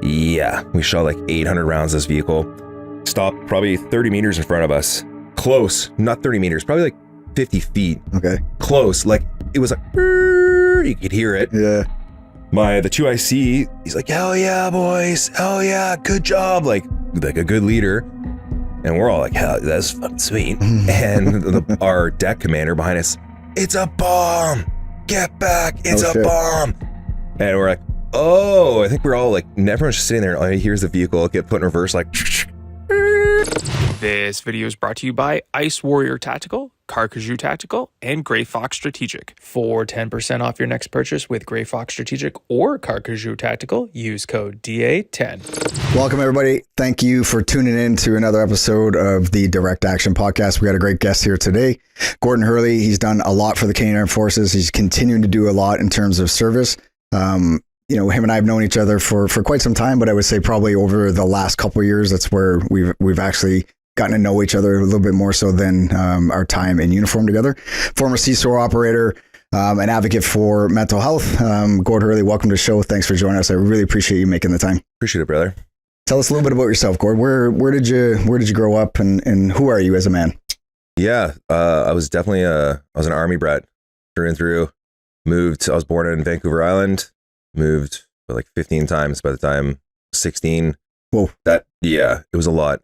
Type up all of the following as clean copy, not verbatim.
Yeah, we shot like 800 rounds this vehicle. Stopped probably 30 meters in front of us. Close, not 30 meters, probably like 50 feet. Okay. Close, like it was like, you could hear it. Yeah. The 2IC, he's like, hell yeah, boys. Hell yeah, good job. Like a good leader. And we're all like, hell, that's fucking sweet. And our deck commander behind us, it's a bomb. Get back, it's a bomb. And we're like, oh, I think we're all like, everyone's just sitting there and all you hear is the vehicle get put in reverse, like. This video is brought to you by Ice Warrior Tactical, Carcajou Tactical, and Grey Fox Strategic. For 10% off your next purchase with Grey Fox Strategic or Carcajou Tactical, use code DA10. Welcome, everybody. Thank you for tuning in to another episode of the Direct Action Podcast. We got a great guest here today, Gordon Hurley. He's done a lot for the Canadian Armed Forces. He's continuing to do a lot in terms of service. You know, him and I have known each other for quite some time, but I would say probably over the last couple of years, that's where we've actually gotten to know each other a little bit more so than our time in uniform together. Former CSOR operator, an advocate for mental health. Gord Hurley, welcome to the show. Thanks for joining us. I really appreciate you making the time. Appreciate it, brother. Tell us a little bit about yourself, Gord. Where did you grow up, and who are you as a man? Yeah, I was definitely I was an Army brat through and through. Moved. I was born in Vancouver Island. Moved like 15 times by the time 16. Whoa. It was a lot.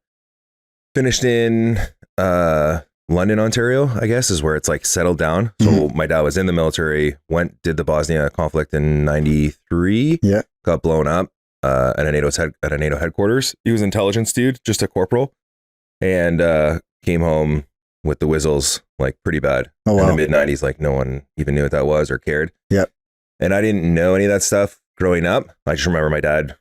Finished in London, Ontario, I guess, is where it's like settled down. So my dad was in the military, did the Bosnia conflict in 93. Yeah. Got blown up at a NATO headquarters. He was an intelligence dude, just a corporal, and came home with the whistles, like pretty bad. Oh, wow. In the mid 90s, like no one even knew what that was or cared. Yep. And I didn't know any of that stuff growing up. I just remember my dad,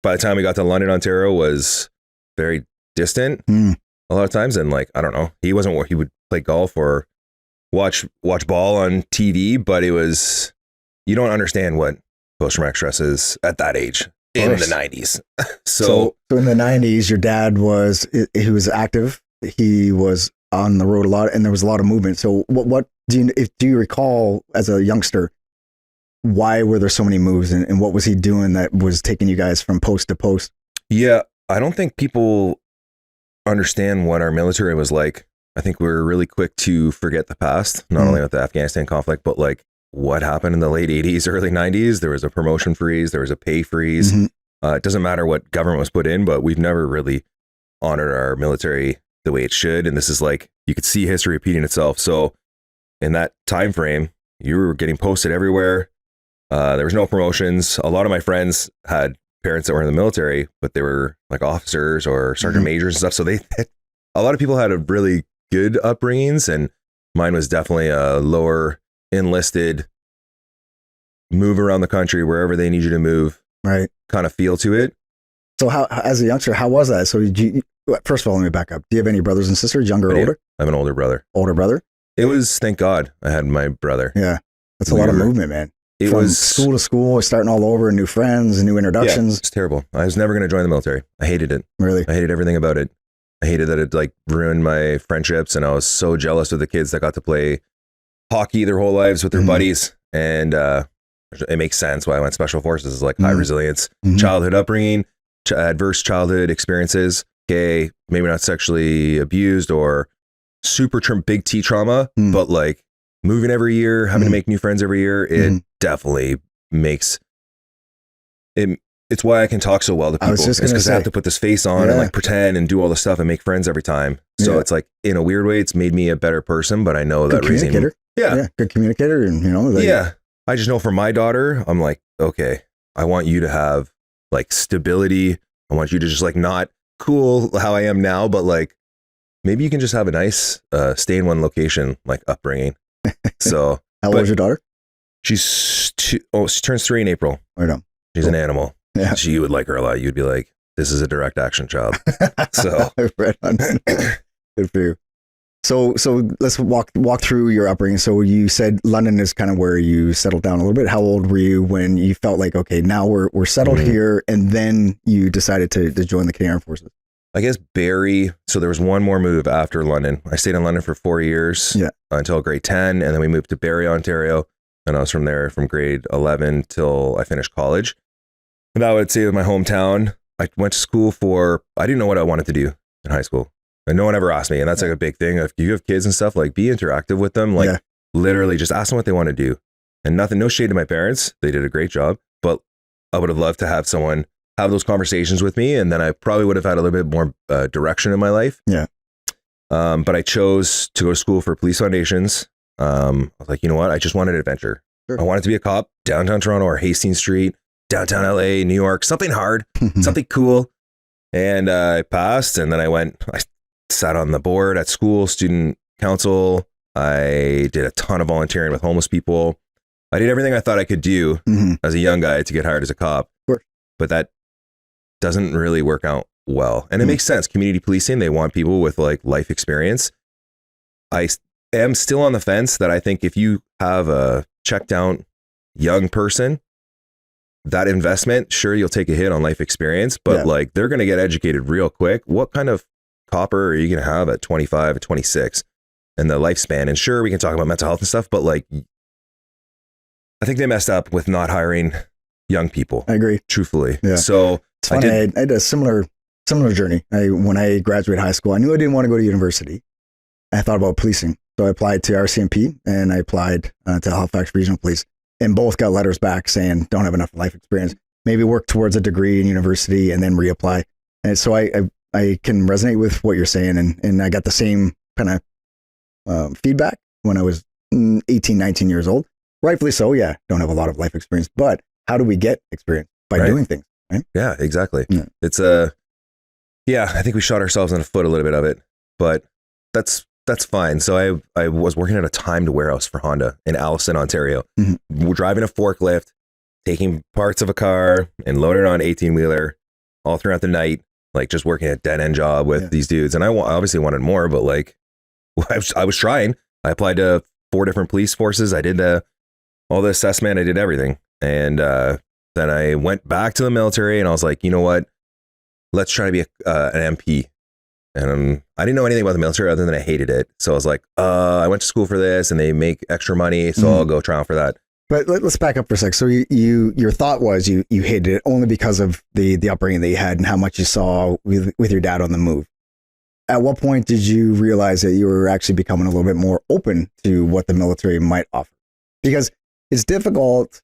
by the time we got to London, Ontario, was very distant a lot of times. And like, I don't know, he would play golf or watch ball on TV, but it was, you don't understand what post-traumatic stress is at that age in the 90s. So in the 90s, your dad he was active. He was on the road a lot and there was a lot of movement. So what do you recall as a youngster, why were there so many moves and what was he doing that was taking you guys from post to post? Yeah, I don't think people understand what our military was like. I think we were really quick to forget the past, not only with the Afghanistan conflict, but like what happened in the late 80s, early 90s. There was a promotion freeze, there was a pay freeze. It doesn't matter what government was put in, but we've never really honored our military the way it should. And this is like, you could see history repeating itself. So in that time frame, you were getting posted everywhere. There was no promotions. A lot of my friends had parents that were in the military, but they were like officers or sergeant majors and stuff. So a lot of people had a really good upbringings, and mine was definitely a lower enlisted, move around the country wherever they need you to move, right? Kind of feel to it. So how, as a youngster, how was that? So first of all, let me back up. Do you have any brothers and sisters, younger or older? I have an older brother. Older brother? It was, thank God I had my brother. Yeah. That's a lot of movement, man. It From was school to school, starting all over, new friends, new introductions. Yeah, it's terrible. I was never going to join the military. I hated it. Really? I hated everything about it. I hated that it like ruined my friendships, and I was so jealous of the kids that got to play hockey their whole lives with their buddies. And it makes sense why I went special forces, is like high resilience, childhood upbringing, adverse childhood experiences, maybe not sexually abused or super big T trauma, but like moving every year, having to make new friends every year, it definitely makes it. It's why I can talk so well to people. It's because I have to put this face on and like pretend and do all this stuff and make friends every time. So it's like, in a weird way, it's made me a better person, but I know good that raising, good communicator. And I just know for my daughter, I'm like, okay, I want you to have like stability. I want you to just like, not cool how I am now, but like, maybe you can just have a nice stay in one location, like upbringing. So how old is your daughter? She's she turns 3 in April. Right on. She's an animal. Yeah. You would like her a lot. You'd be like, this is a direct action job. So right on. Good for you. So let's walk through your upbringing. So you said London is kind of where you settled down a little bit. How old were you when you felt like, okay, now we're settled here, and then you decided to join the Canadian Armed Forces? I guess Barrie. So there was one more move after London. I stayed in London for 4 years until grade 10. And then we moved to Barrie, Ontario. And I was from there from grade 11 till I finished college. that would say my hometown. I went to school I didn't know what I wanted to do in high school. And no one ever asked me. And that's like a big thing. If you have kids and stuff, like be interactive with them. Like literally just ask them what they want to do. And no shade to my parents. They did a great job. But I would have loved to have someone have those conversations with me. And then I probably would have had a little bit more direction in my life. Yeah. But I chose to go to school for police foundations. I was like, you know what? I just wanted adventure. Sure. I wanted to be a cop downtown Toronto or Hastings Street, downtown LA, New York, something hard, something cool. And I passed. And then I sat on the board at school, student council. I did a ton of volunteering with homeless people. I did everything I thought I could do as a young guy to get hired as a cop. Sure. But that doesn't really work out well. And it makes sense. Community policing, they want people with like life experience. I am still on the fence that I think if you have a checked out young person, that investment, sure, you'll take a hit on life experience, but like they're going to get educated real quick. What kind of copper are you going to have at 25, at 26 and the lifespan? And sure, we can talk about mental health and stuff, but like, I think they messed up with not hiring young people. I agree. Truthfully. Yeah. So it's funny, I had a similar journey. When I graduated high school, I knew I didn't want to go to university. I thought about policing. So I applied to RCMP and I applied to Halifax Regional Police, and both got letters back saying, don't have enough life experience, maybe work towards a degree in university and then reapply. And so I can resonate with what you're saying. And I got the same kind of feedback when I was 18, 19 years old. Rightfully so. Yeah. Don't have a lot of life experience, but how do we get experience? By doing things. Right? Yeah, exactly. Yeah. It's I think we shot ourselves in the foot a little bit of it, but that's fine. So I was working at a timed warehouse for Honda in Allison, Ontario. We're driving a forklift, taking parts of a car and loading it on an 18-wheeler all throughout the night, like just working a dead end job with these dudes. And I obviously wanted more, but like I was trying. I applied to 4 different police forces. I did all the assessment. I did everything. And then I went back to the military and I was like, you know what? Let's try to be an MP. And I didn't know anything about the military other than I hated it. So I was like, I went to school for this and they make extra money. So I'll go try out for that. But let's back up for a sec. So your thought was you hated it only because of the upbringing that you had and how much you saw with your dad on the move. At what point did you realize that you were actually becoming a little bit more open to what the military might offer? Because it's difficult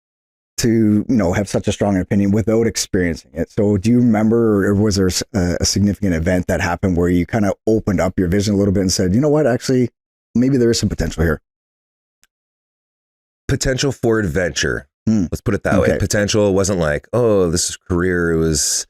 to, have such a strong opinion without experiencing it. So do you remember, or was there a significant event that happened where you kind of opened up your vision a little bit and said, you know what, actually, maybe there is some potential here? Potential for adventure. Let's put it that way. Potential wasn't like, oh, this is career. It was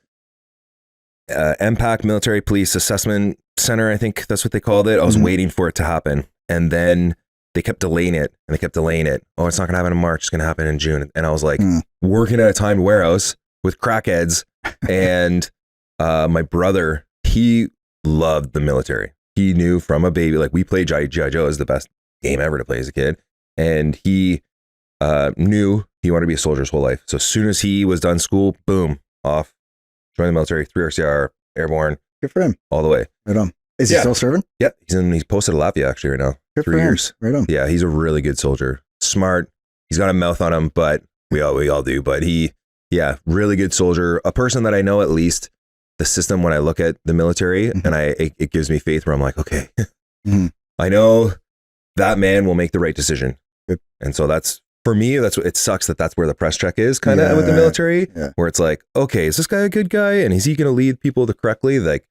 MPAC, Military Police Assessment Center. I think that's what they called it. I was waiting for it to happen. And then they kept delaying it and they kept delaying it. Oh, it's not going to happen in March. It's going to happen in June. And I was like working at a timed warehouse with crackheads. And my brother, he loved the military. He knew from a baby, like we played G.I. Joe is the best game ever to play as a kid. And he knew he wanted to be a soldier his whole life. So as soon as he was done school, boom, off, joined the military, 3 RCR, airborne. Good for him. All the way. Right on. Is he still serving? Yeah. He's posted to Latvia actually right now. Good 3 years. Right on. Yeah. He's a really good soldier. Smart. He's got a mouth on him, but we all do. But really good soldier. A person that I know, at least the system when I look at the military and it gives me faith where I'm like, okay, I know that man will make the right decision. Good. And so that's, for me, that's what it sucks that's where the press check is kind of with the military, where it's like, okay, is this guy a good guy? And is he going to lead people correctly? Like,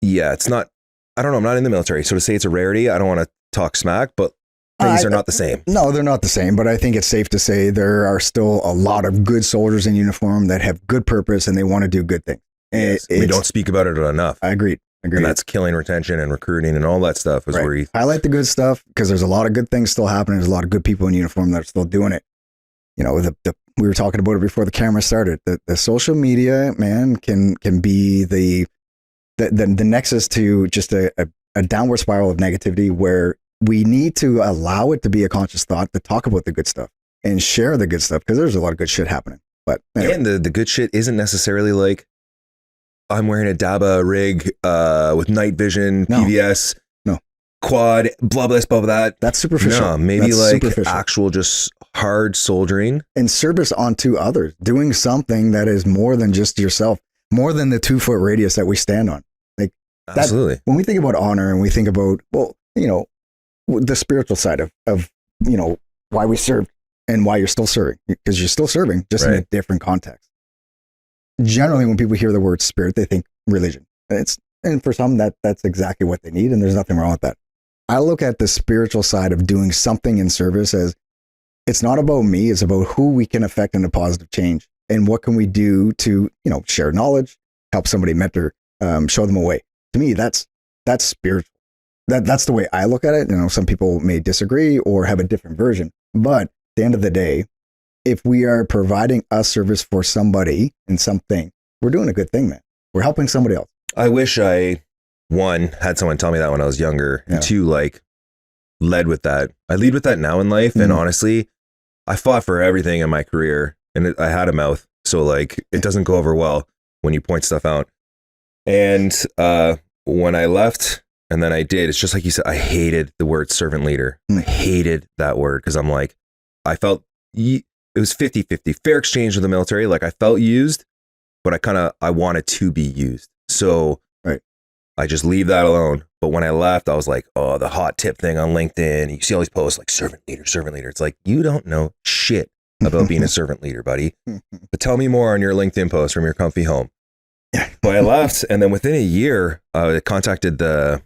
it's not, I don't know. I'm not in the military. So to say it's a rarity, I don't want to talk smack, but things are not the same. No, they're not the same, but I think it's safe to say there are still a lot of good soldiers in uniform that have good purpose and they want to do good things. Yes, we don't speak about it enough. I agree. And that's killing retention and recruiting and all that stuff is where you highlight the good stuff, because there's a lot of good things still happening. There's a lot of good people in uniform that are still doing it. We were talking about it before the camera started. The social media, man, can be the nexus to just a downward spiral of negativity, where we need to allow it to be a conscious thought to talk about the good stuff and share the good stuff, because there's a lot of good shit happening. But anyway. And the good shit isn't necessarily like, I'm wearing a DABA rig with night vision, PVS. No. quad, blah, blah, blah, that. That's superficial. No, maybe That's like superficial. actual just hard soldiering. And service onto others, doing something that is more than just yourself, more than the 2-foot radius that we stand on. Like Absolutely. when we think about honor and we think about, well, you know, the spiritual side of, you know, why we serve and why you're still serving, because you're still serving just in a different context. Generally, when people hear the word spirit, they think religion. And for some, that's exactly what they need, and there's nothing wrong with that. I look at the spiritual side of doing something in service as it's not about me, it's about who we can affect in a positive change, and what can we do to, you know, share knowledge, help somebody mentor, show them a way. To me, that's spiritual. That's the way I look at it. You know, some people may disagree or have a different version, but at the end of the day, if we are providing a service for somebody and something, we're doing a good thing, man. We're helping somebody else. I wish I, one, had someone tell me that when I was younger, and two, like, led with that. I lead with that now in life, and honestly, I fought for everything in my career, and I had a mouth, so, like, it doesn't go over well when you point stuff out. And when I left, and then I did, it's just like you said, I hated the word servant leader. I hated that word, because I'm like, I felt it was 50-50, fair exchange with the military. Like, I felt used, but I wanted to be used. So I just leave that alone. But when I left, I was like, oh, the hot tip thing on LinkedIn. You see all these posts like servant leader, servant leader. It's like, you don't know shit about being a servant leader, buddy. But tell me more on your LinkedIn post from your comfy home. But I left, and then within a year, I contacted the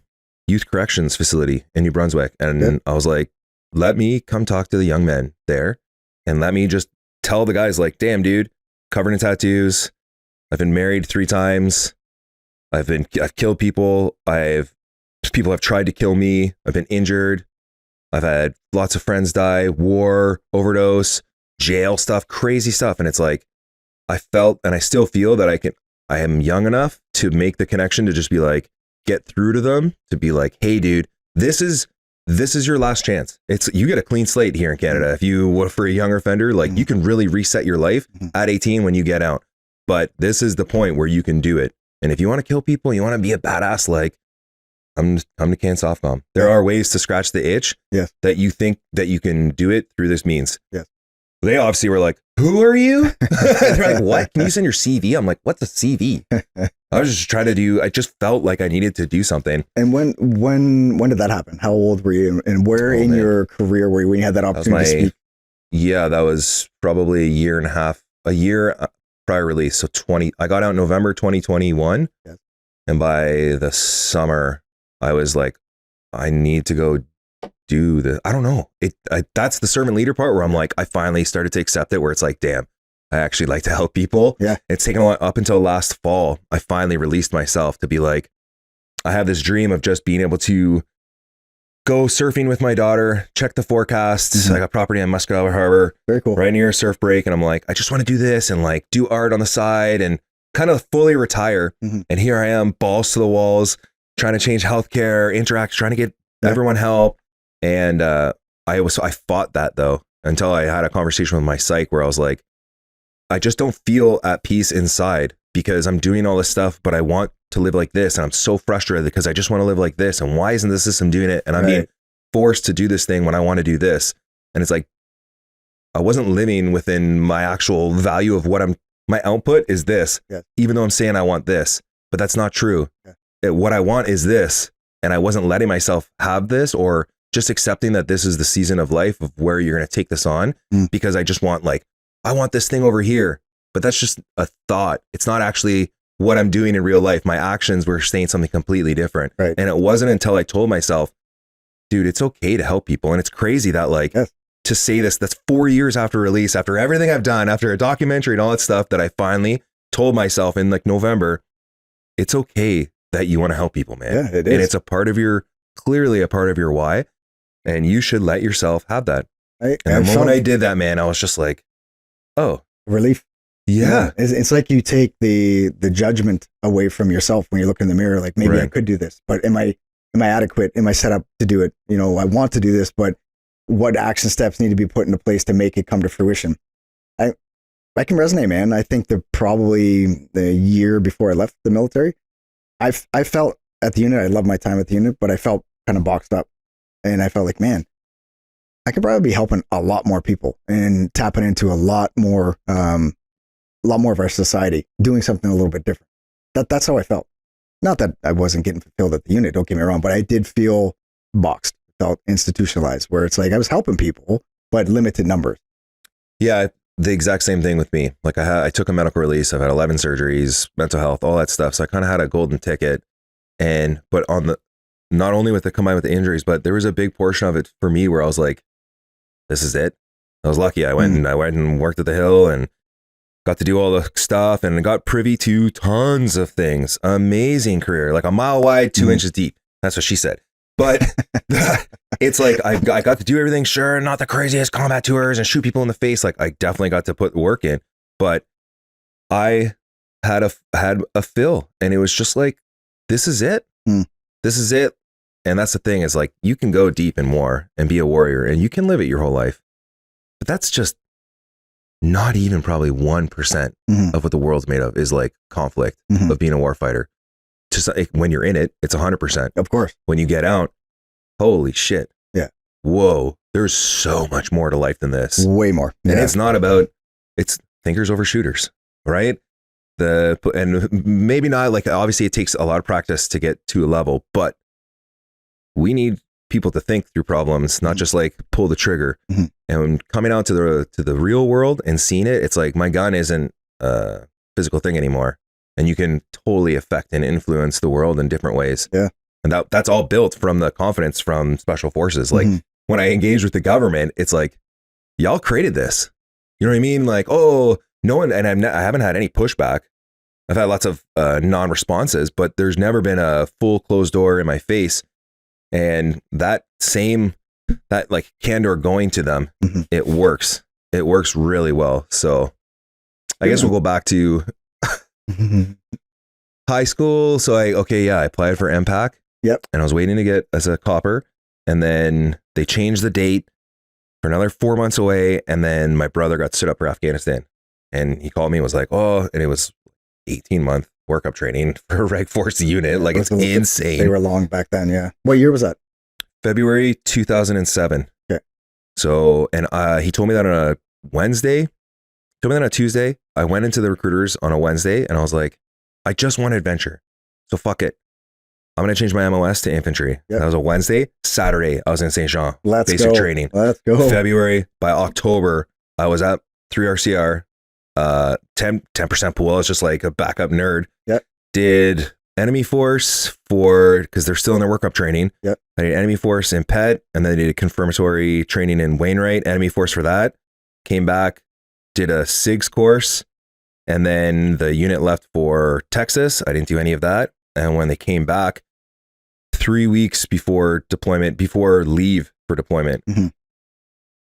youth corrections facility in New Brunswick. And I was like, let me come talk to the young men there. And let me just tell the guys, like, damn, dude, covered in tattoos. I've been married 3 times. I've killed people. People have tried to kill me. I've been injured. I've had lots of friends die, war, overdose, jail stuff, crazy stuff. And it's like, I felt, and I still feel that I am young enough to make the connection to just be like, get through to them, to be like, hey, dude, this is your last chance. You get a clean slate here in Canada. If you, for a younger offender, like, you can really reset your life at 18 when you get out. But this is the point where you can do it. And if you want to kill people, you want to be a badass, like, come to Can Softcom. There are ways to scratch the itch that you think that you can do it through this means. Yes. They obviously were like, who are you? They're like, what? Can you send your CV? I'm like, what's a CV? I was just trying to I just felt like I needed to do something. And when did that happen? How old were you? And where in your career were you when you had that opportunity to speak? Yeah, that was probably a year and a half, prior release. So I got out November 2021. Yes. And by the summer, I was like, I need to go do the, I don't know. That's the servant leader part where I'm like, I finally started to accept it, where it's like, damn, I actually like to help people. Yeah. It's taken a while. Up until last fall, I finally released myself to be like, I have this dream of just being able to go surfing with my daughter, check the forecasts. I got property on Musketawa Harbor. Very cool. Right near a surf break. And I'm like, I just want to do this and like do art on the side and kind of fully retire. And here I am, balls to the walls, trying to change healthcare, trying to get everyone help. And I fought that though, until I had a conversation with my psych where I was like, I just don't feel at peace inside because I'm doing all this stuff, but I want to live like this. And I'm so frustrated because I just want to live like this. And why isn't the system doing it? And I'm being forced to do this thing when I want to do this. And it's like, I wasn't living within my actual value of my output is this, even though I'm saying I want this, but that's not true. What I want is this. And I wasn't letting myself have this, or just accepting that this is the season of life of where you're going to take this on, because I just want I want this thing over here, but that's just a thought. It's not actually what I'm doing in real life. My actions were saying something completely different. Right. And it wasn't until I told myself, dude, it's okay to help people. And it's crazy that to say this, that's 4 years after release, after everything I've done, after a documentary and all that stuff, that I finally told myself in November, it's okay that you want to help people, man. Yeah, it is. And it's clearly a part of your why. And you should let yourself have that. And the moment I did that, man, I was just like, oh, relief. Yeah. It's like you take the judgment away from yourself when you look in the mirror, like maybe I could do this, but am I adequate? Am I set up to do it? You know, I want to do this, but what action steps need to be put into place to make it come to fruition? I can resonate, man. I think probably the year before I left the military, I felt at the unit, I loved my time at the unit, but I felt kind of boxed up. And I felt like, man, I could probably be helping a lot more people and tapping into a lot more of our society, doing something a little bit different. That's how I felt. Not that I wasn't getting fulfilled at the unit, don't get me wrong, but I did feel boxed, felt institutionalized, where it's like I was helping people, but limited numbers. Yeah, the exact same thing with me. Like I took a medical release. I've had 11 surgeries, mental health, all that stuff. So I kind of had a golden ticket. But not only with the combined with the injuries, but there was a big portion of it for me where I was like, this is it. I was lucky. I went and worked at the Hill and got to do all the stuff and got privy to tons of things. Amazing career, like a mile wide, 2 inches deep. That's what she said. But it's like I got to do everything. Sure, not the craziest combat tours and shoot people in the face. Like I definitely got to put the work in, but I had a fill, and it was just like, this is it. This is it. And that's the thing, is like, you can go deep in war and be a warrior, and you can live it your whole life, but that's just not even probably 1% of what the world's made of is like conflict of being a warfighter. Just like when you're in it, it's 100%. Of course. When you get out, holy shit. Yeah. Whoa. There's so much more to life than this. Way more. Yeah. And it's not about, it's thinkers over shooters, right? And maybe not, like, obviously it takes a lot of practice to get to a level, but we need people to think through problems, not just like pull the trigger. And coming out to the real world and seeing it, it's like, my gun isn't a physical thing anymore. And you can totally affect and influence the world in different ways. Yeah. And that's all built from the confidence from special forces. Like when I engage with the government, it's like, y'all created this. You know what I mean? Like, oh, no one, and I haven't had any pushback. I've had lots of non-responses, but there's never been a full closed door in my face. And that like candor going to them, it works. It works really well. So I guess we'll go back to high school. So I applied for MPAC. Yep. And I was waiting to get as a copper, and then they changed the date for another 4 months away. And then my brother got stood up for Afghanistan, and he called me and was like, oh, and it was 18-month workup training for a Reg Force unit. Like, it's insane. They were long back then. Yeah. What year was that? February 2007. Okay. So, and he told me that on a Wednesday. Told me that on a Tuesday. I went into the recruiters on a Wednesday, and I was like, I just want adventure. So fuck it. I'm going to change my MOS to infantry. Yep. That was a Wednesday. Saturday, I was in St. Jean. Basic training. Let's go. February. By October, I was at 3 RCR, 10% pool. I was just like a backup nerd. Yep. Did enemy force because they're still in their workup training. Yep. I did enemy force in PET, and then I did a confirmatory training in Wainwright, enemy force for that. Came back, did a SIGs course, and then the unit left for Texas. I didn't do any of that. And when they came back, 3 weeks before deployment, before leave for deployment,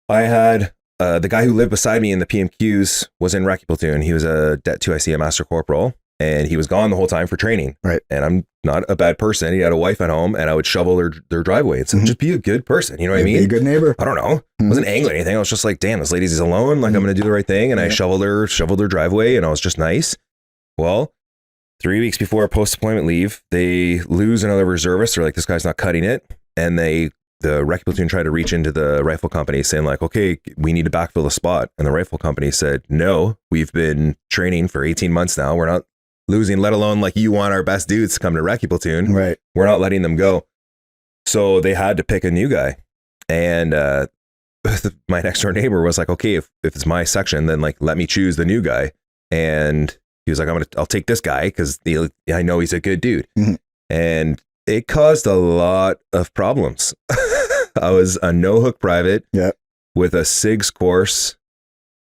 I had the guy who lived beside me in the PMQs was in Recce platoon. He was a Det 2 IC Master Corporal, and he was gone the whole time for training. Right. And I'm not a bad person. He had a wife at home, and I would shovel their driveway. And so just be a good person. You know what I mean? Be a good neighbor. I don't know. I wasn't angry or anything. I was just like, damn, this lady's alone. Like, I'm going to do the right thing. And I shoveled their driveway, and I was just nice. Well, 3 weeks before post-deployment leave, they lose another reservist. They're like, this guy's not cutting it. And the Recce platoon tried to reach into the rifle company saying like, okay, we need to backfill the spot. And the rifle company said, no, we've been training for 18 months now. We're not losing, let alone like, you want our best dudes to come to Recce platoon. Right. We're not letting them go. So they had to pick a new guy. And my next door neighbor was like, okay, if it's my section, then like, let me choose the new guy. And he was like, I'll take this guy because I know he's a good dude. And it caused a lot of problems. I was a no-hook private with a SIGs course,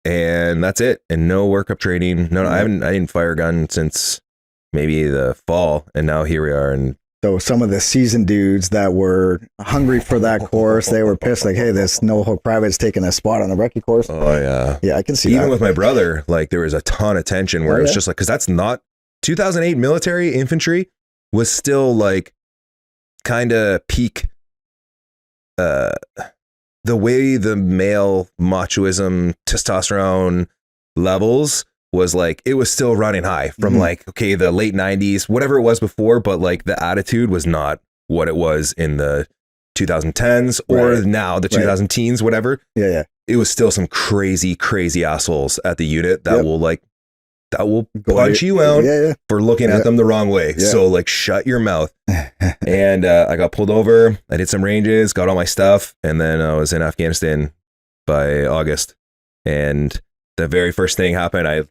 and that's it. And no workup training. No, I didn't fire a gun since maybe the fall, and now here we are. And so some of the seasoned dudes that were hungry for that course, they were pissed like, hey, this no-hook private's taking a spot on the Recce course. Oh, yeah. Yeah, I can see Even with my brother, like, there was a ton of tension where it was just like, because that's not 2008 military infantry was still like kind of peak, the way the male machoism, testosterone levels was like, it was still running high from like, okay, the late 90s, whatever it was before, but like the attitude was not what it was in the 2010s or Right. now the Right. 2010s, whatever. Yeah, yeah. It was still some crazy, crazy assholes at the unit that Yep. will Go punch to- you out Yeah, for looking Yeah. at them the wrong way. Yeah. So like, shut your mouth. yeah. And I got pulled over. I did some ranges, got all my stuff, and then I was in Afghanistan by August. And the very first thing happened, I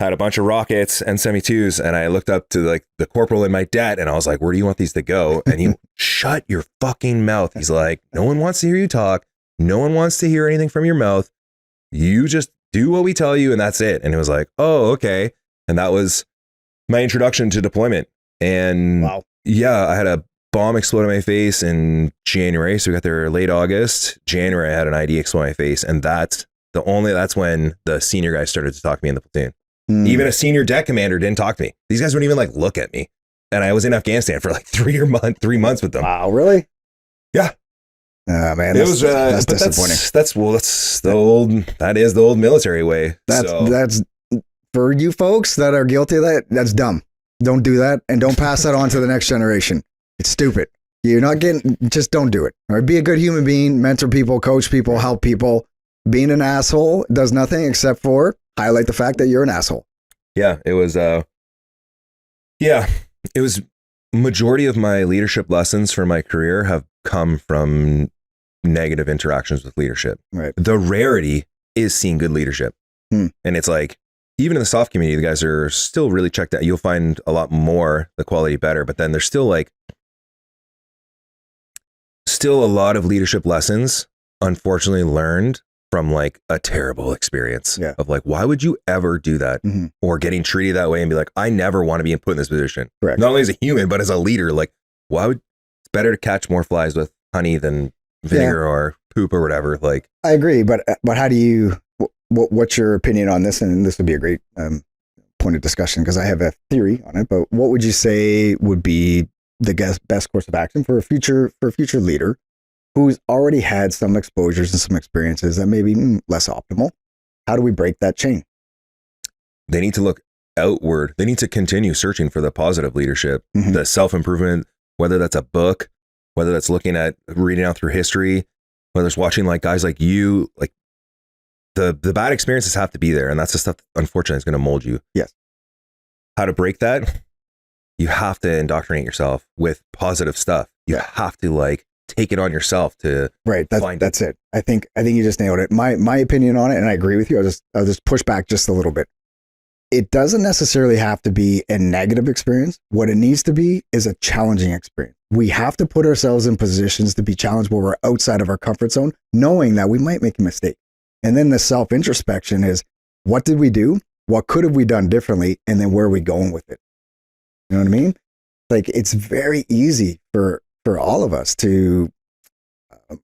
had a bunch of rockets and 72s, and I looked up to like the corporal in my det, and I was like, "Where do you want these to go?" And he, shut your fucking mouth. He's like, "No one wants to hear you talk. No one wants to hear anything from your mouth. You just do what we tell you, and that's it." And it was like, "Oh, okay." And that was my introduction to deployment. And Wow. yeah, I had a bomb explode in my face in January. So we got there late August. January, I had an ID explode in my face. And that's when the senior guys started to talk to me in the platoon. Even a senior deck commander didn't talk to me. These guys wouldn't even like look at me. And I was in Afghanistan for like 3 months with them. Wow, really? Yeah. Oh, man, It that's, was that's but disappointing. that is the old military way. That's for you folks that are guilty of that. That's dumb. Don't do that, and don't pass that on to the next generation. It's stupid. You're not getting. Just don't do it. All right, be a good human being. Mentor people, coach people, help people. Being an asshole does nothing except for highlight the fact that you're an asshole. Yeah, it was majority of my leadership lessons for my career have come from negative interactions with leadership. Right. The rarity is seeing good leadership. And it's like, even in the soft community, the guys are still really checked out. You'll find a lot more, the quality better, but then there's still a lot of leadership lessons, unfortunately learned from like a terrible experience of like, why would you ever do that? Or getting treated that way and be like, I never want to be put in this position. Correct. Not only as a human, but as a leader, like it's better to catch more flies with honey than vinegar or poop or whatever. Like, I agree, but how do you? What's your opinion on this? And this would be a great point of discussion because I have a theory on it. But what would you say would be the best course of action for a future leader who's already had some exposures and some experiences that may be less optimal? How do we break that chain? They need to look outward. They need to continue searching for the positive leadership, the self-improvement, whether that's a book, whether that's reading out through history, whether it's watching like guys like you, like the bad experiences have to be there. And that's the stuff that unfortunately is going to mold you. Yes. How to break that? You have to indoctrinate yourself with positive stuff. You have to like take it on yourself to That's it. I think you just nailed it. My opinion on it, and I agree with you. I'll just push back just a little bit. It doesn't necessarily have to be a negative experience. What it needs to be is a challenging experience. We have to put ourselves in positions to be challenged where we're outside of our comfort zone, knowing that we might make a mistake. And then the self-introspection is, what did we do? What could have we done differently? And then where are we going with it? You know what I mean? Like, it's very easy for all of us to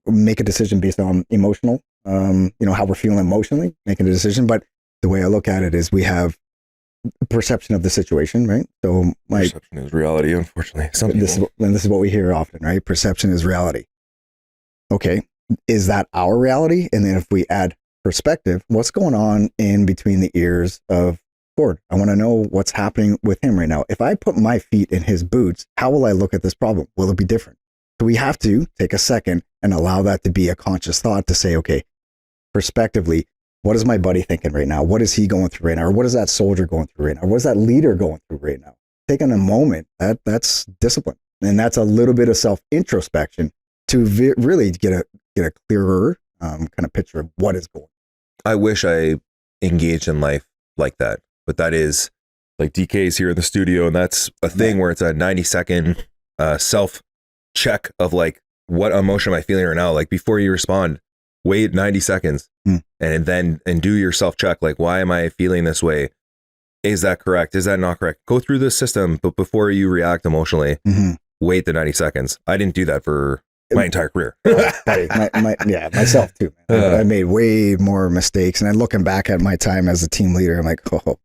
make a decision based on emotional, how we're feeling emotionally, making a decision. But the way I look at it is we have perception of the situation, right? So perception is reality, unfortunately. This is what we hear often, right? Perception is reality. Okay. Is that our reality? And then if we add perspective, what's going on in between the ears of Gord? I want to know what's happening with him right now. If I put my feet in his boots, how will I look at this problem? Will it be different? So we have to take a second and allow that to be a conscious thought to say, okay, prospectively, what is my buddy thinking right now? What is he going through right now? Or what is that soldier going through right now? Or what is that leader going through right now? Taking a moment, that's discipline. And that's a little bit of self-introspection to really get a clearer kind of picture of what is going on. I wish I engaged in life like that, but that is like DK's here in the studio, and that's a thing where it's a 90-second self check of like, what emotion am I feeling right now? Like, before you respond, wait 90 seconds and do your self check. Like, why am I feeling this way? Is that correct? Is that not correct? Go through the system, but before you react emotionally, wait the 90 seconds. I didn't do that for my entire career. Myself too, man. I made way more mistakes. And I'm looking back at my time as a team leader, I'm like, oh,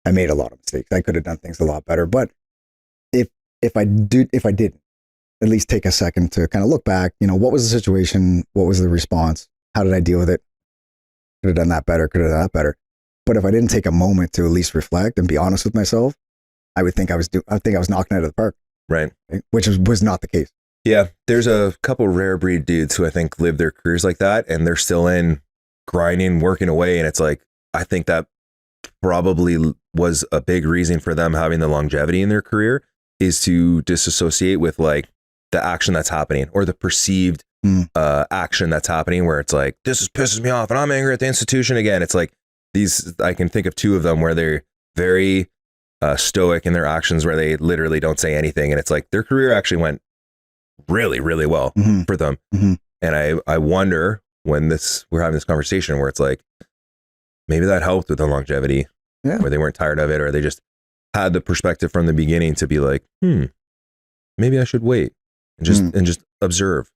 I made a lot of mistakes. I could have done things a lot better. But if I didn't, at least take a second to kind of look back, what was the situation? What was the response? How did I deal with it? Could have done that better. Could have done that better. But if I didn't take a moment to at least reflect and be honest with myself, I think I was knocking it out of the park. Right. Which was not the case. Yeah, there's a couple rare breed dudes who I think live their careers like that, and they're still in grinding, working away. And it's like, I think that probably was a big reason for them having the longevity in their career, is to disassociate with like the action that's happening or the perceived action that's happening, where it's like, this is pisses me off and I'm angry at the institution again. It's like these, I can think of two of them where they're very stoic in their actions, where they literally don't say anything. And it's like their career actually went really, really well for them. And I wonder when we're having this conversation where it's like, maybe that helped with the longevity, where they weren't tired of it, or they just had the perspective from the beginning to be like, maybe I should wait and just observe.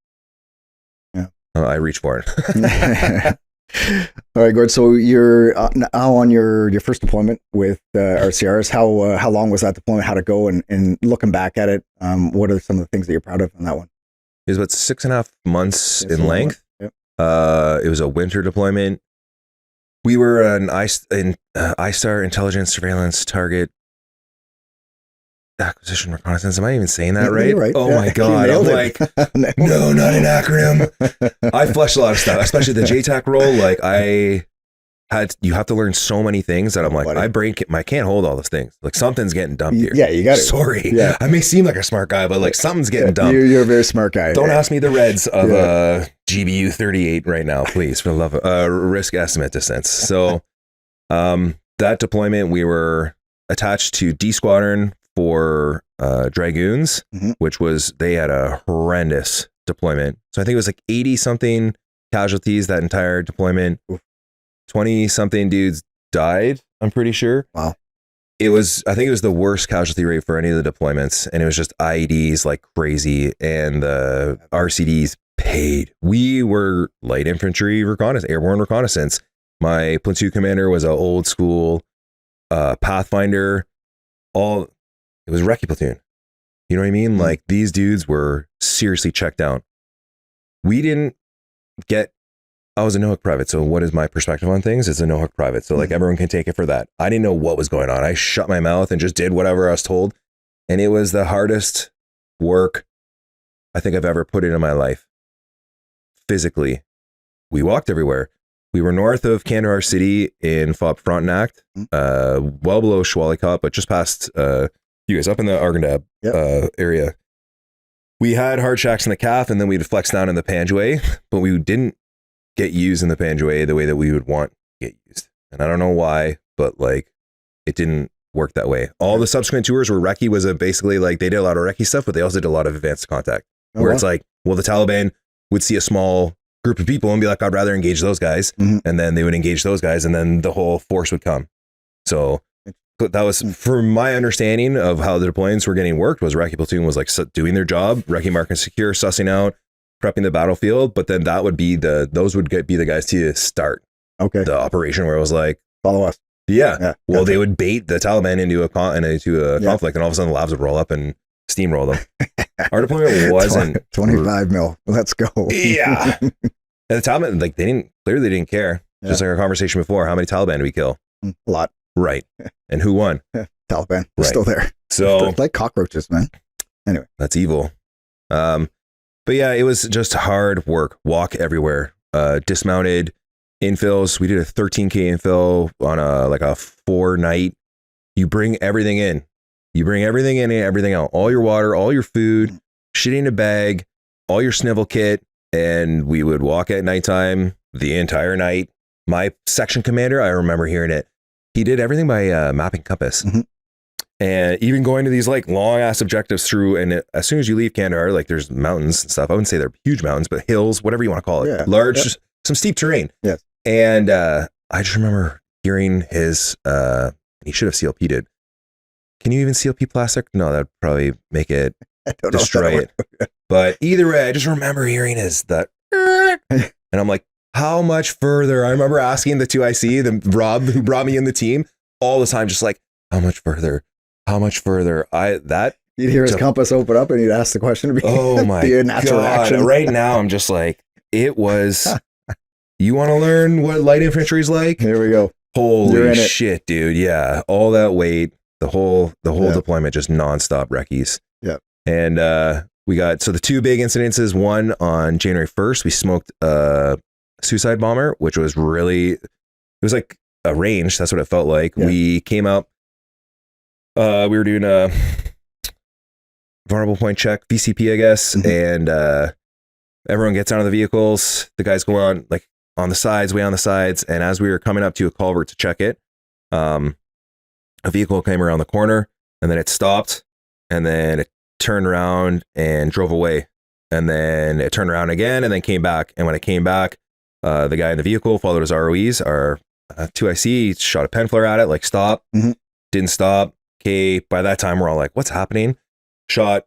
Yeah. I reach for it. All right, Gord. So you're now on your first deployment with RCRs. How long was that deployment? How'd it go? And looking back at it, what are some of the things that you're proud of on that one? It was about 6.5 months in length. Yep. It was a winter deployment. We were an ISTAR intelligence surveillance target acquisition reconnaissance. Am I even saying that right? Right. Oh my God. I'm like, no, not an acronym. I fleshed a lot of stuff, especially the JTAC role. Like you have to learn so many things that I'm like, I can't hold all those things. Like something's getting dumped here. Yeah, you got it. Sorry. Yeah. I may seem like a smart guy, but like something's getting dumped. You're a very smart guy. Don't ask me the reds of GBU 38 right now, please, for the love of risk estimate distance. So that deployment, we were attached to D Squadron for Dragoons, which was, they had a horrendous deployment. So I think it was like 80 something casualties that entire deployment. 20 something dudes died, I'm pretty sure. Wow. I think it was the worst casualty rate for any of the deployments, and it was just IEDs like crazy, and the RCDs paid. We were light infantry airborne reconnaissance. My platoon commander was an old school Pathfinder. It was recce platoon. You know what I mean? Like these dudes were seriously checked out. I was a no-hook private, so what is my perspective on things? It's a no-hook private, so like everyone can take it for that. I didn't know what was going on. I shut my mouth and just did whatever I was told, and it was the hardest work I think I've ever put in my life. Physically, we walked everywhere. We were north of Kandahar City in FOB Frontenac, well below Schwalikop, but just past you guys up in the Argandab area. We had hard shacks in the calf, and then we'd flex down in the Panjway, but we didn't get used in the Panjway the way that we would want to get used. And I don't know why, but like it didn't work that way. All the subsequent tours where recce was basically like they did a lot of recce stuff, but they also did a lot of advanced contact where it's like, well, the Taliban would see a small group of people and be like, I'd rather engage those guys. And then they would engage those guys, and then the whole force would come. So that was, for my understanding of how the deployments were getting worked, was recce platoon was like doing their job, recce mark and secure, sussing out, prepping the battlefield, but then that would be those would be the guys to start the operation, where it was like, follow us. Yeah. Well, they would bait the Taliban into a conflict, and all of a sudden the labs would roll up and steamroll them. Our deployment wasn't 25 mil. Let's go. Yeah. And the Taliban, like they didn't care. Just like our conversation before, how many Taliban did we kill? A lot. Right. And who won? Taliban. We're still there. So like cockroaches, man. Anyway, that's evil. But yeah, it was just hard work. Walk everywhere. Dismounted infills. We did a 13K infill on a 4-night. You bring everything in. You bring everything in and everything out. All your water, all your food, shit in a bag, all your snivel kit. And we would walk at nighttime the entire night. My section commander, I remember hearing it. He did everything by mapping compass. And even going to these like long ass objectives through, and as soon as you leave Kandahar, like there's mountains and stuff. I wouldn't say they're huge mountains, but hills, whatever you want to call it. Yeah. Large, some steep terrain. Yes. And I just remember hearing his, he should have CLP'd it. Can you even CLP plastic? No, that'd probably make it, destroy it. But either way, I just remember hearing that. And I'm like, how much further? I remember asking the 2IC, the Rob who brought me in the team, all the time, just like, how much further? How much further? You'd hear his compass open up and he'd ask the question. Oh my God. Right now, I'm just like, it was, you want to learn what light infantry is like? Here we go. Holy shit, dude. Yeah. All that weight, the whole deployment, just nonstop recce's. Yeah. And we got, so the two big incidences, one on January 1st, we smoked a suicide bomber, which was really, it was like a range. That's what it felt like. Yeah. We came up, we were doing a vulnerable point check, VCP, I guess. And everyone gets out of the vehicles. The guys go on like on the sides, way on the sides. And as we were coming up to a culvert to check it, a vehicle came around the corner and then it stopped and then it turned around and drove away. And then it turned around again and then came back. And when it came back, the guy in the vehicle followed his ROEs, our 2IC, shot a pen flare at it, like stop, didn't stop. Okay, by that time we're all like, what's happening? Shot,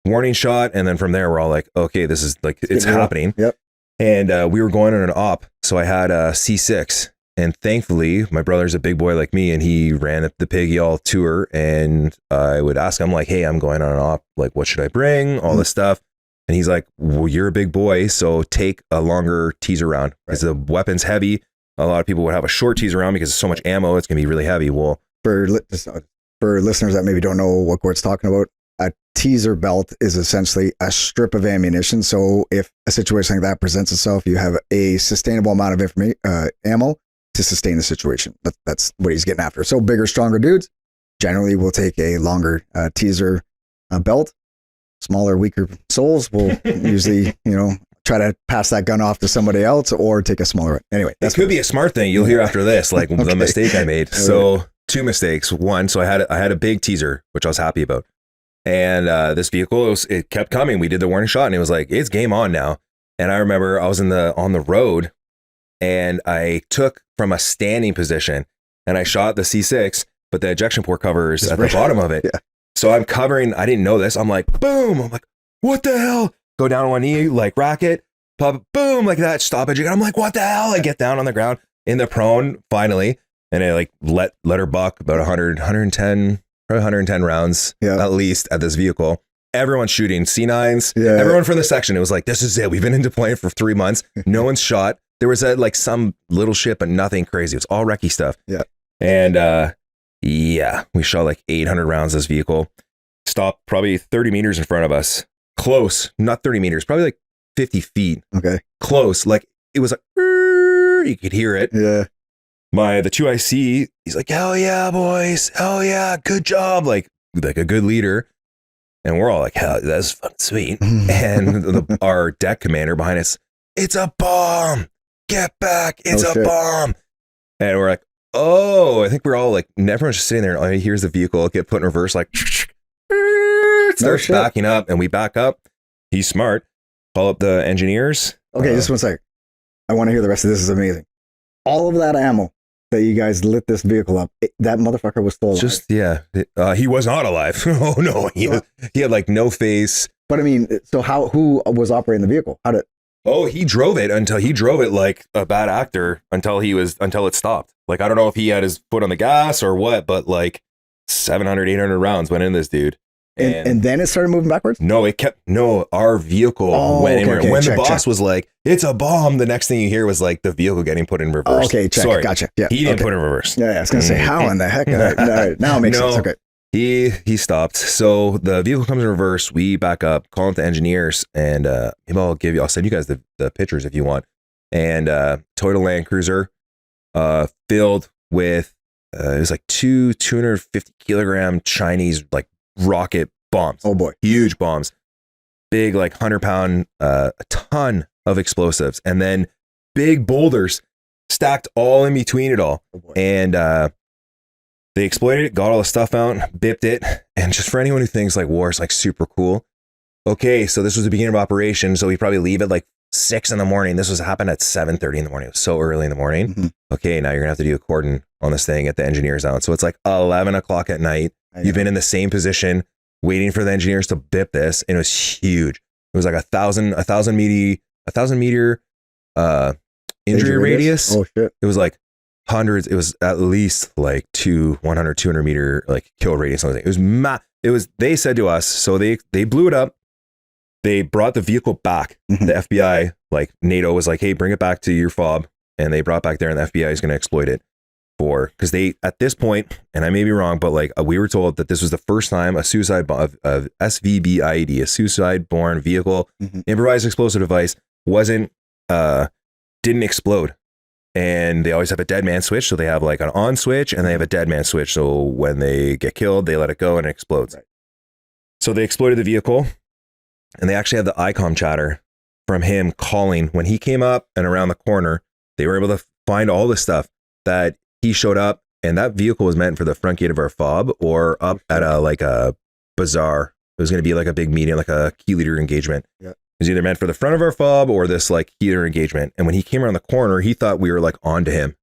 warning shot. And then from there we're all like, okay, this is like, it's happening. Yep. And we were going on an op. So I had a C6. And thankfully, my brother's a big boy like me, and he ran the Piggy All tour. And I would ask him, like, hey, I'm going on an op. Like, what should I bring? All this stuff. And he's like, well, you're a big boy, so take a longer teaser round. Because the weapon's heavy. A lot of people would have a short teaser round because there's so much ammo, it's going to be really heavy. Well, for listeners that maybe don't know what Gord's talking about, a teaser belt is essentially a strip of ammunition. So if a situation like that presents itself, you have a sustainable amount of ammo to sustain the situation. That's what he's getting after. So bigger, stronger dudes generally will take a longer teaser belt. Smaller, weaker souls will usually, try to pass that gun off to somebody else or take a smaller. Anyway, that could be a smart thing. You'll hear after this, like okay. The mistake I made. So 2 mistakes. One, so I had a big teaser, which I was happy about. And this vehicle, it kept coming. We did the warning shot and it was like, it's game on now. And I remember I was on the road and I took from a standing position and I shot the C6, but the ejection port cover is at the bottom of it. Yeah. So I'm covering, I didn't know this. I'm like, boom. I'm like, what the hell? Go down on one knee, like racket, pop, boom, like that, stop it. I'm like, what the hell? I get down on the ground in the prone finally. And I like let her buck about 110 rounds at least at this vehicle. Everyone's shooting C9s, everyone from the section. It was like, this is it. We've been in deployment for 3 months. No one's shot. There was like some little shit, but nothing crazy. It was all wrecky stuff. Yeah. And we shot like 800 rounds this vehicle. Stopped probably 30 meters in front of us. Close, not 30 meters, probably like 50 feet. Okay. Close. Like it was like, you could hear it. Yeah. The 2IC, he's like, hell yeah, boys. Hell yeah. Good job. Like a good leader. And we're all like, hell, that's fucking sweet. And our deck commander behind us, it's a bomb. Get back. It's a bomb. And we're like, oh, I think we're all like, everyone's just sitting there. Oh, here's the vehicle get put in reverse, like, starts backing up, and we back up. He's smart. Call up the engineers. Okay, just 1 second. I want to hear the rest of this. Is amazing. All of that ammo that you guys lit this vehicle up, that motherfucker was still alive. He was not alive. Oh no, he had like no face. But I mean, so who was operating the vehicle? He drove it like a bad actor until it stopped. Like, I don't know if he had his foot on the gas or what, but like 700, 800 rounds went in this dude. And then it started moving backwards? Our vehicle went in. When the boss was like, it's a bomb, the next thing you hear was like the vehicle getting put in reverse. Sorry. Gotcha. Yeah. He didn't put it in reverse. Yeah, I was going to say, how in the heck? Now it makes sense. Okay. He stopped. So the vehicle comes in reverse. We back up, call up the engineers, and I'll send you guys the pictures if you want. And Toyota Land Cruiser filled with, it was like 250 kilogram Chinese like rocket bombs. Oh boy. Huge bombs. Big, like 100-pound, a ton of explosives. And then big boulders stacked all in between it all. Oh and they exploited it, got all the stuff out, bipped it. And just for anyone who thinks like war is like super cool. Okay, so this was the beginning of operation. So we probably leave at like 6 a.m. This happened at 7:30 in the morning. It was so early in the morning. Mm-hmm. Okay, now you're gonna have to do a cordon on this thing, get the engineers out. So it's like 11 o'clock at night. You've been in the same position, waiting for the engineers to bip this, and it was huge. It was like a thousand meter injury radius. Oh shit! It was like hundreds. It was at least like 200 meter like kill radius. It was They said to us, so they blew it up. They brought the vehicle back. Mm-hmm. The FBI, like NATO, was like, hey, bring it back to your fob, and they brought it back there, and the FBI is going to exploit it for, because they, at this point, and I may be wrong, but like we were told that this was the first time a suicide of SVB IED, a suicide borne vehicle improvised explosive device, didn't explode. And they always have a dead man switch. So they have like an on switch and they have a dead man switch. So when they get killed, they let it go and it explodes. Right. So they exploited the vehicle, and they actually had the ICOM chatter from him calling when he came up and around the corner. They were able to find all the stuff that he showed up, and that vehicle was meant for the front gate of our fob or up at a bazaar. It was going to be like a big meeting, like a key leader engagement. Yeah. It was either meant for the front of our fob or this like key leader engagement. And when he came around the corner, he thought we were like onto him.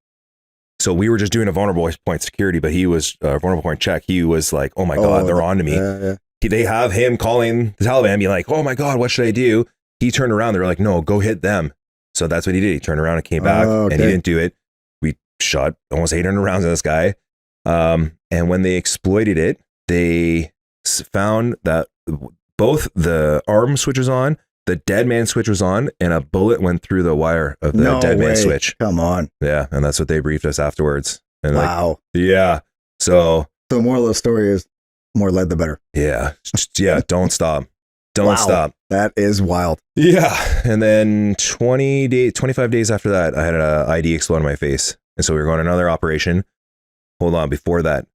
So we were just doing a vulnerable point security, but he was vulnerable point check. He was like, oh my God, they're onto me. They have him calling the Taliban, being like, oh my God, what should I do? He turned around. They were like, no, go hit them. So that's what he did. He turned around and came back, and he didn't do it. We shot almost 800 rounds in this guy. And when they exploited it, they found that both the arm switch was on, the dead man switch was on, and a bullet went through the wire of the dead man switch. Come on. Yeah. And that's what they briefed us afterwards. And wow. Yeah. So the moral of the story is more lead, the better. Yeah. Yeah. Don't stop. Don't stop. That is wild. Yeah. And then 25 days after that, I had an ID explode in my face. And so we were going on another operation. Hold on. Before that,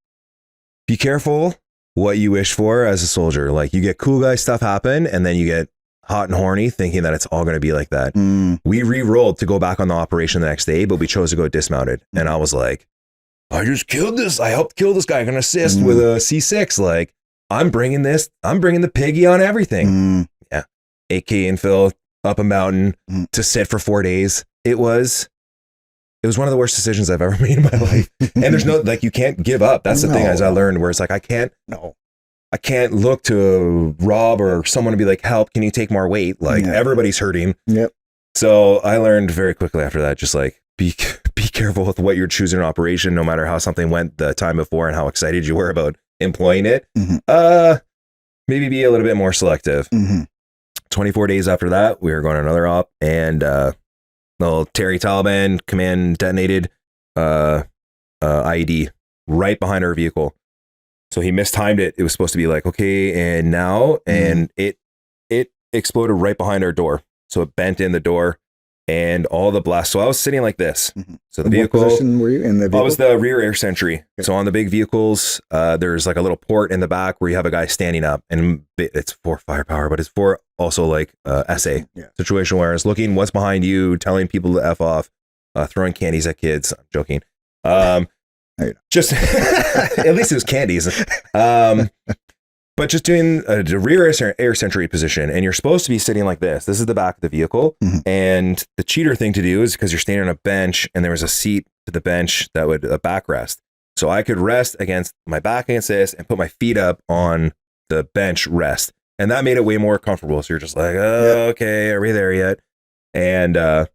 be careful what you wish for as a soldier. Like, you get cool guy stuff happen, and then you get hot and horny thinking that it's all going to be like that. We re-rolled to go back on the operation the next day, but we chose to go dismounted. And I was like, I just killed this. I helped kill this guy. I can assist with a C6. Like, I'm bringing the piggy on everything. Yeah. AK infill up a mountain to sit for 4 days. It was one of the worst decisions I've ever made in my life. And there's no, like, you can't give up. That's the thing, as I learned, where it's like, I can't look to Rob or someone to be like, help, can you take more weight? Like, everybody's hurting. Yep. So I learned very quickly after that, just like, be careful with what you're choosing in operation, no matter how something went the time before and how excited you were about employing it. Maybe be a little bit more selective. 24 days after that, we were going on another op, and little Terry Taliban command detonated IED right behind our vehicle. So he mistimed it. It was supposed to be like, okay, and now, and it exploded right behind our door. So it bent in the door, and all the blasts. So I was sitting like this. So the vehicle. What position were you in the vehicle? I was the rear air sentry. Okay. So on the big vehicles, there's like a little port in the back where you have a guy standing up, and it's for firepower, but it's for also like SA situation where it's looking what's behind you, telling people to F off, throwing candies at kids. I'm joking. Just at least it was candies. But just doing a rear air sentry position, and you're supposed to be sitting like this. This is the back of the vehicle. And the cheater thing to do is, because you're standing on a bench and there was a seat to the bench that would a backrest. So I could rest against my back against this and put my feet up on the bench rest. And that made it way more comfortable. So you're just like, oh, okay, are we there yet? And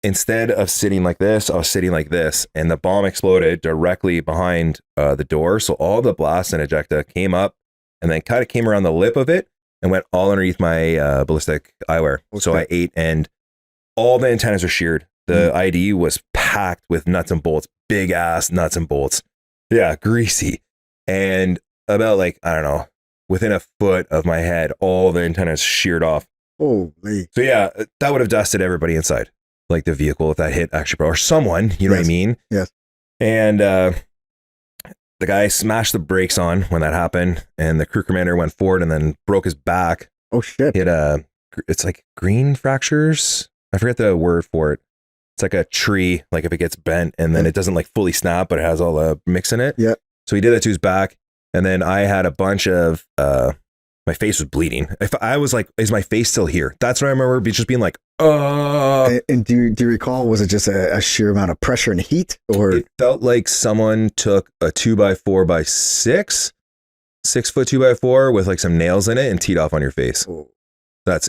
instead of sitting like this, I was sitting like this, and the bomb exploded directly behind the door. So all the blast and ejecta came up and then kind of came around the lip of it and went all underneath my ballistic eyewear. Okay. So I ate, and all the antennas are sheared. The ID was packed with nuts and bolts, big ass nuts and bolts. Yeah, greasy. And about like, I don't know, within a foot of my head, all the antennas sheared off. Holy. So yeah, that would have dusted everybody inside, like the vehicle, if that hit actually, or someone, you know what I mean? Yes. And the guy smashed the brakes on when that happened, and the crew commander went forward and then broke his back. Oh shit. He had it's like green fractures. I forget the word for it. It's like a tree, like if it gets bent and then it doesn't like fully snap, but it has all the mix in it. Yeah. So he did that to his back. And then I had a bunch of, my face was bleeding. If I was like, is my face still here? That's what I remember just being like, And do you recall, was it just a sheer amount of pressure and heat, or? It felt like someone took a 2x4x6 foot 2x4 with like some nails in it and teed off on your face. Oh.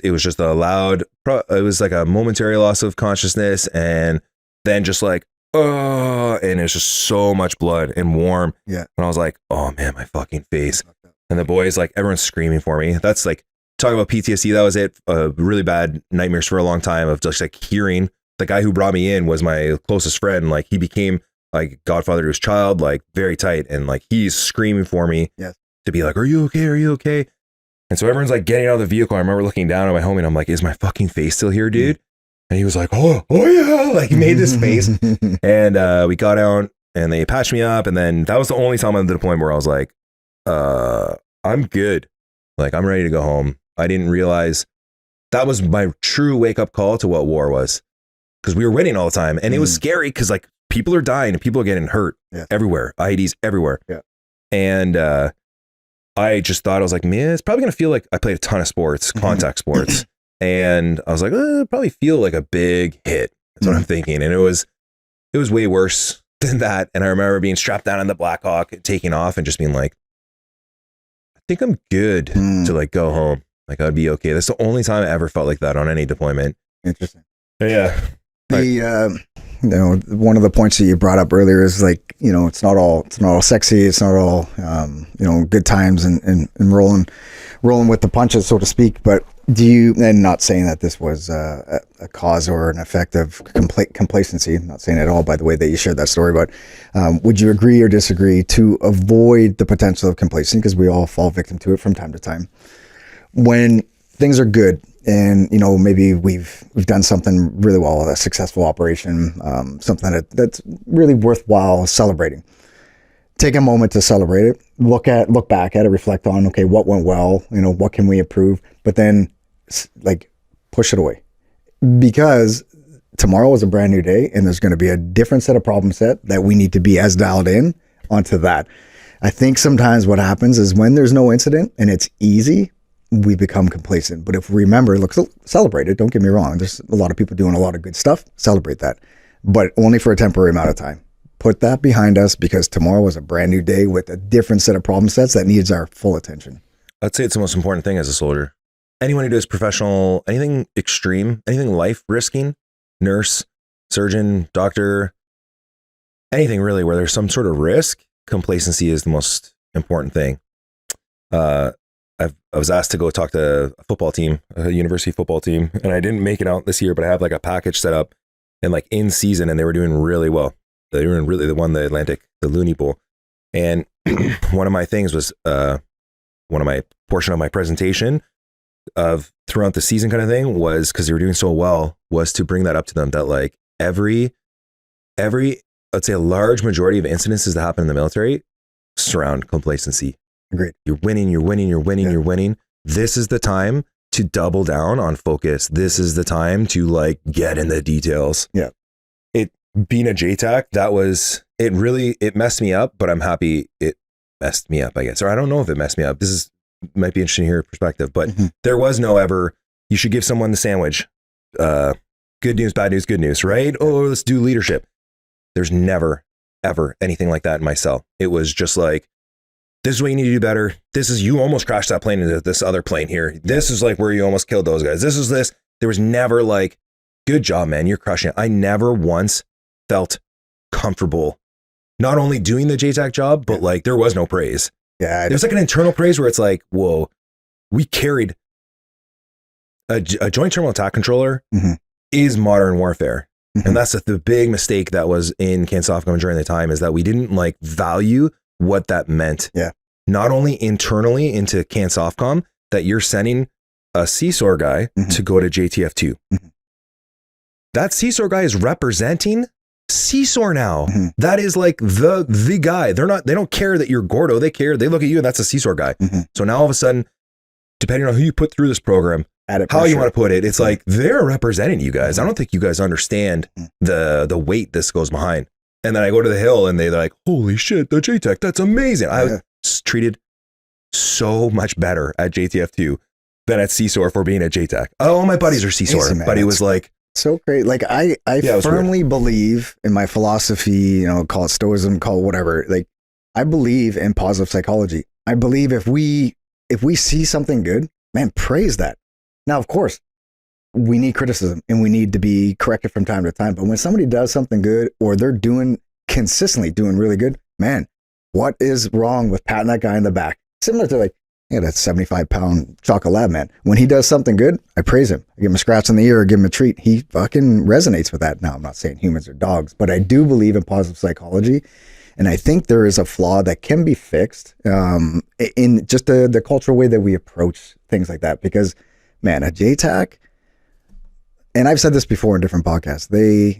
It was just a loud, it was like a momentary loss of consciousness, and then just like, and it's just so much blood and warm. Yeah. And I was like, oh man, my fucking face. And the boys, like, everyone's screaming for me. That's like, talking about PTSD, that was it. Really bad nightmares for a long time of just like hearing the guy who brought me in was my closest friend. Like, he became like godfather to his child, like very tight. And like, he's screaming for me to be like, are you okay? Are you okay? And so everyone's like getting out of the vehicle. I remember looking down at my homie and I'm like, is my fucking face still here, dude? And he was like, oh yeah. Like he made this face. And we got out and they patched me up. And then that was the only time at the point where I was like, I'm good. Like, I'm ready to go home. I didn't realize that was my true wake up call to what war was. Because we were winning all the time. And it was scary because like people are dying and people are getting hurt everywhere. IEDs everywhere. Yeah. And I just thought, I was like, man, it's probably going to feel like I played a ton of sports, contact sports. And I was like, it'll probably feel like a big hit. That's what I'm thinking. And it was way worse than that. And I remember being strapped down on the Black Hawk, taking off and just being like, I think I'm good to like go home. Like I'd be okay. That's the only time I ever felt like that on any deployment. Interesting. Yeah. One of the points that you brought up earlier is like, it's not all sexy. It's not all, good times and rolling with the punches, so to speak. But and not saying that this was a cause or an effect of complacency, not saying at all by the way that you shared that story, but would you agree or disagree to avoid the potential of complacency? Because we all fall victim to it from time to time. When things are good, and maybe we've done something really well, a successful operation, something that's really worthwhile celebrating. Take a moment to celebrate it. Look back at it. Reflect on, okay, what went well. What can we improve? But then, like, push it away, because tomorrow is a brand new day, and there's going to be a different set of problem set that we need to be as dialed in onto that. I think sometimes what happens is when there's no incident and it's easy, we become complacent. But if we remember, look, celebrate it. Don't get me wrong. There's a lot of people doing a lot of good stuff. Celebrate that, but only for a temporary amount of time. Put that behind us, because tomorrow is a brand new day with a different set of problem sets that needs our full attention. I'd say it's the most important thing as a soldier. Anyone who does professional, anything extreme, anything life risking, nurse, surgeon, doctor, anything really where there's some sort of risk, complacency is the most important thing. I was asked to go talk to a football team, a university football team, and I didn't make it out this year, but I have like a package set up and like in season, and they were doing really well. They won the Atlantic, the Looney Bowl. And one of my things was, one of my portion of my presentation of throughout the season kind of thing was, because they were doing so well, was to bring that up to them that like every, let's say a large majority of incidences that happen in the military surround complacency. Agreed. You're winning. This is the time to double down on focus. This is the time to like get in the details. Yeah. Being a JTAC, it messed me up, but I'm happy it messed me up, I guess. Or I don't know if it messed me up. Might be interesting to hear your perspective, but there was no ever, you should give someone the sandwich. Good news, bad news, good news, right? Oh, let's do leadership. There's never, ever anything like that in my cell. It was just like, this is what you need to do better. You almost crashed that plane into this other plane here. This is like where you almost killed those guys. This. There was never like, good job, man. You're crushing it. I never once felt comfortable not only doing the JTAC job, but like there was no praise. Yeah. There's like an internal praise where it's like, whoa, we carried a joint terminal attack controller is modern warfare. And that's the big mistake that was in CANSOFCOM during the time, is that we didn't like value what that meant. Yeah. Not only internally into CANSOFCOM, that you're sending a CSOR guy to go to JTF2. That CSOR guy is representing CSOR now. That is like the guy. They don't care that you're Gordo. They look at you and that's a CSOR guy. So now all of a sudden, depending on who you put through this program, how you want to put it, it's like they're representing you guys. I don't think you guys understand the weight this goes behind. And then I go to the Hill and they're like, holy shit, the JTAC, that's amazing. I was treated so much better at JTF2 than at CSOR for being at JTAC. All my buddies are CSOR, but it was like, so great. Like I firmly believe in my philosophy, call it stoicism, call it whatever. Like I believe in positive psychology. I believe if we see something good, man, praise that. Now, of course, we need criticism and we need to be corrected from time to time. But when somebody does something good, or they're consistently doing really good, man, what is wrong with patting that guy in the back? Similar to like, Yeah, that's 75-pound chocolate lab man. When he does something good, I praise him. I give him a scratch on the ear or give him a treat. He fucking resonates with that. Now, I'm not saying humans are dogs, but I do believe in positive psychology. And I think there is a flaw that can be fixed in just the cultural way that we approach things like that. Because, man, a JTAC, and I've said this before in different podcasts,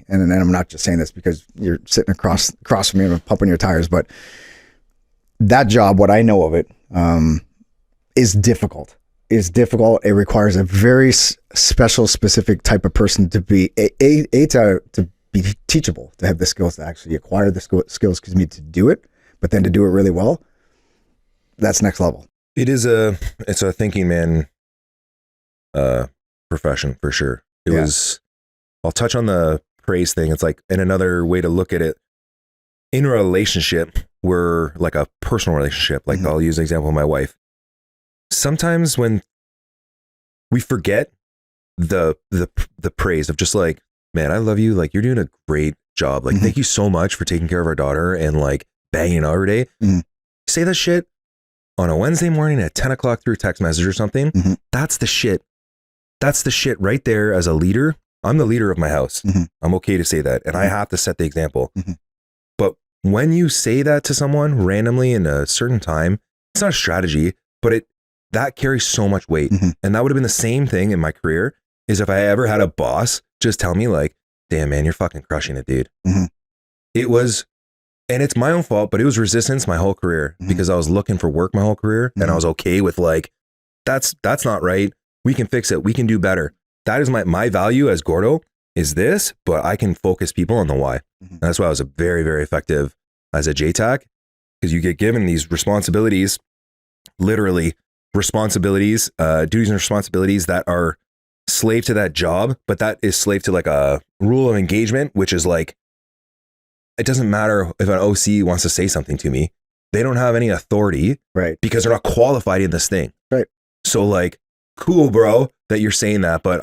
and I'm not just saying this because you're sitting across from me and pumping your tires, but that job, what I know of it, is difficult. It requires a very special, specific type of person to be to be teachable, to have the skills to actually acquire the skills to do it, but then to do it really well. That's next level. It's a thinking man profession for sure. I'll touch on the praise thing. It's like, in another way to look at it, in a relationship, we're like a personal relationship. Like, I'll use an example of my wife. Sometimes when we forget the praise of just like, man, I love you. Like, you're doing a great job. Like, thank you so much for taking care of our daughter and like banging out every day. Say that shit on a Wednesday morning at 10 o'clock through text message or something. That's the shit. That's the shit right there. As a leader, I'm the leader of my house. I'm okay to say that. And I have to set the example. But when you say that to someone randomly in a certain time, it's not a strategy, but that carries so much weight. And that would have been the same thing in my career, is if I ever had a boss just tell me like, damn man, you're fucking crushing it, dude. It was, and it's my own fault, but it was resistance my whole career because I was looking for work my whole career and I was okay with like, that's not right. We can fix it. We can do better. That is my value as Gordo is this, but I can focus people on the why. And that's why I was very, very effective as a JTAC, because you get given these responsibilities, literally responsibilities, duties and responsibilities that are slave to that job, but that is slave to like a rule of engagement, which is like, it doesn't matter if an OC wants to say something to me. They don't have any authority, right? Because they're not qualified in this thing. Right. So like, cool, bro, that you're saying that, but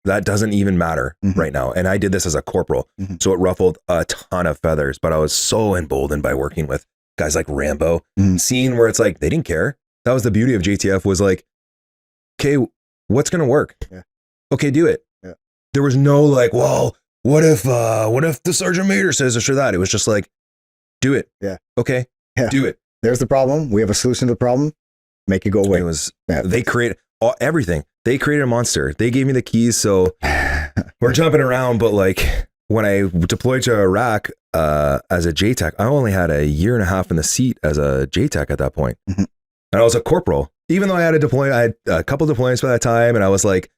that doesn't even matter right now. And I did this as a corporal. So it ruffled a ton of feathers, but I was so emboldened by working with guys like Rambo, seeing where it's like, they didn't care. That was the beauty of JTF, was like, okay, what's going to work? Yeah. Okay, do it. Yeah. There was no like, well, what if the sergeant major says this or that? It was just like, do it. Yeah. Okay. Yeah. Do it. There's the problem. We have a solution to the problem. Make it go away. It was, they created everything. They created a monster. They gave me the keys. So we're jumping around, but like when I deployed to Iraq as a JTAC, I only had a year and a half in the seat as a JTAC at that point. And I was a corporal, even though I had a couple deployments by that time. And I was like,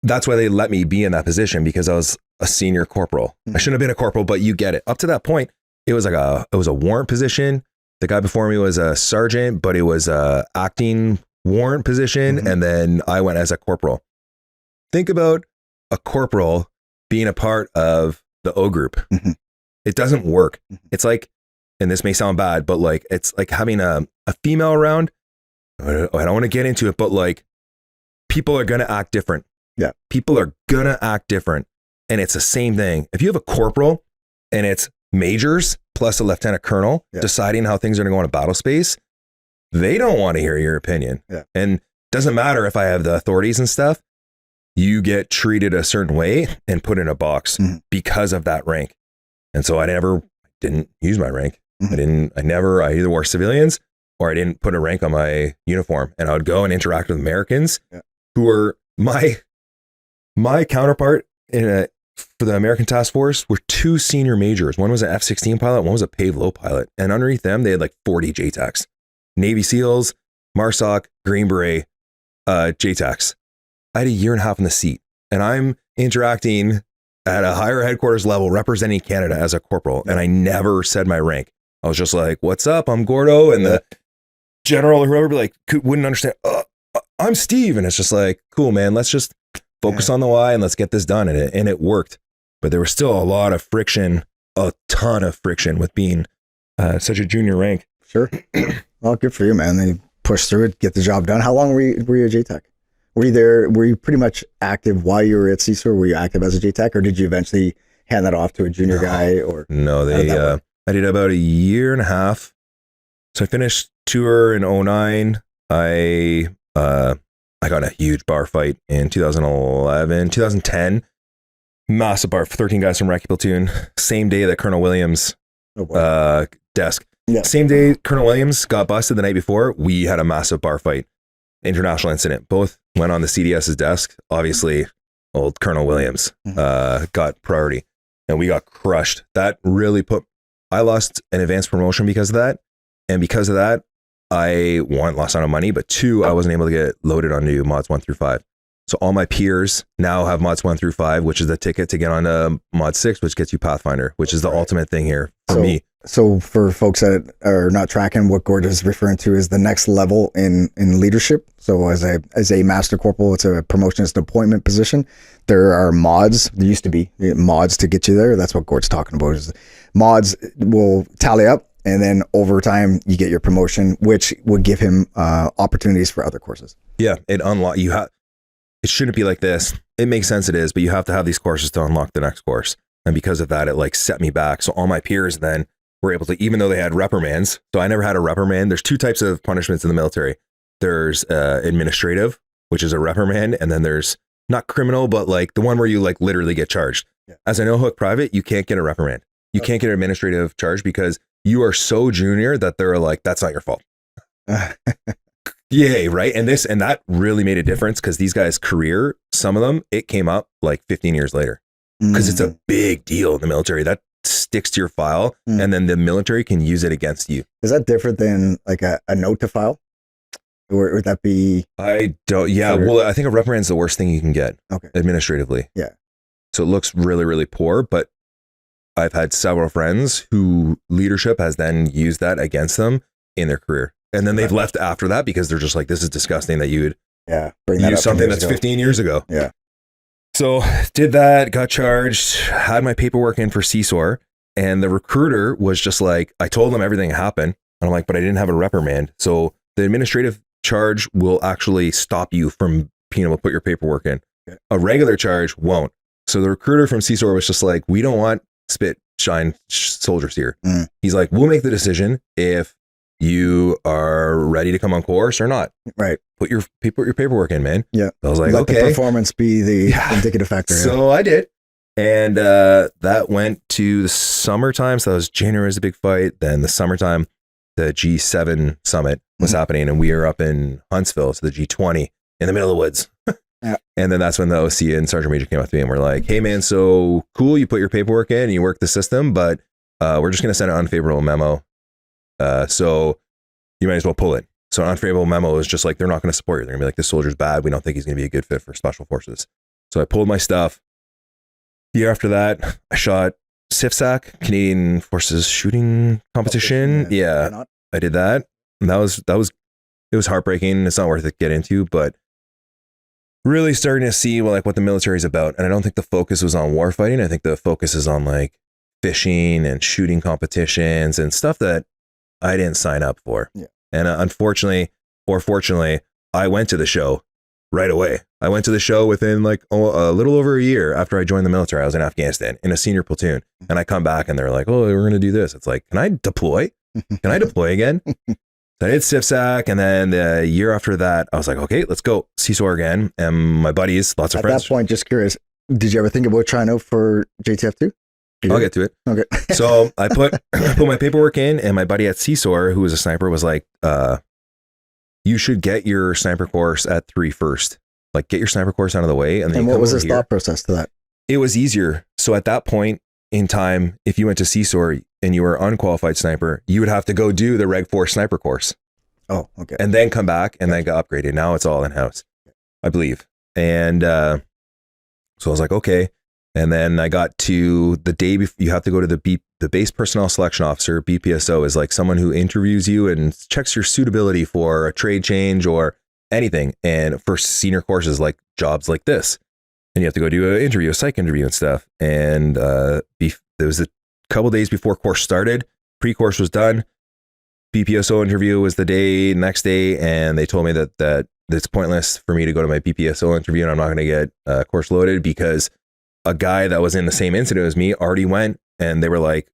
that's why they let me be in that position, because I was a senior corporal. I shouldn't have been a corporal, but you get it. Up to that point, it was a warrant position. The guy before me was a sergeant, but it was a acting warrant position. And then I went as a corporal. Think about a corporal being a part of the O group. It doesn't work. It's like, and this may sound bad, but like, it's like having a female around. I don't want to get into it, but like, people are going to act different. Yeah. People are going to act different. And it's the same thing. If you have a corporal and it's majors plus a lieutenant colonel deciding how things are going to go in a battle space, they don't want to hear your opinion. Yeah. And doesn't matter if I have the authorities and stuff, you get treated a certain way and put in a box because of that rank. And so I didn't use my rank. I either wore civilians or I didn't put a rank on my uniform, and I would go and interact with Americans who were my counterpart for the American task force were two senior majors. One was an F-16 pilot, one was a pave low pilot. And underneath them, they had like 40 JTACs, Navy SEALs, MARSOC, Green Beret, JTACs. I had a year and a half in the seat, and I'm interacting at a higher headquarters level representing Canada as a corporal. And I never said my rank. I was just like, what's up? I'm Gordo. And the general or whoever be like, wouldn't understand. I'm Steve. And it's just like, cool, man, let's just focus on the why and let's get this done. And it worked. But there was still a lot of friction, a ton of friction with being such a junior rank. Sure. Well, good for you, man. They pushed through it, get the job done. How long were you at JTAC? Were you there? Were you pretty much active while you were at CSOR? Were you active as a JTAC, or did you eventually hand that off to a junior guy? Or no, I did about a year and a half. So I finished tour in 2009. I got in a huge bar fight in 2010. Massive bar, 13 guys from Recce Platoon. Same day that Colonel Williams desk. Yeah. Same day Colonel Williams got busted the night before, we had a massive bar fight. International incident. Both went on the CDS's desk. Obviously, old Colonel Williams got priority, and we got crushed. That really I lost an advanced promotion because of that. And because of that, I, one, lost out on money, but two, I wasn't able to get loaded onto mods 1 through 5. So all my peers now have mods 1 through 5, which is the ticket to get on mod 6, which gets you Pathfinder, which is the ultimate thing here for me. So for folks that are not tracking, what Gord is referring to is the next level in leadership. So as a master corporal, it's a promotion, it's an appointment position. There are mods. There used to be mods to get you there. That's what Gord's talking about. Is mods will tally up, and then over time you get your promotion, which would give him opportunities for other courses. Yeah, it shouldn't be like this. It makes sense it is, but you have to have these courses to unlock the next course. And because of that, it like set me back. So all my peers then were able to, even though they had reprimands. So I never had a reprimand. There's two types of punishments in the military. There's administrative, which is a reprimand. And then there's not criminal, but like the one where you like literally get charged. Yeah. As a no-hook private, you can't get a reprimand. You can't get an administrative charge because you are so junior that they're like, that's not your fault. Yay, right? And that really made a difference because these guys' career, some of them, it came up like 15 years later because it's a big deal in the military. That sticks to your file, and then the military can use it against you. Is that different than like a note to file? Or would that be? I don't, yeah. Well, I think a reprimand is the worst thing you can get administratively. Yeah. So it looks really, really poor, but I've had several friends who leadership has then used that against them in their career. And then they've left after that because they're just like, this is disgusting that you would bring that use something that's 15 years ago. Yeah. So did that, got charged, had my paperwork in for CSOR, and the recruiter was just like, I told them everything happened. And I'm like, but I didn't have a reprimand. So the administrative charge will actually stop you from being able to put your paperwork in. Okay. A regular charge won't. So the recruiter from CSOR was just like, we don't want spit, shine soldiers here. He's like, we'll make the decision if you are ready to come on course or not. Right. Put your paperwork in, man. Yeah. I was like, let okay. the performance be the indicative factor. So I did. And that went to the summertime. So that was January was a big fight. Then the summertime, the G7 summit was happening, and we were up in Huntsville, so the G20 in the middle of the woods. Yeah. And then that's when the OC and Sergeant Major came up to me and were like, hey man, so cool, you put your paperwork in and you work the system, but we're just going to send an unfavorable memo. So you might as well pull it. So an unfavorable memo is just like, they're not going to support you. They're going to be like, this soldier's bad. We don't think he's going to be a good fit for special forces. So I pulled my stuff. The year after that, I shot CSOR, Canadian Forces Shooting Competition. Yeah, I did that. And that was, it was heartbreaking. It's not worth it to get into, but really starting to see what the military is about. And I don't think the focus was on war fighting. I think the focus is on like fishing and shooting competitions and stuff that I didn't sign up for. Yeah. And unfortunately, or fortunately, I went to the show right away. I went to the show within like a little over a year after I joined the military. I was in Afghanistan in a senior platoon, and I come back and they're like, oh, we're going to do this. It's like, can I deploy? Can I deploy again? So I did CSOR, and then the year after that, I was like, okay, let's go CSOR again. And my buddies, lots of friends. At that point, just curious, did you ever think about trying out for JTF2? I'll get to it. Okay. So I put my paperwork in, and my buddy at CSOR, who was a sniper, was like, you should get your sniper course at 3 first. Like, get your sniper course out of the way. And then what was his thought process to that? It was easier. So at that point in time, if you went to CSOR and you were an unqualified sniper, you would have to go do the Reg 4 sniper course. Oh, okay. And then come back and then get upgraded. Now it's all in-house, I believe. And so I was like, okay. And then I got to the day before, you have to go to the base personnel selection officer. BPSO is like someone who interviews you and checks your suitability for a trade change or anything. And for senior courses, like jobs like this, and you have to go do an interview, a psych interview and stuff. And there was a couple days before course started. Pre-course was done. BPSO interview was the next day. And they told me that it's pointless for me to go to my BPSO interview, and I'm not going to get course loaded because a guy that was in the same incident as me already went, and they were like,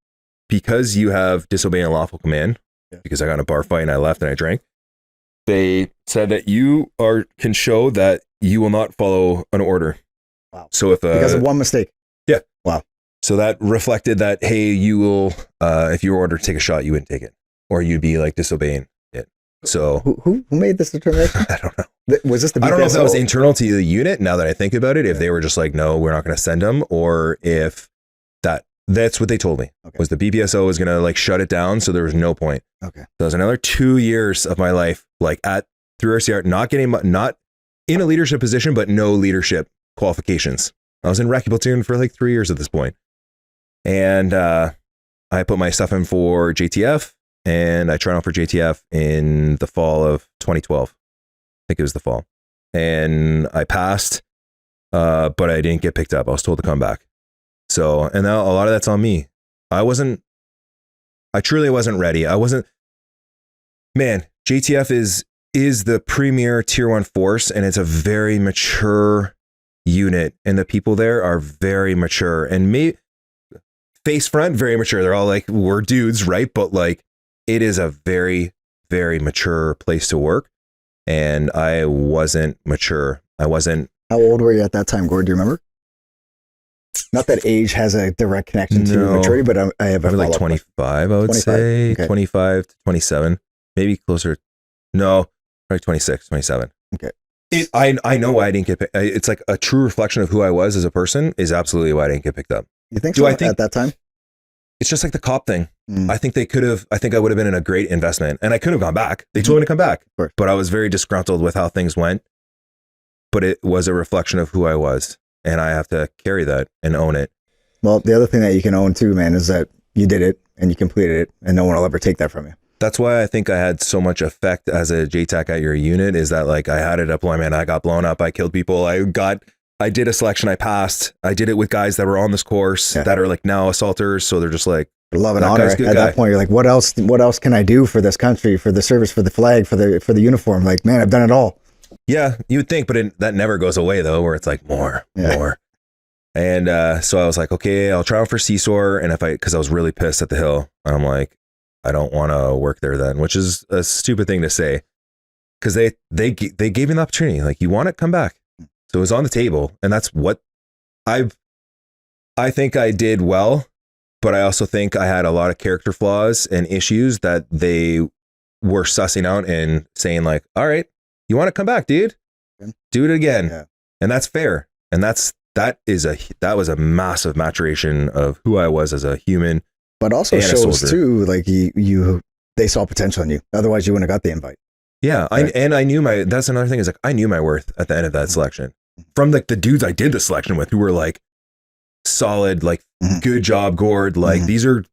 because you have disobeying a lawful command, because I got in a bar fight and I left and I drank, they said that you can show that you will not follow an order. Wow. So if because of one mistake. Yeah. Wow. So that reflected that, hey, you will, if you were ordered to take a shot, you wouldn't take it, or you'd be like disobeying it. So who made this determination? I don't know. Was this the BPSO? I don't know if that was internal to the unit. Now that I think about it, if they were just like, no, we're not going to send them, or if that's what they told me, was the BPSO was going to like shut it down. So there was no point. Okay. So it was another 2 years of my life, like through RCR, not in a leadership position, but no leadership qualifications. I was in Recce platoon for like 3 years at this point. And I put my stuff in for JTF, and I tried out for JTF in the fall of 2012. I think it was the fall. And I passed, but I didn't get picked up. I was told to come back. So, and now a lot of that's on me. I truly wasn't ready. JTF is the premier tier 1 force, and it's a very mature unit, and the people there are very mature, and face front, very mature. They're all like, we're dudes, right? But like, it is a very, very mature place to work. And I wasn't mature. How old were you at that time, Gord? Do you remember? Not that age has a direct connection to maturity, but I have a like 25, I would 25? Say. Okay. 25 to 27, maybe closer. No, probably 26, 27. Okay. I know why I didn't get picked. It's like a true reflection of who I was as a person is absolutely why I didn't get picked up. You think so? I think at that time? It's just like the cop thing. I think I would have been in a great investment, and I could have gone back. They told me to come back, but I was very disgruntled with how things went. But it was a reflection of who I was, and I have to carry that and own it. Well, the other thing that you can own too, man, is that you did it and you completed it, and no one will ever take that from you. That's why I think I had so much effect as a JTAC at your unit, is that like I had a deployment, I got blown up, I killed people, I did a selection, I passed. I did it with guys that were on this course that are like now assaulters. So they're just like, love and honor. At that point, you're like, what else can I do for this country, for the service, for the flag, for the uniform? Like, man, I've done it all. Yeah, you would think, but that never goes away though, where it's like more. And so I was like, okay, I'll try out for CSOR. And because I was really pissed at the Hill, and I'm like, I don't want to work there then, which is a stupid thing to say, because they gave me the opportunity. Like, you want it, come back. So it was on the table, and that's what I think I did well, but I also think I had a lot of character flaws and issues that they were sussing out and saying like, all right, you want to come back, dude? Do it again. Yeah. And that's fair. And that was a massive maturation of who I was as a human. But also shows too, like they saw potential in you. Otherwise you wouldn't have got the invite. Yeah. Right? I knew that's another thing, is like, I knew my worth at the end of that selection from like the dudes I did the selection with, who were like solid, like good job, Gord. Like these are,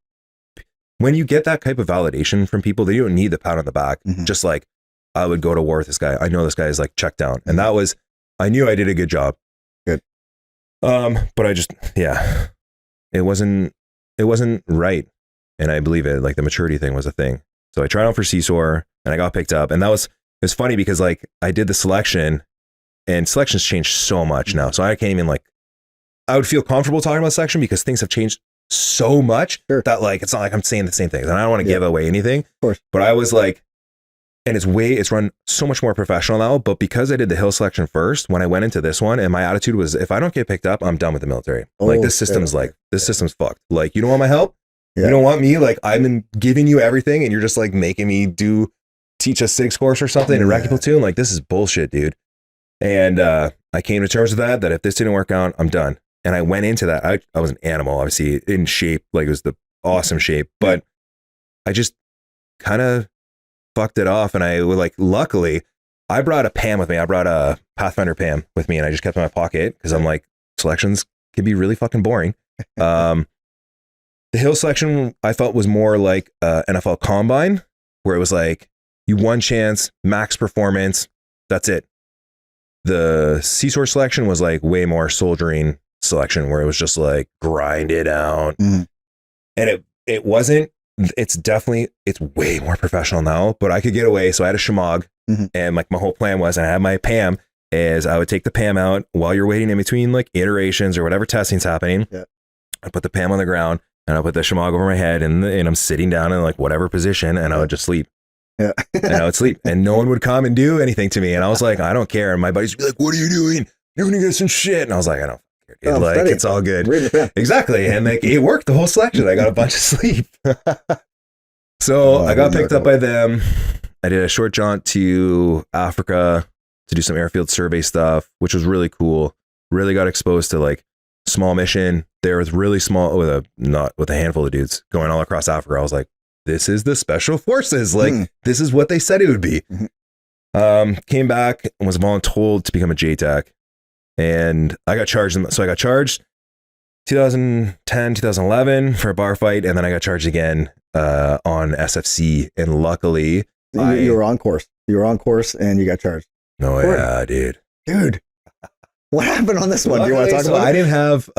when you get that type of validation from people, they don't need the pat on the back. Just like, I would go to war with this guy. I know this guy is like checked down. And I knew I did a good job. Good. But I just, it wasn't right. And I believe it, like the maturity thing was a thing. So I tried out for CSOR and I got picked up, and it was funny because like I did the selection, and selections changed so much now. So I can't even I would feel comfortable talking about selection because things have changed so much that like, it's not like I'm saying the same things, and I don't want to give away anything, of course. But I was like, and it's run so much more professional now, but because I did the Hill selection first, when I went into this one, and my attitude was, if I don't get picked up, I'm done with the military. This system's fucked. Like, you don't want my help? You don't want me? Like, I've been giving you everything, and you're just like making me teach a SIGs course or something in Recce platoon. Like, this is bullshit, dude. And I came to terms with that if this didn't work out, I'm done. And I went into that. I was an animal, obviously, in shape. Like, it was the awesome shape, but I just kind of fucked it off. And I would luckily, I brought a PAM with me. I brought a Pathfinder PAM with me, and I just kept it in my pocket because I'm like, selections can be really fucking boring. The Hill selection I felt was more like NFL Combine, where it was like, you one chance, max performance, that's it. The CSOR selection was like way more soldiering selection, where it was just like grind it out. And it wasn't, it's way more professional now, but I could get away. So I had a Shemagh, and like my whole plan was, and I had my PAM, is I would take the PAM out while you're waiting in between like iterations or whatever testing's happening. I put the PAM on the ground, and I put the Shemagh over my head, and I'm sitting down in like whatever position, and I would just sleep. Yeah. And I would sleep and no one would come and do anything to me. And I was like, I don't care. And my buddies would be like, what are you doing? You're going to get some shit. And I was like, I don't care, dude. Like, studying. it's all good. Exactly. And like, it worked the whole selection. I got a bunch of sleep. So I got picked up by them. I did a short jaunt to Africa to do some airfield survey stuff, which was really cool. Really got exposed to like small mission. There was really small with a handful of dudes going all across Africa. I was like, this is the special forces. Like, this is what they said it would be. Came back and was voluntold to become a JTAC. And I got charged. So I got charged 2010, 2011 for a bar fight. And then I got charged again on SFC. And luckily, you were on course. You were on course and you got charged. No, yeah, dude. What happened on this one? Luckily, do you want to talk about it? I didn't have,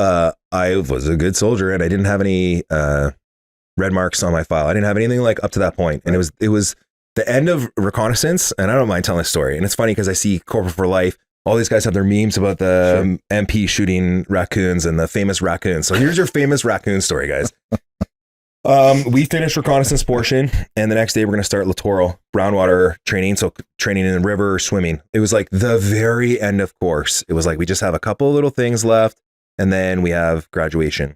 I was a good soldier and I didn't have any red marks on my file. I didn't have anything like up to that point. And it was the end of reconnaissance. And I don't mind telling this story. And it's funny because I see Corporal for Life. All these guys have their memes about the MP shooting raccoons and the famous raccoons. So here's your famous raccoon story, guys. We finished reconnaissance portion, and the next day we're going to start littoral brownwater training. So training in the river, swimming. It was like the very end of course. It was like we just have a couple little things left, and then we have graduation.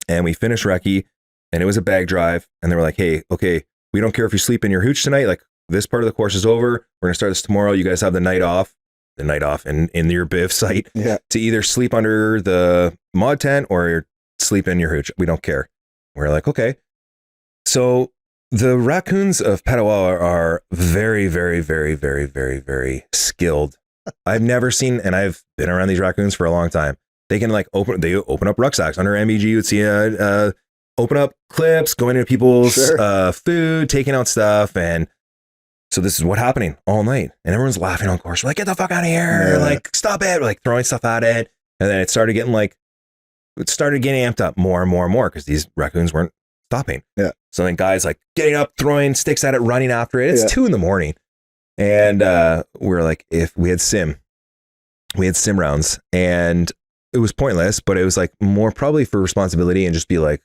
And we finished recce, and it was a bag drive. And they were like, "Hey, okay, we don't care if you sleep in your hooch tonight. Like this part of the course is over. We're going to start this tomorrow. You guys have the night off in your BIV site to either sleep under the mod tent or sleep in your hooch. We don't care." We're like, okay. So the raccoons of Petawawa are very, very, very, very, very, very skilled. I've never seen, and I've been around these raccoons for a long time. They can like open up rucksacks under MBG. You'd see open up clips, going into people's food, taking out stuff. And so this is what happening all night. And everyone's laughing on course. We're like, get the fuck out of here. Like, stop it. We're like throwing stuff at it. And then it started getting amped up more and more and more because these raccoons weren't stopping. Yeah. So then guys like getting up, throwing sticks at it, running after it. It's 2 a.m. And we're like, if we had sim rounds and it was pointless, but it was like more probably for responsibility and just be like,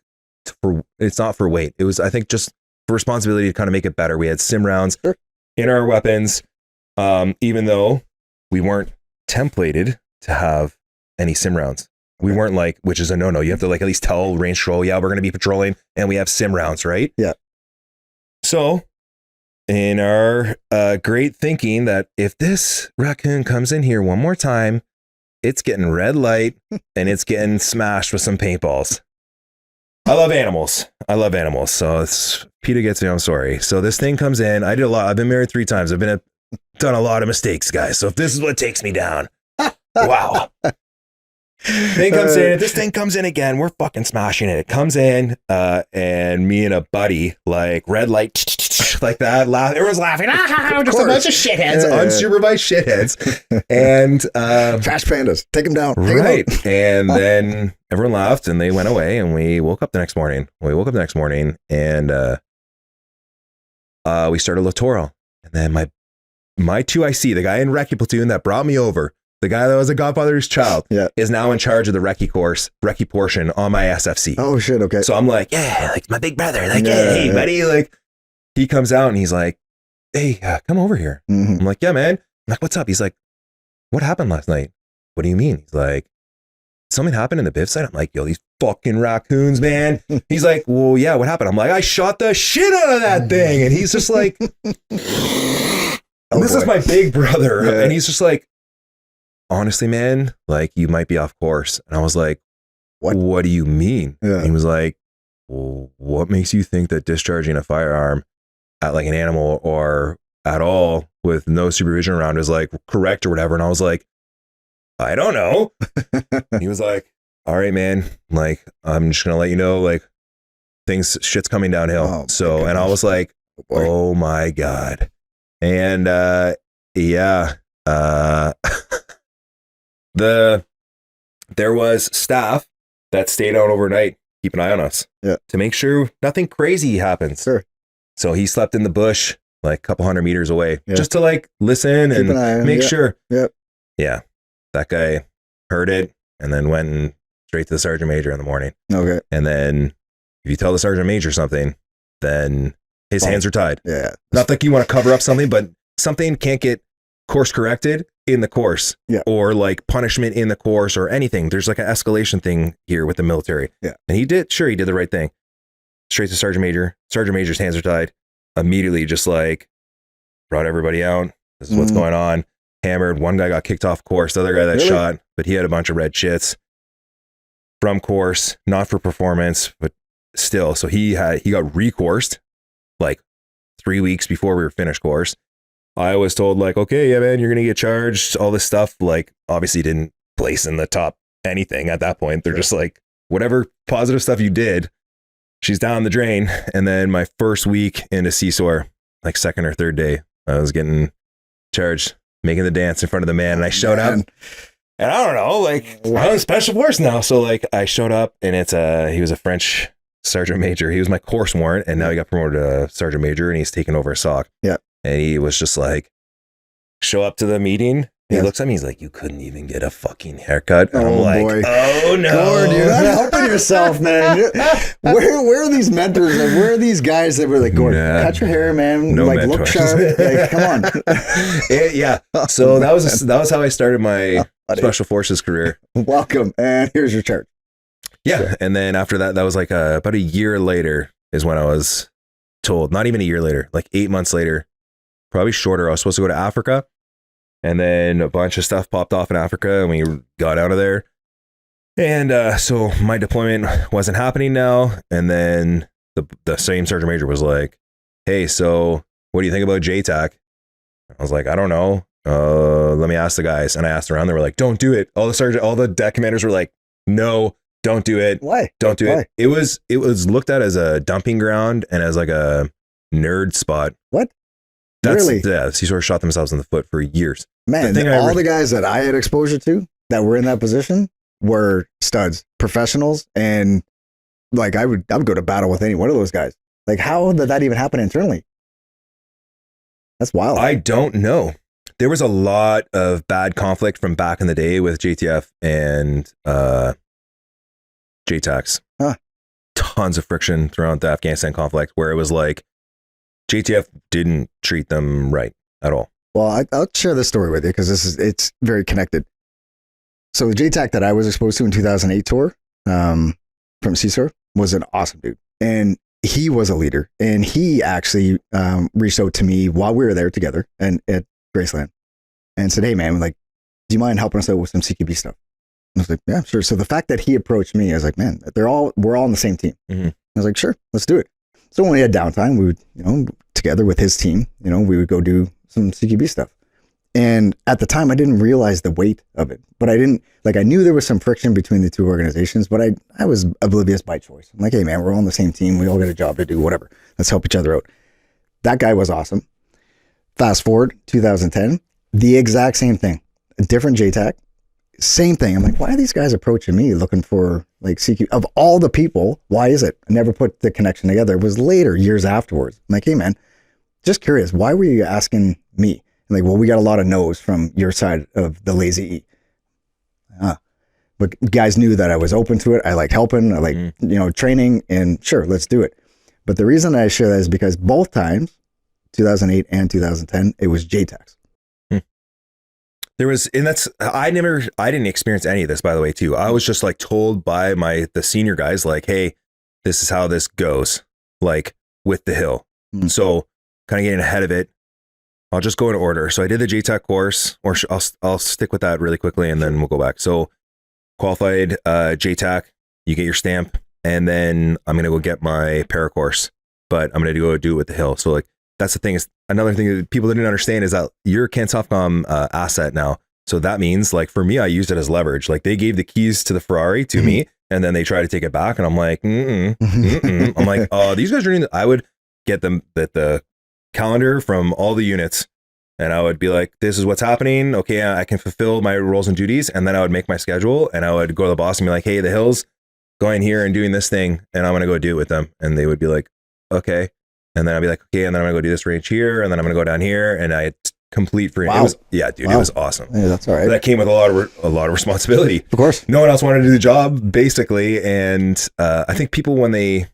it's not for weight. It was, I think, just for responsibility to kind of make it better. We had sim rounds in our weapons, even though we weren't templated to have any sim rounds. We weren't like, which is a no-no. You have to like at least tell range patrol, yeah, we're going to be patrolling and we have sim rounds, right? Yeah. So in our great thinking that if this raccoon comes in here one more time, it's getting red light and it's getting smashed with some paintballs. I love animals. So it's PETA gets me, I'm sorry. So this thing comes in. I did a lot. I've been married 3 times. I've done a lot of mistakes, guys. So if this is what takes me down, wow. Thing comes in. If this thing comes in again, we're fucking smashing it. It comes in, and me and a buddy, like red light, like that. Everyone's laughing. Just a bunch of shitheads, unsupervised shitheads, and trash pandas. Take them down. Right. And then everyone laughed, and they went away, and we woke up the next morning. And we started littoral, and then my 2IC, the guy in recce platoon that brought me over. The guy that was a godfather's child is now in charge of the recce portion on my SFC. Oh shit, okay. So I'm like, yeah, like my big brother, like, hey, buddy, like he comes out and he's like, hey, come over here. I'm like, yeah, man. I'm like, what's up? He's like, what happened last night? What do you mean? He's like, something happened in the BIV site. I'm like, yo, these fucking raccoons, man. He's like, well, yeah, what happened? I'm like, I shot the shit out of that thing. And he's just like, this is my big brother. And he's just like, honestly, man, like you might be off course. And I was like, what do you mean? And he was like, well, what makes you think that discharging a firearm at like an animal or at all with no supervision around is like correct or whatever? And I was like, I don't know. He was like, all right, man, like I'm just gonna let you know, like shit's coming downhill. And I was like, oh my God. And there was staff that stayed out overnight, keep an eye on us to make sure nothing crazy happens. Sure. So he slept in the bush like a couple 100 meters away just to like listen keep and make sure. Yeah. That guy heard it and then went straight to the sergeant major in the morning. Okay. And then if you tell the sergeant major something, then His hands are tied. Yeah. Not like you want to cover up something, but something can't get course corrected in the course, or like punishment in the course or anything. There's like an escalation thing here with the military. Yeah. And he did the right thing. Straight to Sergeant Major. Sergeant Major's hands are tied. Immediately just like brought everybody out. This is what's going on. Hammered. One guy got kicked off course. The other guy that shot, but he had a bunch of red shits from course, not for performance, but still. So he got recoursed like 3 weeks before we were finished course. I was told like, okay, yeah, man, you're going to get charged. All this stuff, like obviously didn't place in the top anything at that point. They're just like, whatever positive stuff you did, she's down the drain. And then my first week into CSOR, like second or third day, I was getting charged, making the dance in front of the man. And I showed up and I don't know, like I'm in special force now. So like I showed up and he was a French sergeant major. He was my course warrant and now he got promoted to sergeant major and he's taken over a SOC. Yeah. And he was just like, show up to the meeting. He looks at me. He's like, you couldn't even get a fucking haircut. And I'm like, boy. Oh no. Gord, you're not helping yourself, man. Where are these mentors? Like, where are these guys that were like, Gord, cut your hair, man. No like, mentors. look sharp. Like, come on. Yeah. So that was how I started my special forces career. Welcome. And here's your chart. Yeah. Sure. And then after that was like about a year later is when I was told, not even a year later, like 8 months later, probably shorter. I was supposed to go to Africa. And then a bunch of stuff popped off in Africa and we got out of there. And so my deployment wasn't happening now. And then the same sergeant major was like, hey, so what do you think about JTAC? I was like, I don't know. Let me ask the guys. And I asked around. They were like, don't do it. All the deck commanders were like, no, don't do it. Why? Don't do it. It was looked at as a dumping ground and as like a nerd spot. What? Really? Yeah, CSOR shot themselves in the foot for years. Man, the guys that I had exposure to that were in that position were studs, professionals, and like I would go to battle with any one of those guys. Like, how did that even happen internally? That's wild. I don't know. There was a lot of bad conflict from back in the day with JTF and JTACs. Huh. Tons of friction throughout the Afghanistan conflict where it was like JTF didn't treat them right at all. Well, I'll share this story with you because it's very connected. So the JTAC that I was exposed to in 2008 tour from CSOR was an awesome dude. And he was a leader. And he actually reached out to me while we were there together and at Graceland and said, hey, man, like, do you mind helping us out with some CQB stuff? I was like, yeah, sure. So the fact that he approached me, I was like, man, we're all on the same team. Mm-hmm. I was like, sure, let's do it. So when we had downtime, we would, together with his team, we would go do some CQB stuff. And at the time, I didn't realize the weight of it. But I knew there was some friction between the two organizations, but I was oblivious by choice. I'm like, hey, man, we're all on the same team. We all got a job to do, whatever. Let's help each other out. That guy was awesome. Fast forward, 2010, the exact same thing. A different JTAC, same thing. I'm like, why are these guys approaching me looking for like CQ? Of all the people, why is it? I never put the connection together. It was later, years afterwards. I'm like, hey, man, just curious, why were you asking me? And like, well, we got a lot of no's from your side of the lazy E. But guys knew that I was open to it. I like helping. I like, training, and sure, let's do it. But the reason I share that is because both times, 2008 and 2010, it was JTACs. There was, and I didn't experience any of this, by the way, too. I was just like told by the senior guys, like, hey, this is how this goes, like with the hill. Mm-hmm. So kind of getting ahead of it. I'll just go in order. So I did the JTAC course, or I'll stick with that really quickly and then we'll go back. So qualified JTAC, you get your stamp, and then I'm going to go get my para course, but I'm going to go do it with the hill. So like, that's the thing, is another thing that people didn't understand is that you're a CANSOFCOM asset now. So that means like for me, I used it as leverage. Like they gave the keys to the Ferrari to me and then they try to take it back. And I'm like, I'm like, oh, these guys are doing I would get them the calendar from all the units. And I would be like, this is what's happening. Okay, I can fulfill my roles and duties. And then I would make my schedule and I would go to the boss and be like, hey, the Hills going here and doing this thing. And I'm going to go do it with them. And they would be like, okay. And then I'd be like, okay. And then I'm going to go do this range here. And then I'm going to go down here. And I complete free. Wow. It was, it was awesome. Yeah, that's all right. But that came with a lot of responsibility. Of course. No one else wanted to do the job, basically. And I think people, it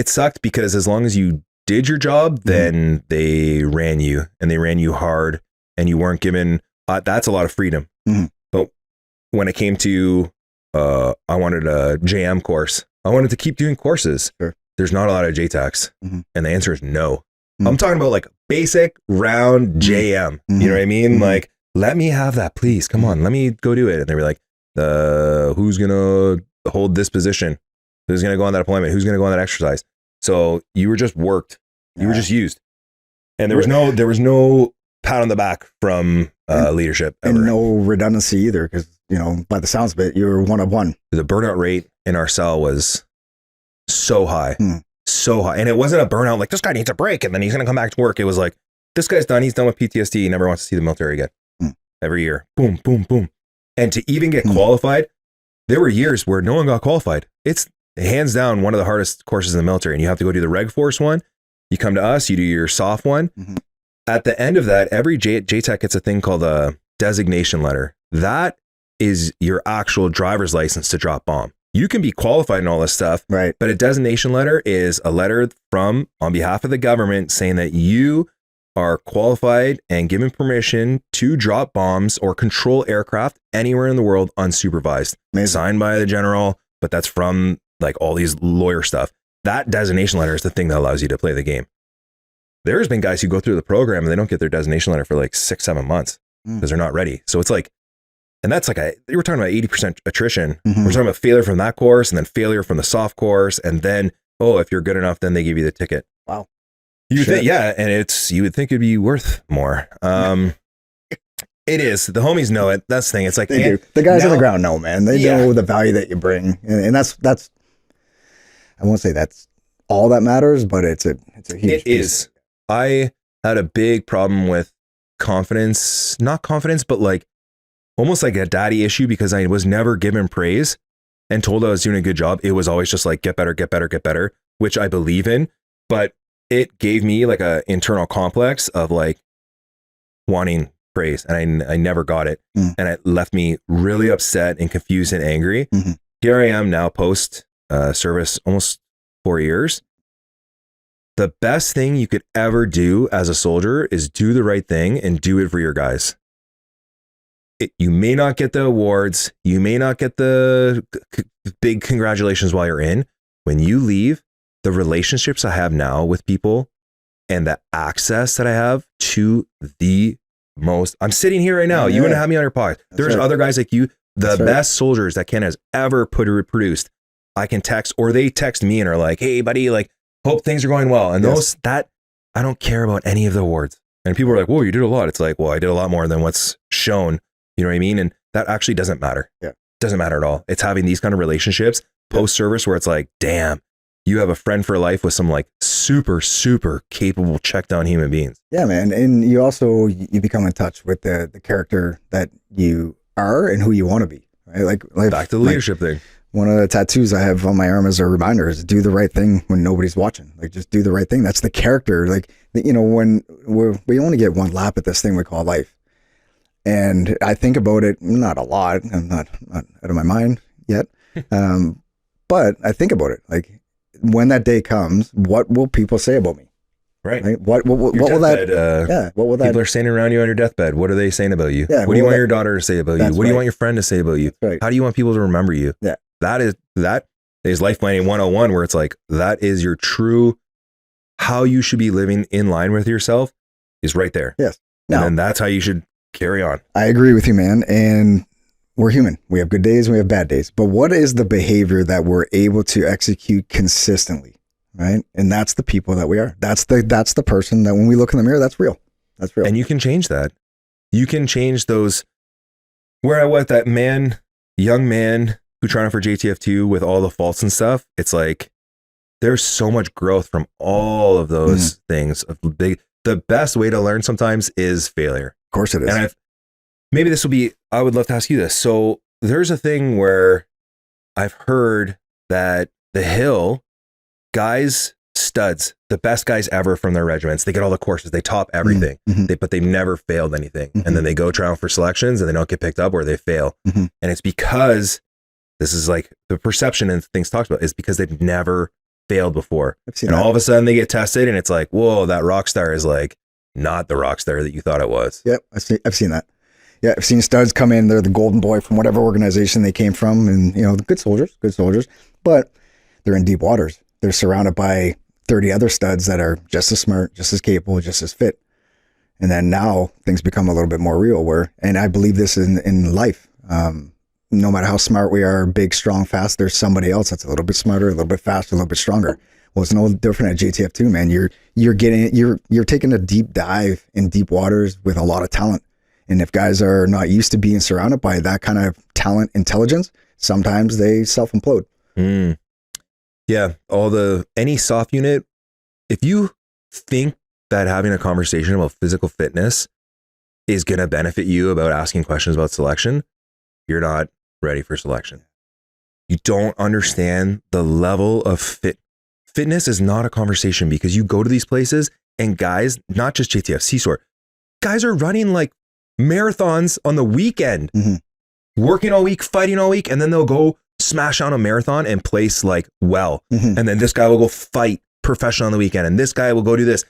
sucked because as long as you did your job, then they ran you, and they ran you hard, and you weren't given, that's a lot of freedom. But when it came to, I wanted a JM course, I wanted to keep doing courses. Sure. There's not a lot of JTACs. And the answer is no. I'm talking about like basic round JM. You know what I mean? Like, let me have that, please. Come on, let me go do it. And they were like, who's going to hold this position? Who's going to go on that deployment? Who's going to go on that exercise? So you were just worked. You were just used. And there was no pat on the back from leadership ever. And no redundancy either, because, you know, by the sounds of it, you were one of one. The burnout rate in our cell was so high. So high. And it wasn't a burnout like, this guy needs a break and then he's going to come back to work. It was like, this guy's done. He's done with PTSD. He never wants to see the military again. Every year. Boom, boom, boom. And to even get qualified, there were years where no one got qualified. It's hands down one of the hardest courses in the military. And you have to go do the Reg Force one. You come to us, you do your soft one. At the end of that, every JTAC gets a thing called a designation letter. That is your actual driver's license to drop bomb. You can be qualified and all this stuff, right? But a designation letter is a letter from, on behalf of the government, saying that you are qualified and given permission to drop bombs or control aircraft anywhere in the world unsupervised. Amazing. Signed by the general, but that's from like all these lawyer stuff. That designation letter is the thing that allows you to play the game. There's been guys who go through the program and they don't get their designation letter for like 6-7 months because they're not ready. So it's like, and that's like you were talking about 80% attrition. We're talking about failure from that course and then failure from the soft course. And then, if you're good enough, then they give you the ticket. Wow. You think, and you would think it'd be worth more. It is. The homies know it. That's the thing. It's like, they do. The guys on the ground know, man. They know the value that you bring. And that's, I won't say that's all that matters, but it's a huge piece. It is. I had a big problem with confidence, not confidence, but like almost like a daddy issue because I was never given praise and told I was doing a good job. It was always just like, get better, get better, get better, which I believe in. But it gave me like a internal complex of like wanting praise. And I never got it. And it left me really upset and confused and angry. Here I am now post service, almost 4 years. The best thing you could ever do as a soldier is do the right thing and do it for your guys. You may not get the awards. You may not get the big congratulations while you're in. When you leave, the relationships I have now with people and the access that I have to the most, I'm sitting here right now. You wouldn't have me on your podcast. There's other guys like you, the best soldiers that Ken has ever produced. I can text or they text me and are like, hey buddy, like hope things are going well. And that I don't care about any of the awards. And people are like, whoa, you did a lot. It's like, well, I did a lot more than what's shown. You know what I mean? And that actually doesn't matter. Yeah. Doesn't matter at all. It's having these kind of relationships post service where it's like, damn, you have a friend for life with some like super, super capable check down human beings. Yeah, man. And you also, you become in touch with the character that you are and who you want to be. Right? Like back to the leadership thing. One of the tattoos I have on my arm as a reminder is do the right thing when nobody's watching. Like just do the right thing. That's the character. Like, you know, when we only get one lap at this thing we call life. And I think about it, not a lot. I'm not out of my mind yet. But I think about it. Like when that day comes, what will people say about me? Right. What will that, what will that? People are standing around you on your deathbed. What are they saying about you? Yeah, what do you want your daughter to say about you? What do you want your friend to say about you? Right. How do you want people to remember you? Yeah. That is life planning 101, where it's like, that is your true, how you should be living in line with yourself is right there. Yes. And then that's how you should carry on. I agree with you, man. And we're human. We have good days and we have bad days. But what is the behavior that we're able to execute consistently? Right. And that's the people that we are. That's the person that when we look in the mirror, that's real. That's real. And you can change that. You can change those. Where I was that young man who trying out for JTF2 with all the faults and stuff. It's like, there's so much growth from all of those things. The best way to learn sometimes is failure. Of course it is. And maybe this will be, I would love to ask you this. So there's a thing where I've heard that the Hill guys, studs, the best guys ever from their regiments, they get all the courses, they top everything, but they've never failed anything. And then they go try out for selections and they don't get picked up or they fail. And it's because this is like the perception and things talked about is because they've never failed before. I've seen And that. all of a sudden they get tested and it's like, whoa, that rock star is like not the rock star that you thought it was. Yep, I've seen that. Yeah, I've seen studs come in. They're the golden boy from whatever organization they came from, and good soldiers, but they're in deep waters. They're surrounded by 30 other studs that are just as smart, just as capable, just as fit. And then now things become a little bit more real. And I believe this in life. No matter how smart we are, big, strong, fast, there's somebody else that's a little bit smarter, a little bit faster, a little bit stronger. Well, it's no different at JTF too, man. You're taking a deep dive in deep waters with a lot of talent. And if guys are not used to being surrounded by that kind of talent, intelligence, sometimes they self-implode. Yeah. Any soft unit, if you think that having a conversation about physical fitness is going to benefit you about asking questions about selection, you're not ready for selection. You don't understand the level of fitness is not a conversation, because you go to these places and guys, not just JTF, CSOR, guys are running like marathons on the weekend, working all week, fighting all week, and then they'll go smash on a marathon and place like well. And then this guy will go fight professional on the weekend, and this guy will go do this.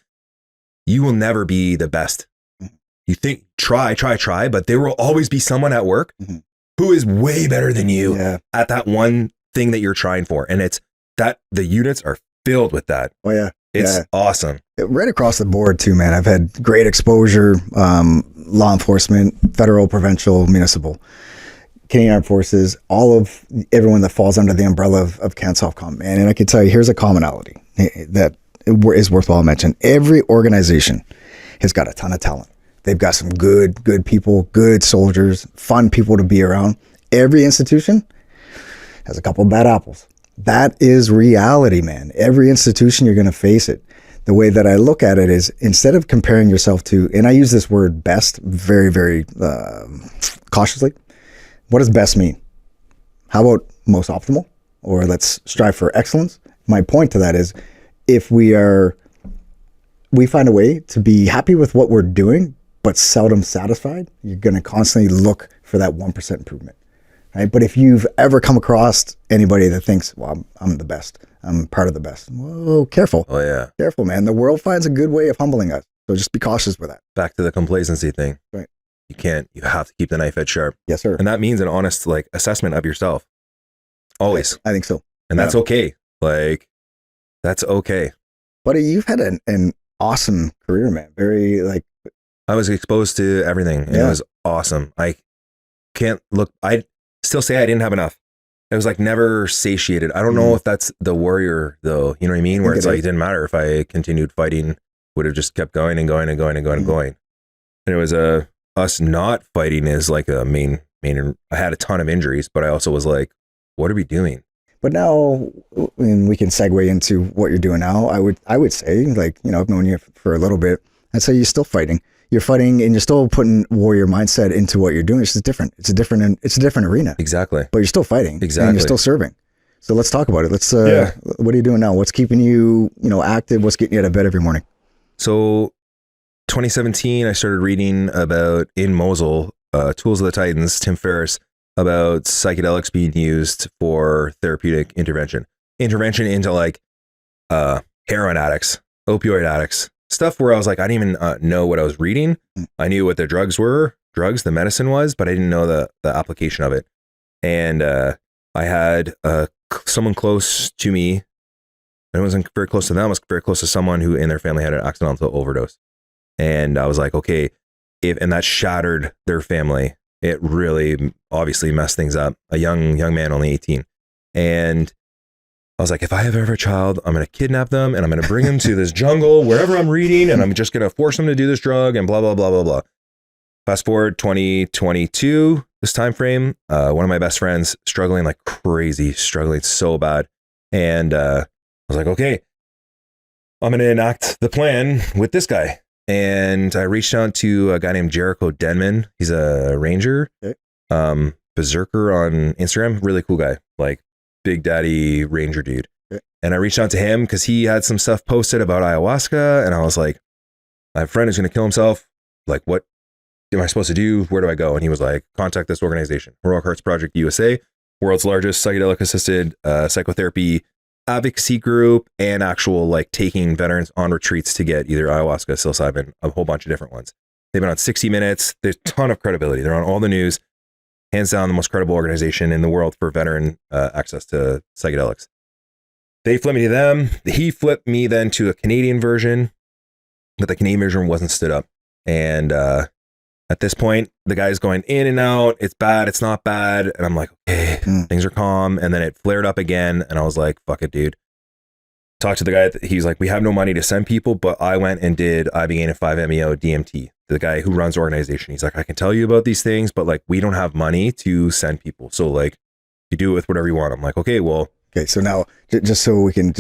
You will never be the best. You think, try, but there will always be someone at work who is way better than you at that one thing that you're trying for. And it's that the units are filled with that. Oh yeah. It's awesome. Right across the board too, man. I've had great exposure, law enforcement, federal, provincial, municipal, Canadian Armed Forces, everyone that falls under the umbrella of CANSOFCOM, man. And I can tell you, here's a commonality that is worthwhile mentioning. Every organization has got a ton of talent. They've got some good people, good soldiers, fun people to be around. Every institution has a couple of bad apples. That is reality, man. Every institution, you're going to face it. The way that I look at it is, instead of comparing yourself to, and I use this word best very, very cautiously. What does best mean? How about most optimal? Or let's strive for excellence? My point to that is, if we find a way to be happy with what we're doing, but seldom satisfied, you're going to constantly look for that 1% improvement. Right? But if you've ever come across anybody that thinks, well, I'm the best, I'm part of the best. Whoa, careful. Oh yeah. Careful, man. The world finds a good way of humbling us. So just be cautious with that. Back to the complacency thing. Right. You have to keep the knife edge sharp. Yes, sir. And that means an honest assessment of yourself. Always. I think so. And that's okay. That's okay. Buddy, you've had an awesome career, man. Very I was exposed to everything, and it was awesome. I still say I didn't have enough. It was like never satiated. I don't know if that's the warrior though. You know what I mean? Where it's like, it didn't matter if I continued fighting, would have just kept going and going and going and going and going. And it was us not fighting is like a main. I had a ton of injuries, but I also was like, what are we doing? But now, and we can segue into what you're doing now. I would say, I've known you for a little bit. I'd say you're still fighting. You're fighting, and you're still putting warrior mindset into what you're doing. It's just different. It's a different arena. Exactly. But you're still fighting. Exactly. And you're still serving. So let's talk about it. What are you doing now? What's keeping you, active? What's getting you out of bed every morning? So 2017, I started reading about, in Mosul, Tools of the Titans, Tim Ferriss, about psychedelics being used for therapeutic intervention into like heroin addicts, opioid addicts, stuff where I was like, I didn't even know what I was reading. I knew what the the medicine was, but I didn't know the application of it. And I had someone close to me, and it wasn't very close to them, it was very close to someone who in their family had an accidental overdose. And I was like, okay, and that shattered their family. It really obviously messed things up. A young man, only 18. And I was like, if I have ever a child, I'm going to kidnap them and I'm going to bring them to this jungle, wherever I'm reading, and I'm just going to force them to do this drug and blah, blah, blah, blah, blah. Fast forward 2022, this time frame, one of my best friends struggling like crazy, struggling so bad. And I was like, okay, I'm going to enact the plan with this guy. And I reached out to a guy named Jericho Denman. He's a ranger, berserker on Instagram. Really cool guy, like big daddy ranger dude. And I reached out to him because he had some stuff posted about ayahuasca. And I was like, I have a friend who's going to kill himself. Like, what am I supposed to do? Where do I go? And he was like, contact this organization, Heroic Hearts Project USA, world's largest psychedelic assisted psychotherapy advocacy group and actual like taking veterans on retreats to get either ayahuasca, psilocybin, a whole bunch of different ones. They've been on 60 Minutes. There's a ton of credibility. They're on all the news. Hands down, the most credible organization in the world for veteran access to psychedelics. They flipped me to them. He flipped me then to a Canadian version, but the Canadian version wasn't stood up. And at this point, the guy's going in and out. It's bad. It's not bad. And I'm like, okay, things are calm. And then it flared up again. And I was like, fuck it, dude. Talked to the guy. He's like, we have no money to send people, but I went and did Ibogaine and 5-MeO DMT. The guy who runs the organization. He's like, I can tell you about these things, but like, we don't have money to send people. So like, you do it with whatever you want. I'm like, okay, well. Okay. So now just so we can,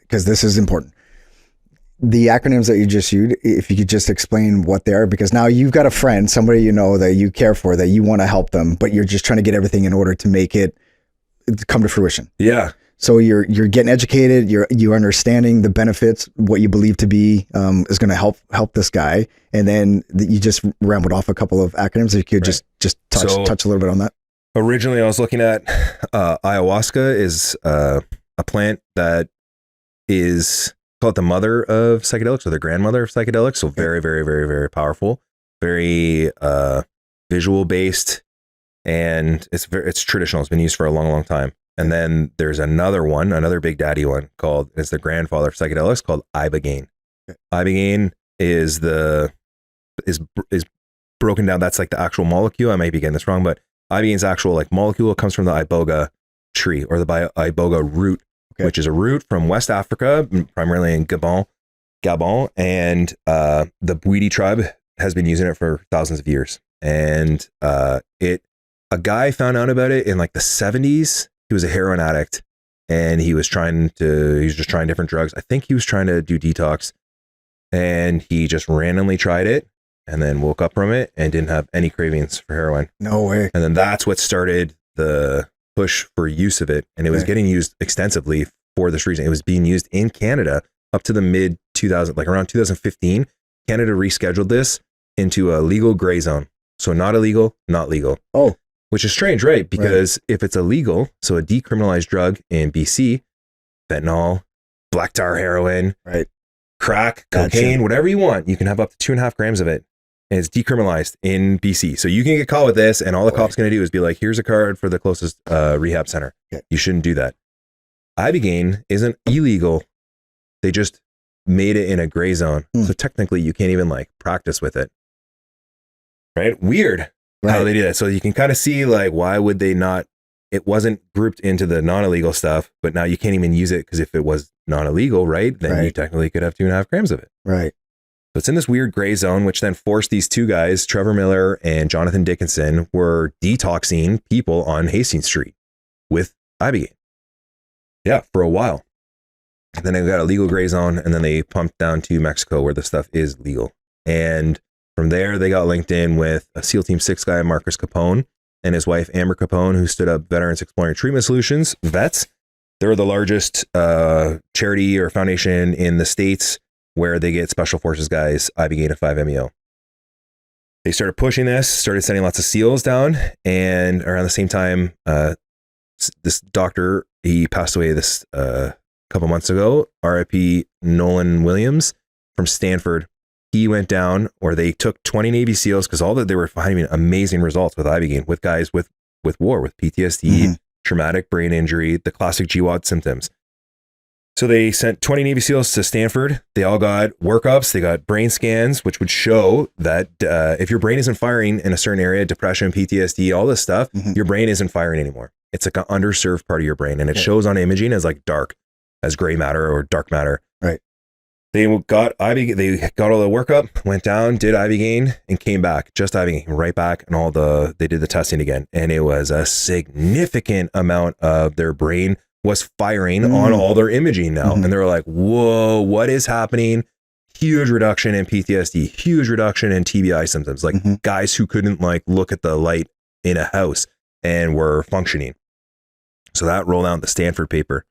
because this is important. The acronyms that you just used, if you could just explain what they are, because now you've got a friend, somebody you know that you care for, that you want to help them, but you're just trying to get everything in order to make it come to fruition. Yeah. So you're getting educated, you're understanding the benefits, what you believe to be is going to help this guy, and then you just rambled off a couple of acronyms. If you could just touch a little bit on that. Originally, I was looking at ayahuasca is a plant that is called the mother of psychedelics or the grandmother of psychedelics. So very, very, very, very powerful, very visual based, and it's traditional. It's been used for a long, long time. And then there's another big daddy one it's the grandfather of psychedelics called Ibogaine. Okay. Ibogaine is broken down. That's like the actual molecule. I might be getting this wrong, but Ibogaine's actual like molecule comes from the iboga tree or the iboga root, which is a root from West Africa, primarily in Gabon. And the Bwiti tribe has been using it for thousands of years. And a guy found out about it in like the 70s. He was a heroin addict and he was just trying different drugs. I think he was trying to do detox and he just randomly tried it and then woke up from it and didn't have any cravings for heroin. No way. And then that's what started the push for use of it. And it was getting used extensively for this reason. It was being used in Canada up to the mid 2000, like around 2015. Canada rescheduled this into a legal gray zone. So not illegal, not legal. Oh. Which is strange, right? Because if it's illegal, so a decriminalized drug in BC, fentanyl, black tar heroin, crack, cocaine, whatever you want, you can have up to 2.5 grams of it. And it's decriminalized in BC. So you can get caught with this and all the cop's going to do is be like, here's a card for the closest rehab center. Okay. You shouldn't do that. Ibogaine isn't illegal. They just made it in a gray zone. So technically you can't even like practice with it. Right? Weird. How they do that. So you can kind of see like, why would they not, it wasn't grouped into the non-illegal stuff, but now you can't even use it because if it was non-illegal, right, then you technically could have 2.5 grams of it. Right. So it's in this weird gray zone, which then forced these two guys, Trevor Miller and Jonathan Dickinson, were detoxing people on Hastings Street with Ibogaine. Yeah, for a while. And then they got a legal gray zone and then they pumped down to Mexico where the stuff is legal. And from there, they got linked in with a SEAL Team 6 guy, Marcus Capone, and his wife, Amber Capone, who stood up Veterans Exploring Treatment Solutions, VETS. They're the largest charity or foundation in the States where they get Special Forces guys, Ibogaine and 5-MeO. They started pushing this, started sending lots of SEALs down, and around the same time, this doctor, he passed away this couple months ago, RIP Nolan Williams from Stanford. He went down, or they took 20 Navy SEALs because all that they were finding amazing results with Ibogaine with guys with war, with PTSD, traumatic brain injury, the classic GWOT symptoms. So they sent 20 Navy SEAls to Stanford. They all got workups. They got brain scans, which would show that if your brain isn't firing in a certain area, depression, PTSD, all this stuff, your brain isn't firing anymore. It's like an underserved part of your brain, and it shows on imaging as like dark, as gray matter or dark matter. Right. They got Ibogaine, they got all the workup, went down, did Ibogaine, and came back, just Ibogaine, right back, and they did the testing again, and it was a significant amount of their brain was firing on all their imaging now, and they were like, "Whoa, what is happening?" Huge reduction in PTSD, huge reduction in TBI symptoms, like guys who couldn't like look at the light in a house and were functioning. So that rolled out the Stanford paper.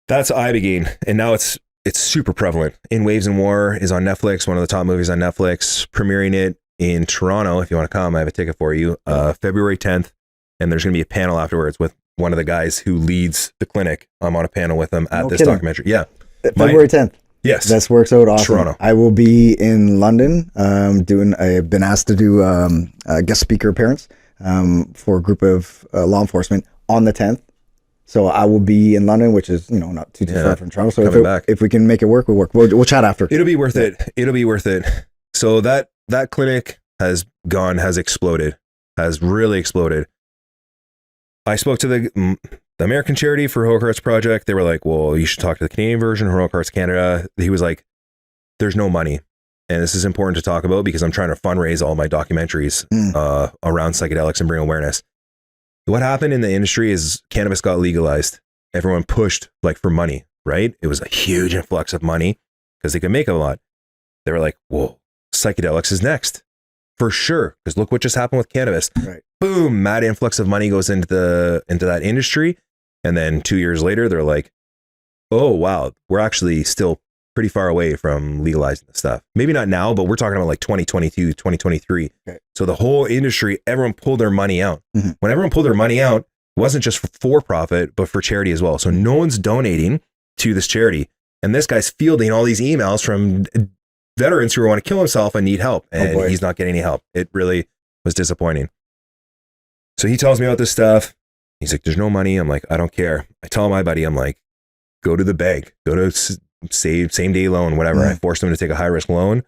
That's Ibogaine, and now it's super prevalent. In Waves and War is on Netflix, one of the top movies on Netflix, premiering it in Toronto. If you want to come, I have a ticket for you, February 10th. And there's going to be a panel afterwards with one of the guys who leads the clinic. I'm on a panel with him at this kidding. documentary. Yeah. February 10th. Yes. This works out awesome. Toronto. I will be in London I've been asked to do a guest speaker appearance for a group of law enforcement on the 10th. So I will be in London, which is, not too far from Toronto. So if we can make it work, we'll work. We'll chat after. It'll be worth it. It'll be worth it. So that clinic has exploded, has really exploded. I spoke to the American charity for Heroic Hearts Project. They were like, well, you should talk to the Canadian version, Heroic Hearts Canada. He was like, there's no money. And this is important to talk about because I'm trying to fundraise all my documentaries around psychedelics and bring awareness. What happened in the industry is cannabis got legalized. Everyone pushed like for money, right? It was a huge influx of money because they could make a lot. They were like, whoa, psychedelics is next for sure. Because look what just happened with cannabis. Right. Boom, mad influx of money goes into that industry. And then 2 years later, they're like, oh, wow, we're actually still pretty far away from legalizing the stuff. Maybe not now, but we're talking about like 2022, 2023. Okay. So the whole industry, everyone pulled their money out. Mm-hmm. When everyone pulled their money out, it wasn't just for profit, but for charity as well. So no one's donating to this charity. And this guy's fielding all these emails from veterans who want to kill himself and need help. And he's not getting any help. It really was disappointing. So he tells me about this stuff. He's like, there's no money. I'm like, I don't care. I tell my buddy, I'm like, go to the bank, go to same day loan, whatever. I forced him to take a high risk loan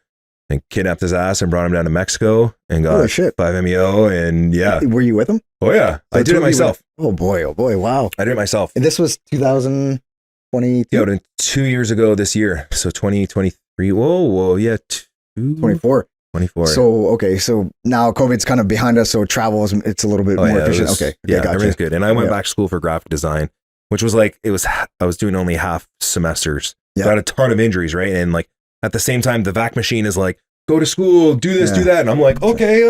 and kidnapped his ass and brought him down to Mexico and got 5 MEO. And yeah. Were you with him? Oh yeah. I did it myself. Oh boy. Wow. I did it myself. And this was 2022? Yeah, 2 years ago this year. So 2023. Whoa. Yeah. 24. So now COVID's kind of behind us. So travel it's a little bit more efficient. Gotcha. Everything's good. And I went back to school for graphic design, which was like, I was doing only half semesters. Yeah. Got a ton of injuries, right? And like at the same time, the vac machine is like, go to school, do this, do that. And I'm like, okay,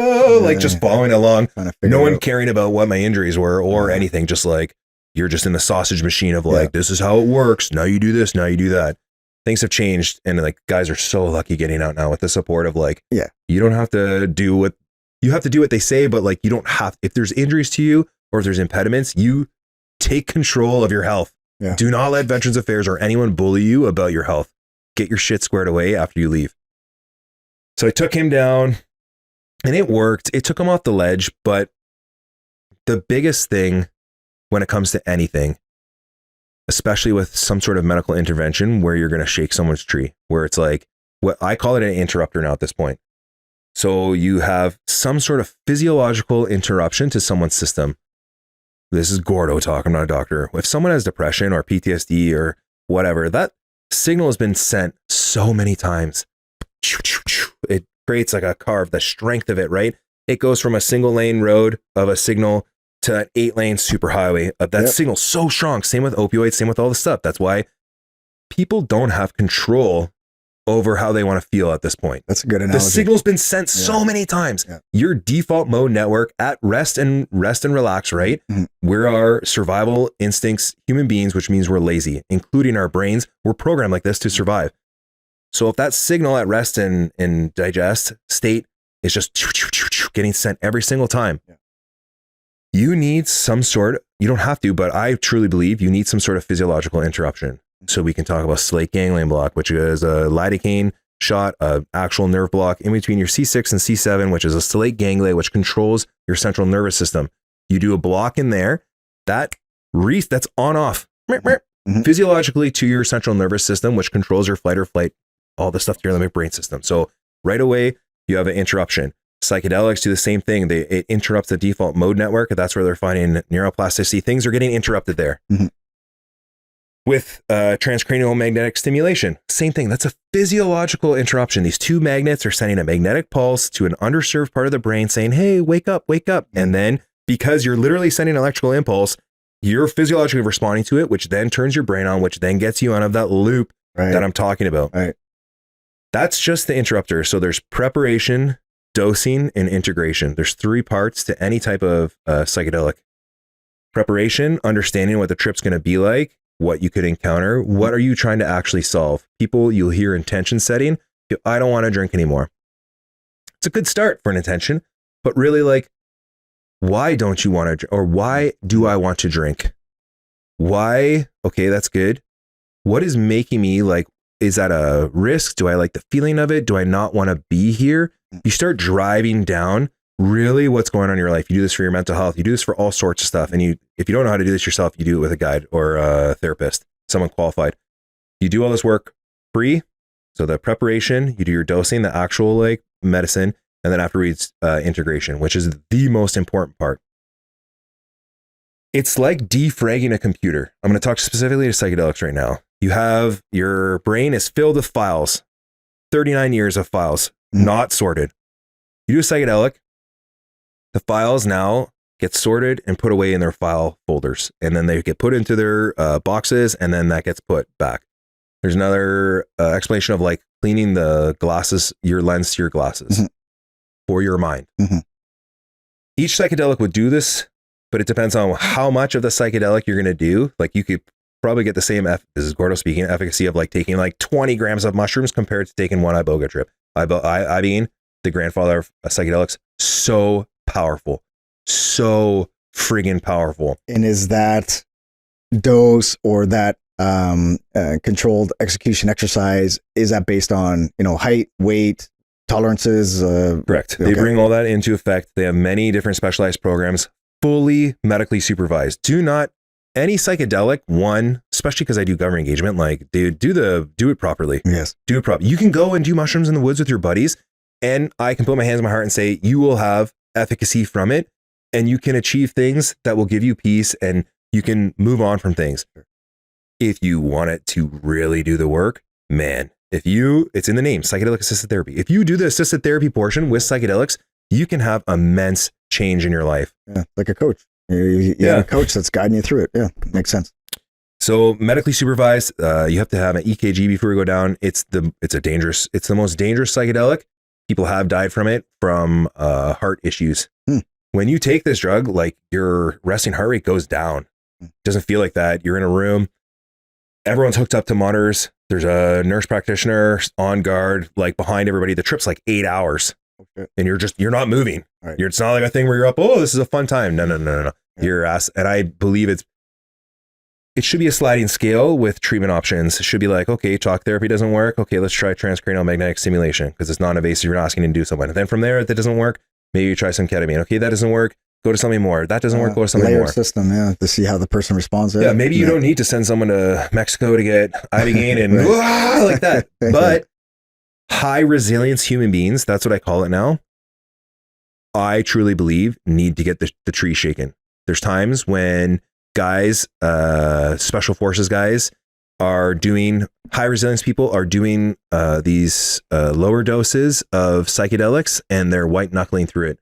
just following along. No one caring about what my injuries were or anything. Just like, you're just in the sausage machine of like, this is how it works. Now you do this, now you do that. Things have changed. And like, guys are so lucky getting out now with the support of like, you don't have to do what they say, but like, you don't have, if there's injuries to you or if there's impediments, you take control of your health. Yeah. Do not let Veterans Affairs or anyone bully you about your health. Get your shit squared away after you leave. So I took him down and it worked. It took him off the ledge. But the biggest thing when it comes to anything, especially with some sort of medical intervention where you're going to shake someone's tree, where it's like, what I call it an interrupter now at this point. So you have some sort of physiological interruption to someone's system. This is Gordo talk. I'm not a doctor. If someone has depression or PTSD or whatever, that signal has been sent so many times. It creates like a carve, the strength of it, right? It goes from a single lane road of a signal to an 8-lane superhighway. That signal's so strong. Same with opioids, same with all the stuff. That's why people don't have control over how they want to feel at this point. That's a good analogy. The signal's been sent so many times. Yeah. Your default mode network at rest and relax, right? Mm-hmm. We're our survival instincts human beings, which means we're lazy, including our brains. We're programmed like this to survive. So if that signal at rest and digest state is just getting sent every single time, you need some sort, you don't have to, but I truly believe you need some sort of physiological interruption. So we can talk about slate ganglion block, which is a lidocaine shot, an actual nerve block in between your C6 and C7, which is a slate ganglia, which controls your central nervous system. You do a block in there, that's on off physiologically to your central nervous system, which controls your fight or flight, all the stuff to your limbic brain system. So right away, you have an interruption. Psychedelics do the same thing. It interrupts the default mode network. That's where they're finding neuroplasticity. Things are getting interrupted there. Mm-hmm. With transcranial magnetic stimulation, same thing. That's a physiological interruption. These two magnets are sending a magnetic pulse to an underserved part of the brain saying, hey, wake up. And then because you're literally sending an electrical impulse, you're physiologically responding to it, which then turns your brain on, which then gets you out of that loop that I'm talking about. Right. That's just the interrupter. So there's preparation, dosing, and integration. There's 3 parts to any type of psychedelic. Preparation, understanding what the trip's going to be like, what you could encounter, what are you trying to actually solve? People, you'll hear intention setting. I don't want to drink anymore. It's a good start for an intention, but really like Why don't you want to, or why do I want to drink? Why? Okay, that's good. What is making me like, is that a risk? Do I like the feeling of it? Do I not want to be here? You start driving down really what's going on in your life. You do this for your mental health. You do this for all sorts of stuff. And if you don't know how to do this yourself, you do it with a guide or a therapist, someone qualified. You do all this work free. So the preparation, you do your dosing, the actual like medicine, and then afterwards integration, which is the most important part. It's like defragging a computer. I'm going to talk specifically to psychedelics right now. You have, your brain is filled with files, 39 years of files, not sorted. You do a psychedelic, the files now get sorted and put away in their file folders. And then they get put into their boxes, and then that gets put back. There's another explanation of like cleaning the glasses, your lens to your glasses for your mind. Each psychedelic would do this, but it depends on how much of the psychedelic you're going to do. Like you could probably get the same, this is Gordo speaking, efficacy of like taking like 20 grams of mushrooms compared to taking one iboga trip. Ibogaine, the grandfather of psychedelics, so powerful, so friggin' powerful. And is that dose or that controlled execution exercise, is that based on, height, weight, tolerances? Correct. They bring all that into effect. They have many different specialized programs, fully medically supervised. Do not, any psychedelic one, especially because I do government engagement, like dude, do it properly. Yes. Do it properly. You can go and do mushrooms in the woods with your buddies, and I can put my hands on my heart and say, you will have efficacy from it, and you can achieve things that will give you peace, and you can move on from things. If you want it to really do the work, man, it's in the name, psychedelic assisted therapy. If you do the assisted therapy portion with psychedelics, you can have immense change in your life. Yeah, like a coach. You have a coach that's guiding you through it. Yeah, makes sense. So medically supervised, you have to have an EKG before you go down. It's the most dangerous psychedelic. People have died from it, from heart issues. When you take this drug, like your resting heart rate goes down. It doesn't feel like that. You're in a room. Everyone's hooked up to monitors. There's a nurse practitioner on guard, like behind everybody. The trip's like 8 hours. Okay. And you're not moving. Right. It's not like a thing where you're up, oh, this is a fun time. No. Yeah. Your ass. And I believe it should be a sliding scale with treatment options. It should be like, okay, talk therapy doesn't work. Okay, let's try transcranial magnetic stimulation because it's non-invasive. You're not asking to do something. And then from there, if that doesn't work, maybe you try some ketamine. Okay, that doesn't work. Go to something more. That doesn't work. Go to something more. System, yeah, to see how the person responds. Yeah, maybe you don't need to send someone to Mexico to get ibogaine and like that. But high resilience human beings, that's what I call it now, I truly believe need to get the tree shaken. There's times when guys, special forces guys, are doing, high resilience people are doing these lower doses of psychedelics, and they're white knuckling through it.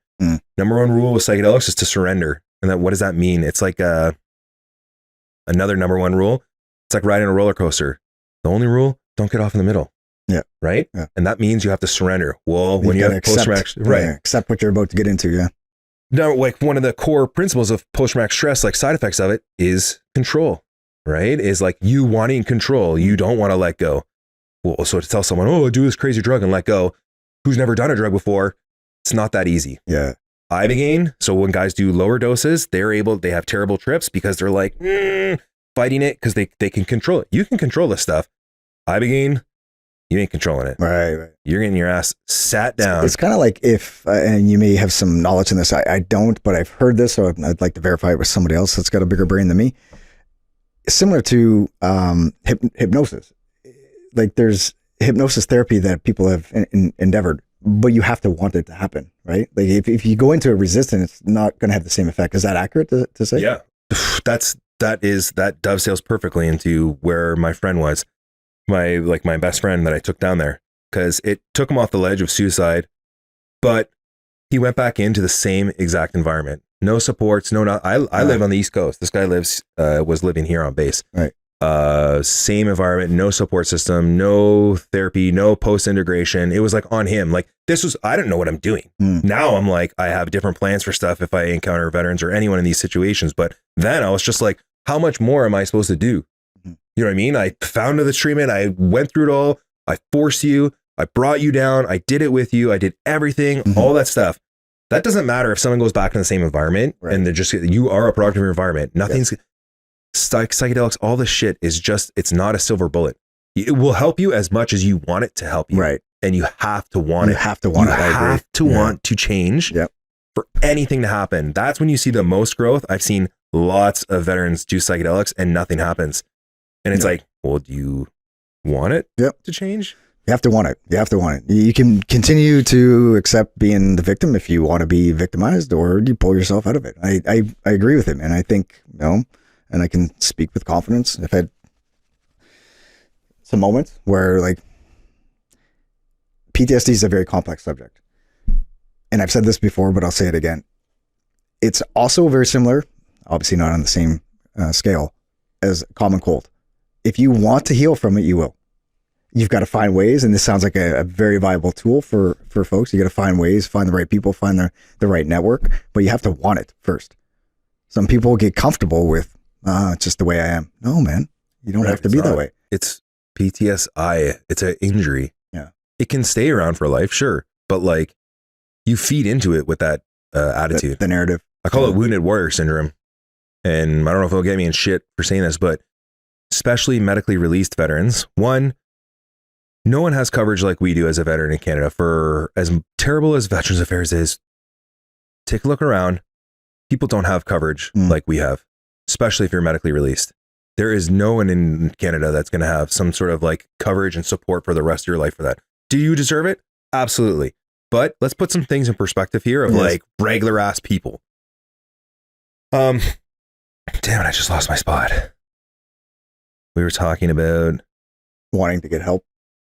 Number one rule with psychedelics is to surrender. And what does that mean? It's like another number one rule. It's like riding a roller coaster. The only rule, don't get off in the middle. Yeah. Right? Yeah. And that means you have to surrender. Well, when you have post-traumatic, accept what you're about to get into. Yeah. Now, like one of the core principles of post-traumatic stress, like side effects of it, is control, right? Is like you wanting control. You don't want to let go. Well, so to tell someone, oh, do this crazy drug and let go, who's never done a drug before, it's not that easy. Yeah. Ibogaine. So when guys do lower doses, they have terrible trips because they're like fighting it because they can control it. You can control this stuff. Ibogaine, you ain't controlling it. Right. You're getting your ass sat down. It's kind of like if, and you may have some knowledge in this, I don't, but I've heard this, so I'd like to verify it with somebody else that's got a bigger brain than me. Similar to hypnosis. Like there's hypnosis therapy that people have endeavored, but you have to want it to happen, right? Like if you go into a resistance, it's not going to have the same effect. Is that accurate to say? Yeah, that dovetails perfectly into where my friend was, my best friend that I took down there, because it took him off the ledge of suicide, but he went back into the same exact environment. No supports, I live on the East Coast. This guy was living here on base. Right. Same environment, no support system, no therapy, no post integration. It was like on him. Like I didn't know what I'm doing. Now I'm like, I have different plans for stuff if I encounter veterans or anyone in these situations. But then I was just like, how much more am I supposed to do? You know what I mean? I found this treatment. I went through it all. I forced you. I brought you down. I did it with you. I did everything, all that stuff. That doesn't matter if someone goes back in the same environment and they're just, you are a product of your environment. Nothing's psychedelics, all this shit is just, it's not a silver bullet. It will help you as much as you want it to help you. Right. And you have to want it. You have to want it. You have to want to change for anything to happen. That's when you see the most growth. I've seen lots of veterans do psychedelics and nothing happens. And it's like, well, do you want it to change? You have to want it. You have to want it. You can continue to accept being the victim if you want to be victimized, or you pull yourself out of it. I agree with him. And I think, and I can speak with confidence. I've had some moments where like PTSD is a very complex subject. And I've said this before, but I'll say it again. It's also very similar, obviously not on the same scale, as common cold. If you want to heal from it, you will. You've got to find ways, and this sounds like a very viable tool for folks. You got to find ways, find the right people, find the right network, but you have to want it first. Some people get comfortable with, it's just the way I am. No, man, you don't have to be that way. It's PTSI. It's an injury. Yeah. It can stay around for life, sure, but like you feed into it with that attitude. The narrative. I call it wounded warrior syndrome. And I don't know if it'll get me in shit for saying this, but especially medically released veterans, one, no one has coverage like we do as a veteran in Canada. For as terrible as Veterans Affairs is, take a look around. People don't have coverage like we have, especially if you're medically released. There is no one in Canada that's going to have some sort of like coverage and support for the rest of your life for that. Do you deserve it? Absolutely. But let's put some things in perspective here of like regular ass people. Damn it, I just lost my spot. We were talking about wanting to get help.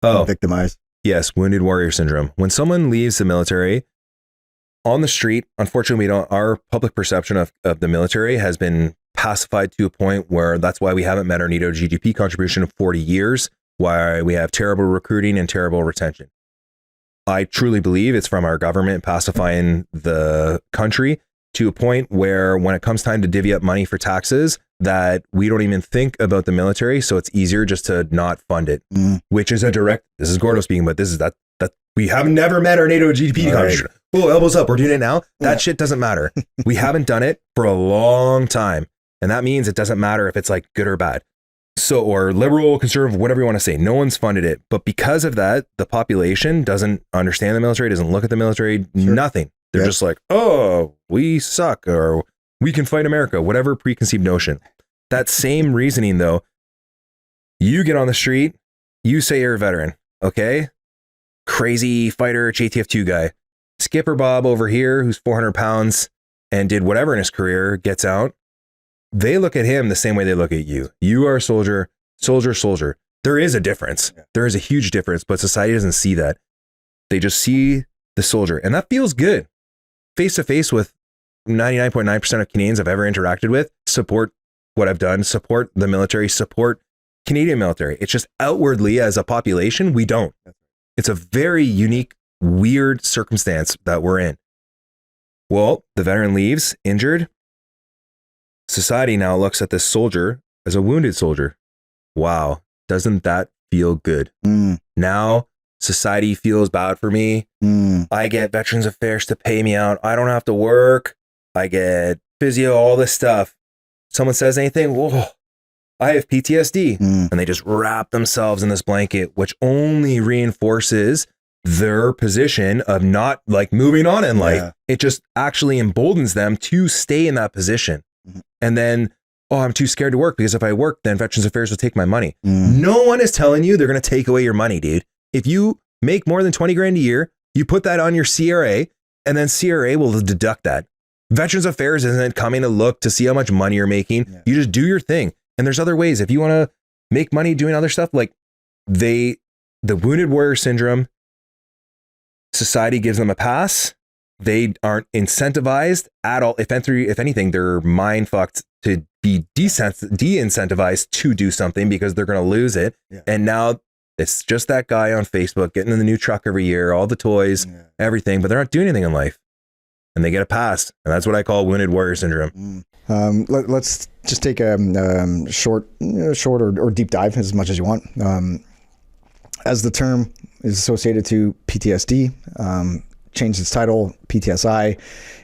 Victimized. Yes, wounded warrior syndrome. When someone leaves the military on the street, unfortunately, our public perception of the military has been pacified to a point where that's why we haven't met our NATO GDP contribution in 40 years, why we have terrible recruiting and terrible retention. I truly believe it's from our government pacifying the country to a point where when it comes time to divvy up money for taxes, that we don't even think about the military. So it's easier just to not fund it, which is a direct, this is Gordo speaking, but this is that we have never met our NATO GDP contribution. Oh, elbows up. We're doing it now. That shit doesn't matter. We haven't done it for a long time. And that means it doesn't matter if it's like good or bad. So, or liberal, conservative, whatever you want to say, no one's funded it. But because of that, the population doesn't understand the military, doesn't look at the military, nothing. They're just like, oh, we suck, or we can fight America, whatever preconceived notion. That same reasoning, though, you get on the street, you say you're a veteran, okay? Crazy fighter, JTF2 guy. Skipper Bob over here, who's 400 pounds and did whatever in his career, gets out. They look at him the same way they look at you. You are a soldier, soldier. There is a difference. There is a huge difference, but society doesn't see that. They just see the soldier, and that feels good. Face to face with 99.9% of Canadians I've ever interacted with, support what I've done, support the military, support Canadian military. It's just outwardly as a population, we don't. It's a very unique, weird circumstance that we're in. Well, the veteran leaves, injured. Society now looks at this soldier as a wounded soldier. Wow, doesn't that feel good? Now society feels bad for me. I get Veterans Affairs to pay me out. I don't have to work. I get physio, all this stuff. Someone says anything, whoa, I have PTSD. And they just wrap themselves in this blanket, which only reinforces their position of not like moving on in life. It just actually emboldens them to stay in that position. And then, oh, I'm too scared to work because if I work, then Veterans Affairs will take my money. No one is telling you they're going to take away your money, dude. If you make more than 20 grand a year, you put that on your CRA, and then CRA will deduct that. Veterans Affairs isn't coming to look to see how much money you're making. You just do your thing. And there's other ways. If you want to make money doing other stuff, like the wounded warrior syndrome, society gives them a pass. They aren't incentivized at all. If anything, they're mind fucked to be de-incentivized to do something because they're going to lose it. And now it's just that guy on Facebook getting in the new truck every year, all the toys, everything, but they're not doing anything in life. And they get a pass. And that's what I call wounded warrior syndrome. Let's just take a short or deep dive as much as you want. As the term is associated to PTSD, changed its title, PTSI,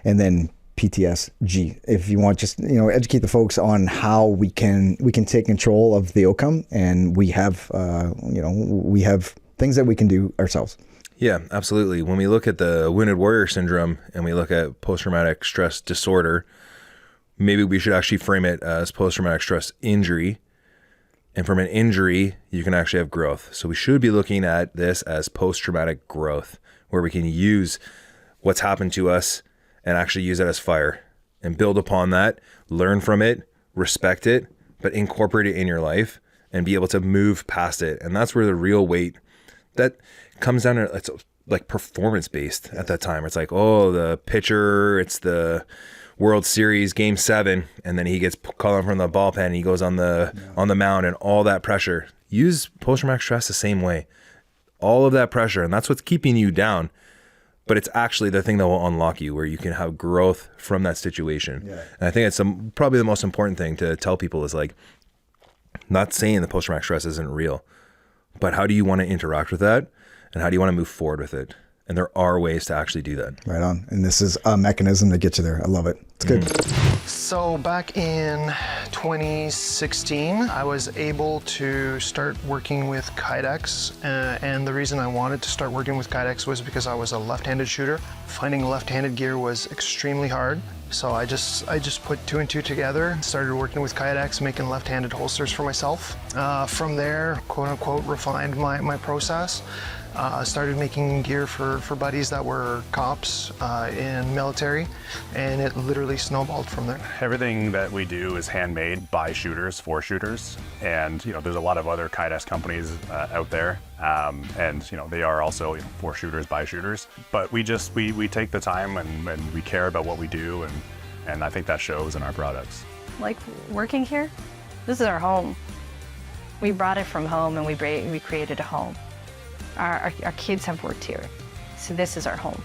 and then PTSG. If you want, just educate the folks on how we can take control of the outcome, and we have we have things that we can do ourselves. Yeah, absolutely. When we look at the wounded warrior syndrome and we look at post-traumatic stress disorder, maybe we should actually frame it as post-traumatic stress injury. And from an injury, you can actually have growth. So we should be looking at this as post-traumatic growth, where we can use what's happened to us and actually use it as fire and build upon that, learn from it, respect it, but incorporate it in your life and be able to move past it. And that's where the real weight that comes down to, it's like performance based at that time. It's like, oh, the pitcher, it's the World Series Game 7, and then he gets called from the bullpen and he goes on the mound and all that pressure. Use post-traumatic stress the same way. All of that pressure, and that's what's keeping you down. But it's actually the thing that will unlock you, where you can have growth from that situation. Yeah. And I think it's probably the most important thing to tell people is like, not saying the post-traumatic stress isn't real, but how do you want to interact with that? And how do you want to move forward with it? And there are ways to actually do that. Right on. And this is a mechanism to get you there. I love it. It's good. So back in 2016, I was able to start working with Kydex. And the reason I wanted to start working with Kydex was because I was a left-handed shooter. Finding left-handed gear was extremely hard. So I just put 2 and 2 together, started working with Kydex, making left-handed holsters for myself. From there, quote unquote, refined my process. Started making gear for buddies that were cops in military, and it literally snowballed from there. Everything that we do is handmade by shooters for shooters, and there's a lot of other Kydex companies out there, and they are also for shooters by shooters. But we take the time and we care about what we do, and I think that shows in our products. Like working here, this is our home. We brought it from home and we created a home. Our kids have worked here, so this is our home.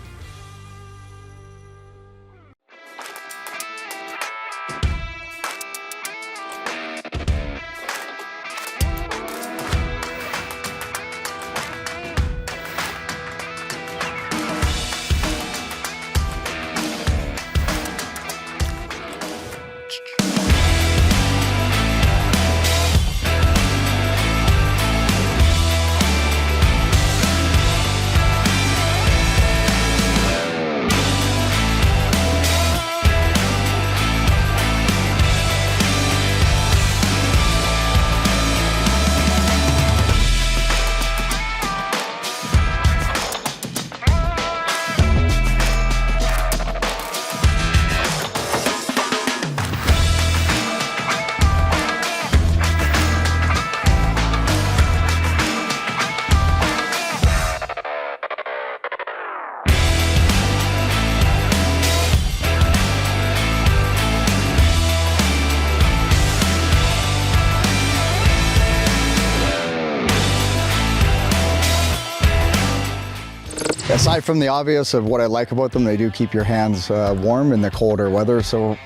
Aside from the obvious of what I like about them, they do keep your hands warm in the colder weather. So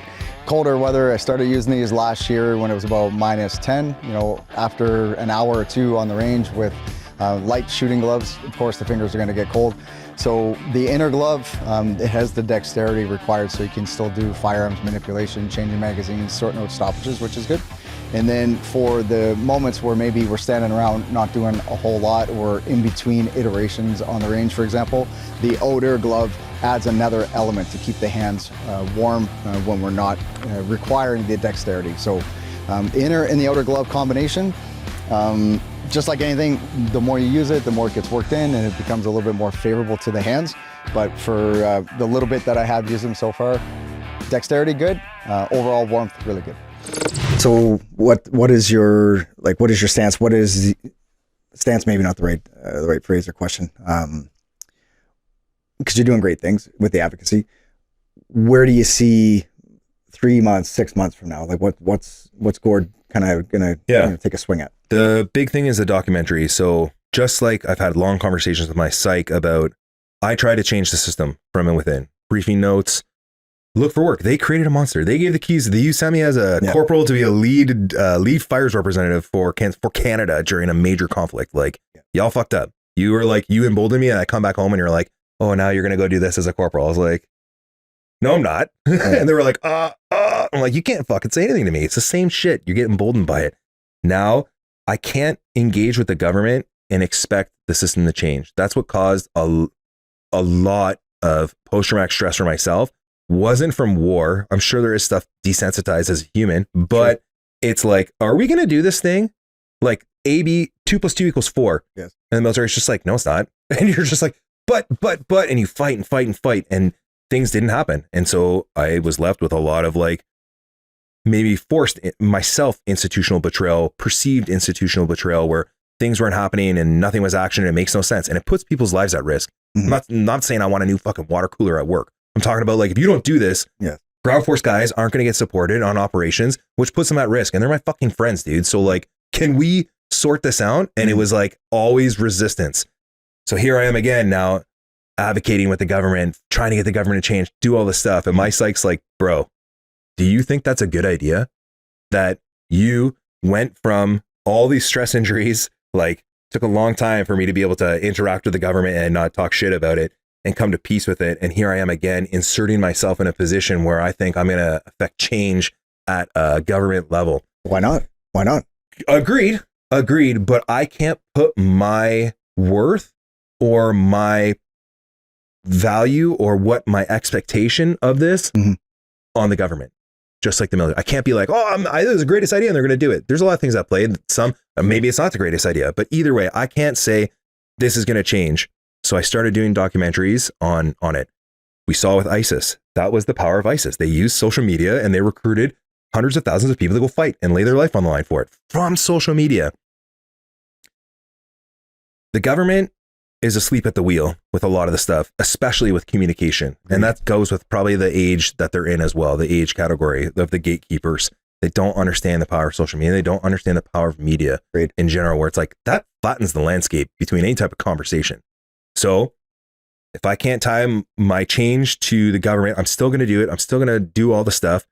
colder weather, I started using these last year when it was about -10. After an hour or two on the range with light shooting gloves, of course the fingers are going to get cold. So the inner glove, it has the dexterity required, so you can still do firearms manipulation, changing magazines, sorting out stoppages, which is good. And then for the moments where maybe we're standing around not doing a whole lot, or in between iterations on the range, for example, the outer glove adds another element to keep the hands warm when we're not requiring the dexterity. So inner and the outer glove combination, just like anything, the more you use it, the more it gets worked in and it becomes a little bit more favorable to the hands. But for the little bit that I have used them so far, dexterity good, overall warmth really good. So what is your stance? What is stance? Maybe not the right phrase or question. Because you're doing great things with the advocacy. Where do you see 3 months, 6 months from now? Like what's Gord kind of gonna take a swing at? The big thing is the documentary. So just like I've had long conversations with my psych about, I try to change the system from within. Briefing notes. Look for work. They created a monster. They gave the keys. They used me as a corporal to be a lead fires representative for Canada during a major conflict. Like, y'all fucked up. You were like, you emboldened me, and I come back home and you're like, oh, now you're going to go do this as a corporal. I was like, no, I'm not. And they were like, I'm like, you can't fucking say anything to me. It's the same shit. You're getting emboldened by it. Now I can't engage with the government and expect the system to change. That's what caused a lot of post-traumatic stress for myself. Wasn't from war. I'm sure there is stuff desensitized as a human, but it's like, are we going to do this thing? Like 2 + 2 = 4. Yes. And the military is just like, no, it's not. And you're just like, but, and you fight and fight and fight. And things didn't happen. And so I was left with a lot of like, maybe forced myself institutional betrayal, perceived institutional betrayal, where things weren't happening and nothing was action. And it makes no sense. And it puts people's lives at risk. Mm-hmm. I'm not saying I want a new fucking water cooler at work. I'm talking about like, if you don't do this, ground force guys aren't going to get supported on operations, which puts them at risk. And they're my fucking friends, dude. So like, can we sort this out? And it was like always resistance. So here I am again now, advocating with the government, trying to get the government to change, do all this stuff. And my psych's like, bro, do you think that's a good idea? That you went from all these stress injuries, like took a long time for me to be able to interact with the government and not talk shit about it and come to peace with it. And here I am again, inserting myself in a position where I think I'm going to affect change at a government level. Why not? Why not? Agreed. But I can't put my worth or my value or what my expectation of this on the government. Just like the military. I can't be like, this is the greatest idea and they're going to do it. There's a lot of things at play. Some, maybe it's not the greatest idea, but either way, I can't say this is going to change. So I started doing documentaries on it. We saw with ISIS, that was the power of ISIS. They used social media and they recruited hundreds of thousands of people to go fight and lay their life on the line for it from social media. The government is asleep at the wheel with a lot of the stuff, especially with communication. And that goes with probably the age that they're in as well, the age category of the gatekeepers. They don't understand the power of social media. They don't understand the power of media in general, where it's like that flattens the landscape between any type of conversation. So if I can't tie my change to the government, I'm still going to do it. I'm still going to do all the stuff.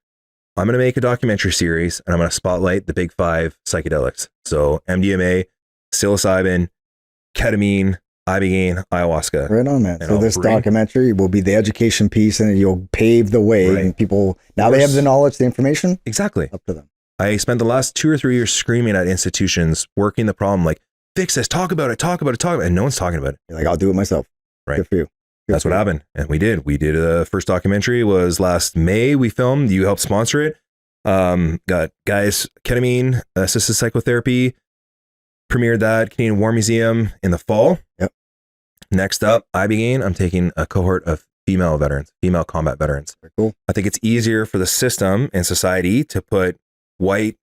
I'm going to make a documentary series and I'm going to spotlight the big 5 psychedelics. So MDMA, psilocybin, ketamine, ibogaine, ayahuasca. Right on, man. So this documentary will be the education piece and you'll pave the way. And people, now they have the knowledge, the information. Exactly. Up to them. I spent the last 2 or 3 years screaming at institutions, working the problem, like, fix this, talk about it. And no one's talking about it. You're like, I'll do it myself. Right. Good for you. That's what happened. And we did. The first documentary was last May. We filmed. You helped sponsor it. Got guys, ketamine, assisted psychotherapy, premiered that Canadian War Museum in the fall. Yep. Next up, ibogaine. I'm taking a cohort of female veterans, female combat veterans. Very cool. I think it's easier for the system and society to put white,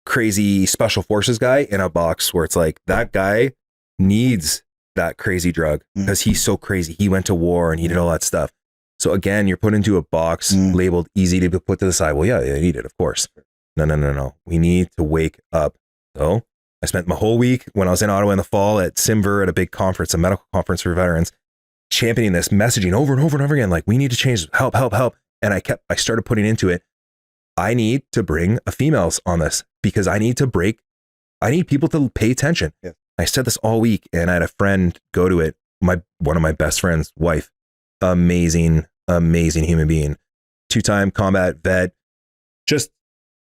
crazy special forces guy in a box where it's like, that guy needs that crazy drug because he's so crazy. He went to war and he did all that stuff. So again, you're put into a box labeled easy to be put to the side. Well, yeah, you need it, of course. No. We need to wake up. So I spent my whole week when I was in Ottawa in the fall at Simver at a big conference, a medical conference for veterans, championing this messaging over and over and over again. Like, we need to change, help. And I started putting into it, I need to bring females on this because I need people to pay attention. Yeah. I said this all week and I had a friend go to it. One of my best friends' wife, amazing human being, 2-time combat vet, just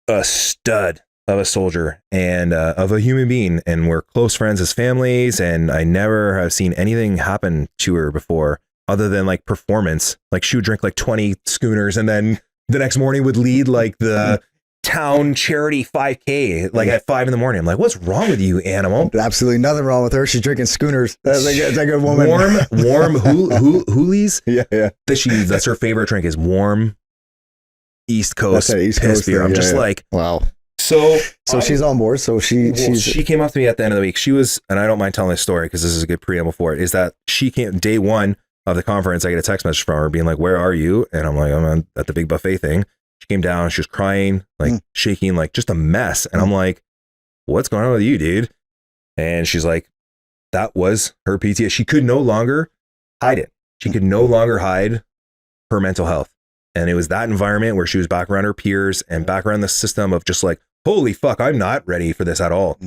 a stud of a soldier and of a human being. And we're close friends as families. And I never have seen anything happen to her before other than like performance. Like she would drink like 20 schooners and then the next morning would lead like the town charity 5K, like at 5 a.m. I'm like, what's wrong with you, animal? Absolutely nothing wrong with her. She's drinking schooners. That's a good woman. Warm Hurleys. Yeah. That's her favorite drink is warm East Coast piss beer. I'm just like, wow. So she's on board. So she came up to me at the end of the week. She was, and I don't mind telling this story because this is a good preamble for it, is that she came day 1 of the conference. I get a text message from her being like, where are you? And I'm like, I'm at the big buffet thing. She came down, she was crying, like shaking, like just a mess. And I'm like, what's going on with you, dude? And she's like, that was her PTSD. She could no longer hide it. She could no longer hide her mental health. And it was that environment where she was back around her peers and back around the system of just like, holy fuck, I'm not ready for this at all.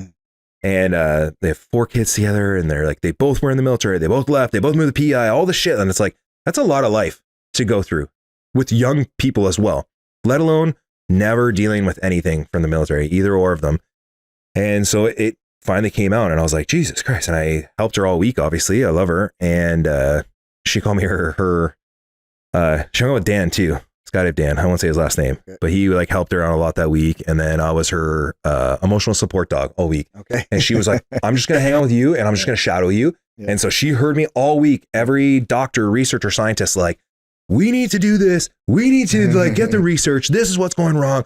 And they have 4 kids together, and they're like, they both were in the military, they both left, they both moved to PI, all the shit. And it's like, that's a lot of life to go through with young people as well, let alone never dealing with anything from the military, either or of them. And so it finally came out, and I was like, Jesus Christ. And I helped her all week, obviously. I love her. And she called me she hung out with Dan too. This guy named Dan. I won't say his last name, but he like helped her out a lot that week. And then I was her emotional support dog all week. Okay. And she was like, I'm just going to hang out with you, and I'm just going to shadow you. Yeah. And so she heard me all week, every doctor, researcher, scientist, like, we need to do this. We need to like get the research. This is what's going wrong.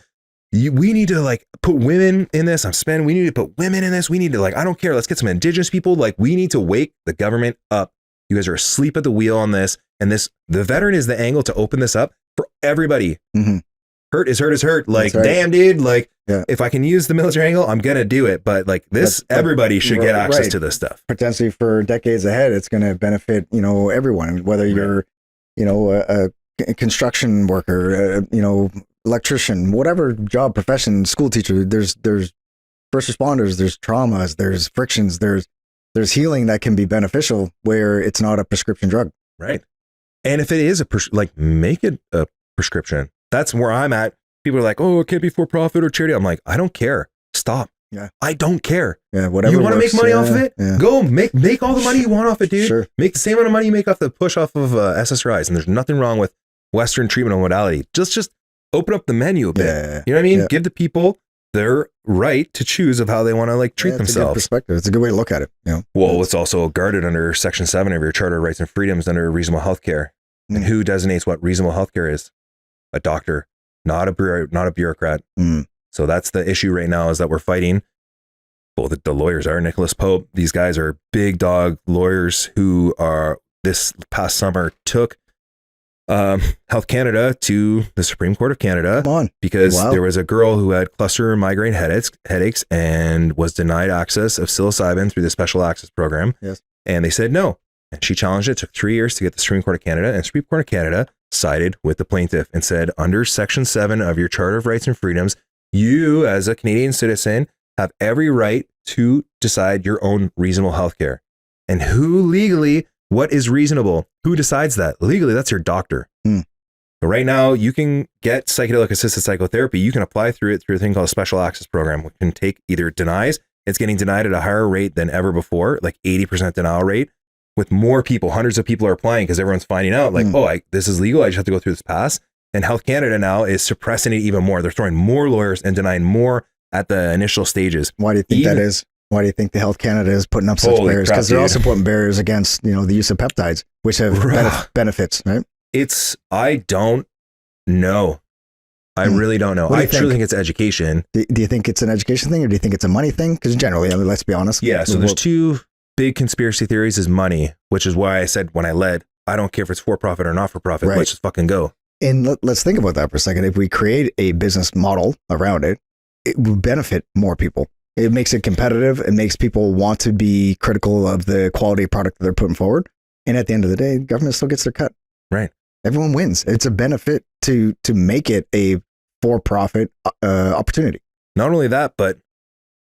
We need to like put women in this. We need to put women in this. We need to like, I don't care. Let's get some indigenous people. Like, we need to wake the government up. You guys are asleep at the wheel on this. And the veteran is the angle to open this up for everybody. Mm-hmm. Hurt is hurt is hurt. Like, right. Damn, dude. Like, if I can use the military angle, I'm going to do it. But like this, everybody should get access to this stuff. Potentially for decades ahead, it's going to benefit, everyone, whether you're, a construction worker, electrician, whatever job, profession, school teacher. There's first responders, there's traumas, there's frictions, there's healing that can be beneficial where it's not a prescription drug. Right. And if it is make it a prescription. That's where I'm at. People are like, oh, it can't be for profit or charity. I'm like, I don't care. Stop. Yeah. I don't care. Yeah. Whatever. You want to make money off of it? Yeah. Go make all the money you want off it, dude. Sure. Make the same amount of money you make off the push off of SSRIs. And there's nothing wrong with Western treatment and modality. Just open up the menu a bit. Yeah. You know what I mean? Yeah. Give the people their right to choose of how they want to like treat themselves. It's a good perspective. It's a good way to look at it. Well, it's also guarded under Section 7 of your Charter of Rights and Freedoms under reasonable healthcare. Mm. And who designates what reasonable healthcare is? A doctor, not a bureaucrat. Mm. So that's the issue right now, is that we're fighting. Well, the lawyers are Nicholas Pope. These guys are big dog lawyers who are this past summer took Health Canada to the Supreme Court of Canada because there was a girl who had cluster migraine headaches and was denied access of psilocybin through the Special Access Program. Yes. And they said no. And she challenged it. It took 3 years to get the Supreme Court of Canada, and the Supreme Court of Canada sided with the plaintiff and said, under Section 7 of your Charter of Rights and Freedoms, you as a Canadian citizen have every right to decide your own reasonable health care. And what is reasonable? Who decides that? Legally, that's your doctor. Mm. But right now, you can get psychedelic assisted psychotherapy. You can apply through a thing called a Special Access Program, which can take it's getting denied at a higher rate than ever before, like 80% denial rate, with more people, hundreds of people are applying because everyone's finding out this is legal. I just have to go through this pass. And Health Canada now is suppressing it even more. They're throwing more lawyers and denying more at the initial stages. Why do you think that is? Why do you think the Health Canada is putting up such barriers? Because they're also putting barriers against, the use of peptides, which have benefits, right? I don't know. I really don't know. I truly think it's education. Do you think it's an education thing, or do you think it's a money thing? Because generally, let's be honest. Yeah. So there's two big conspiracy theories: is money, which is why I said when I led, I don't care if it's for profit or not for profit. Right. Let's just fucking go. And let's think about that for a second. If we create a business model around it, it would benefit more people. It makes it competitive. It makes people want to be critical of the quality of product that they're putting forward. And at the end of the day, government still gets their cut. Right. Everyone wins. It's a benefit to make it a for-profit opportunity. Not only that, but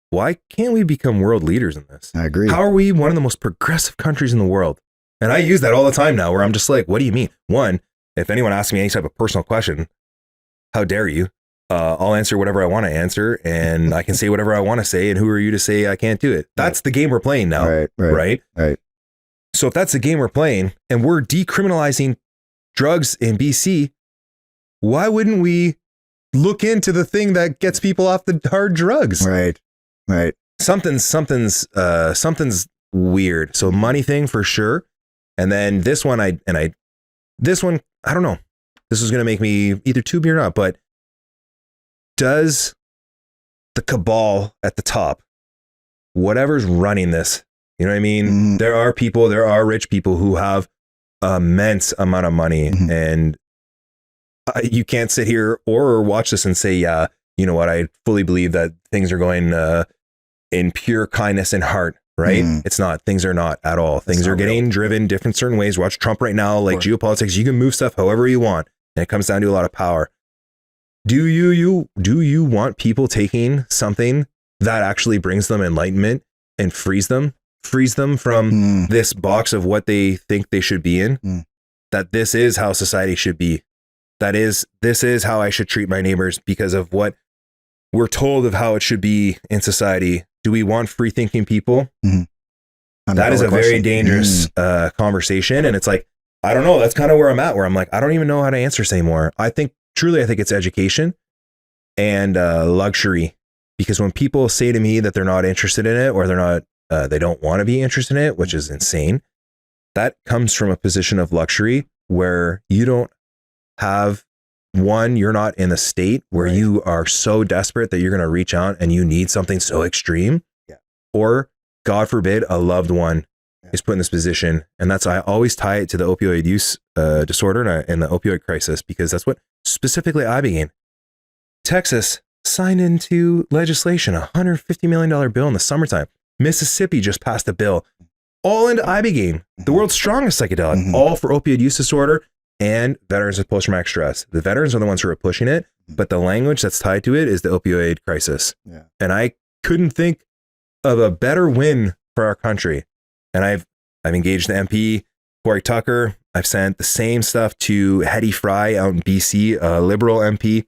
why can't we become world leaders in this? I agree. How are we one of the most progressive countries in the world? And I use that all the time now, where I'm just like, what do you mean? One, if anyone asks me any type of personal question, how dare you? I'll answer whatever I want to answer, and I can say whatever I want to say, and who are you to say I can't do it? That's the game we're playing now, right? So if that's the game we're playing, and we're decriminalizing drugs in BC, why wouldn't we look into the thing that gets people off the hard drugs? Right. Something's weird. So money thing for sure, and then this one, I don't know. This is going to make me either tube me or not, but does the cabal at the top, whatever's running this, you know what I mean? Mm-hmm. There are rich people who have immense amount of money, mm-hmm. and you can't sit here or watch this and say, yeah, you know what? I fully believe that things are going in pure kindness and heart, right? Mm. It's not. Things are not at all. Things are getting driven different certain ways. Watch Trump right now, like geopolitics. You can move stuff however you want, and it comes down to a lot of power. Do you want people taking something that actually brings them enlightenment and freeze them from this box of what they think they should be in, that this is how society should be. This is how I should treat my neighbors because of what we're told of how it should be in society. Do we want free thinking people? That is a very dangerous conversation. And it's like, I don't know. That's kind of where I'm at, where I'm like, I don't even know how to answer this anymore. I think it's education and luxury. Because when people say to me that they're not interested in it, or they don't want to be interested in it, which is insane, that comes from a position of luxury where you don't have you're not in a state where you are so desperate that you're going to reach out and you need something so extreme, or God forbid, a loved one is put in this position. And I always tie it to the opioid use disorder and the opioid crisis, because that's what specifically Ibogaine. Texas signed into legislation, a $150 million bill in the summertime. Mississippi just passed a bill, all into Ibogaine, the world's strongest psychedelic, all for opioid use disorder and veterans with post-traumatic stress. The veterans are the ones who are pushing it, but the language that's tied to it is the opioid crisis. And I couldn't think of a better win for our country. And I've engaged the MP, Corey Tucker. I've sent the same stuff to Hetty Fry out in BC, a Liberal MP.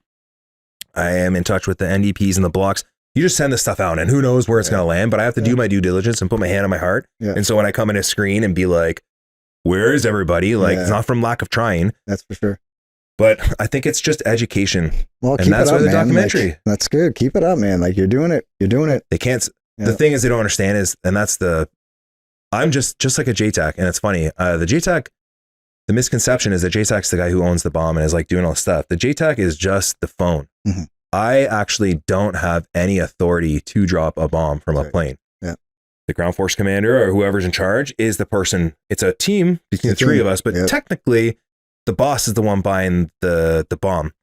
I am in touch with the NDPs and the blocks. You just send this stuff out and who knows where it's going to land, but I have to do my due diligence and put my hand on my heart. And so when I come in a screen and be like, where is everybody? Like, it's not from lack of trying. That's for sure. But I think it's just education. Well, and that's where the documentary. Like, that's good. Keep it up, man. Like, you're doing it. They can't. The thing is, they don't understand is, and that's I'm just like a JTAC. And it's funny. The JTAC, the misconception is that JTAC's the guy who owns the bomb and is like doing all this stuff. The JTAC is just the phone. I actually don't have any authority to drop a bomb from a plane. The ground force commander or whoever's in charge is the person. It's a team between the three of us, but technically the boss is the one buying the bomb.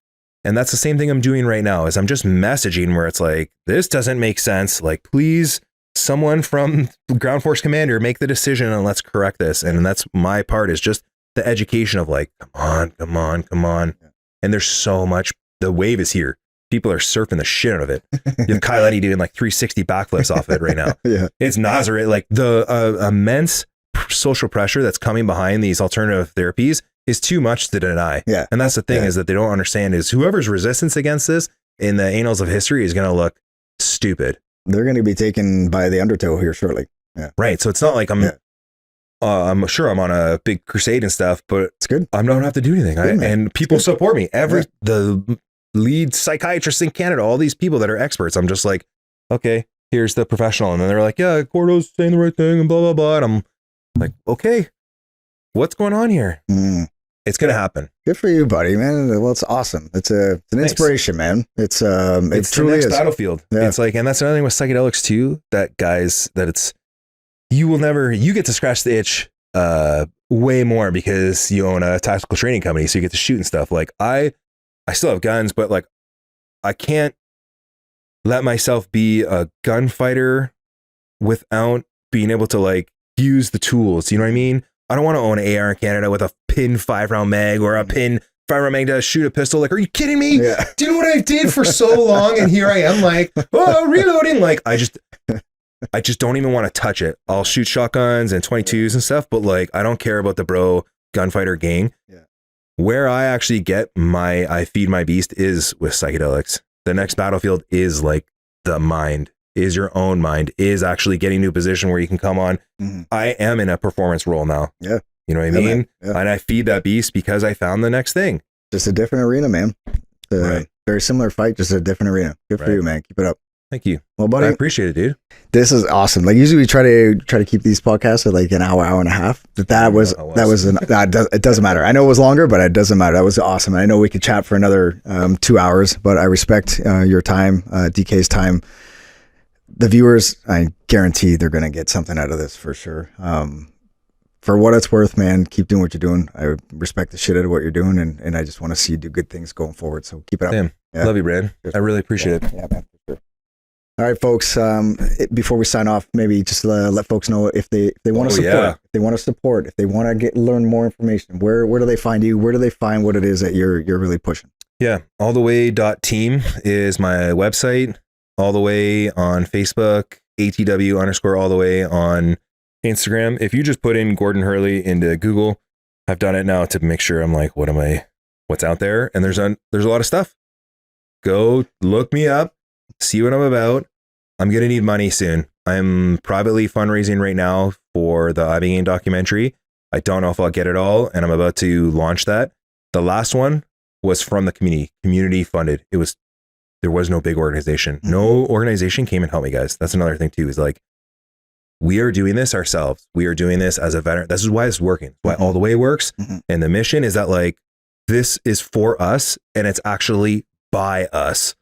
And that's the same thing I'm doing right now, is I'm just messaging where it's like, this doesn't make sense. Like, please, someone from ground force commander, make the decision and let's correct this. And that's my part, is just the education of like, come on. And there's so much, the wave is here. People are surfing the shit out of it. You have Kyle Eddy doing like 360 backflips off it right now. It's Nazareth. Like the immense social pressure that's coming behind these alternative therapies is too much to deny. And that's the thing is that they don't understand is whoever's resistance against this in the annals of history is going to look stupid. They're going to be taken by the undertow here shortly. Right. So it's not like I'm sure I'm on a big crusade and stuff, but it's good. I don't have to do anything. And people support me. The lead psychiatrists in Canada, all these people that are experts. I'm just like, okay, here's the professional. And then they're like, yeah, Gordo's saying the right thing and blah, blah, blah. And I'm like, okay, what's going on here? It's going to happen. Good for you, buddy, man. Well, it's awesome. It's an inspiration, man. It's truly the next is battlefield. It's like, and that's another thing with psychedelics too, that guys, that it's, you get to scratch the itch way more because you own a tactical training company. So you get to shoot and stuff. Like I still have guns, but like, I can't let myself be a gunfighter without being able to like use the tools. You know what I mean? I don't want to own an AR in Canada with a pin 5-round mag or a pin 5-round mag to shoot a pistol. Like, are you kidding me? Do you know what I did for so long? And here I am like, oh, reloading. Like, I just don't even want to touch it. I'll shoot shotguns and 22s and stuff, but like, I don't care about the bro gunfighter gang. Where I actually I feed my beast is with psychedelics. The next battlefield is like the mind, is your own mind, is actually getting to a position where you can come on. I am in a performance role now. You know what I mean? And I feed that beast because I found the next thing. Just a different arena, man. Very similar fight, just a different arena. Good for you, man. Keep it up. Thank you. Well, buddy, I appreciate it, dude. This is awesome. Like usually we try to keep these podcasts at like an hour and a half. It doesn't matter. I know it was longer, but it doesn't matter. That was awesome. And I know we could chat for another 2 hours, but I respect your time, DK's time. The viewers, I guarantee they're going to get something out of this for sure. For what it's worth, man, keep doing what you're doing. I respect the shit out of what you're doing, and I just want to see you do good things going forward. So keep it up. Damn. Love you, Brad. I really appreciate it. Yeah, man. For sure. All right, folks. Before we sign off, maybe just let folks know if they want to support. If they want to support. If they want to learn more information, where do they find you? Where do they find what it is that you're really pushing? Yeah, alltheway.team is my website. All the way on Facebook, ATW_ all the way on Instagram. If you just put in Gordon Hurley into Google, I've done it now to make sure I'm like, what's out there? And there's a lot of stuff. Go look me up, see what I'm about. I'm going to need money soon. I'm privately fundraising right now for the Ibogaine documentary. I don't know if I'll get it all, and I'm about to launch that. The last one was from the community funded. There was no big organization. No organization came and helped me, guys. That's another thing too, is like, we are doing this ourselves. We are doing this as a veteran. This is why it's working. Why All the Way works. And the mission is that like, this is for us and it's actually by us.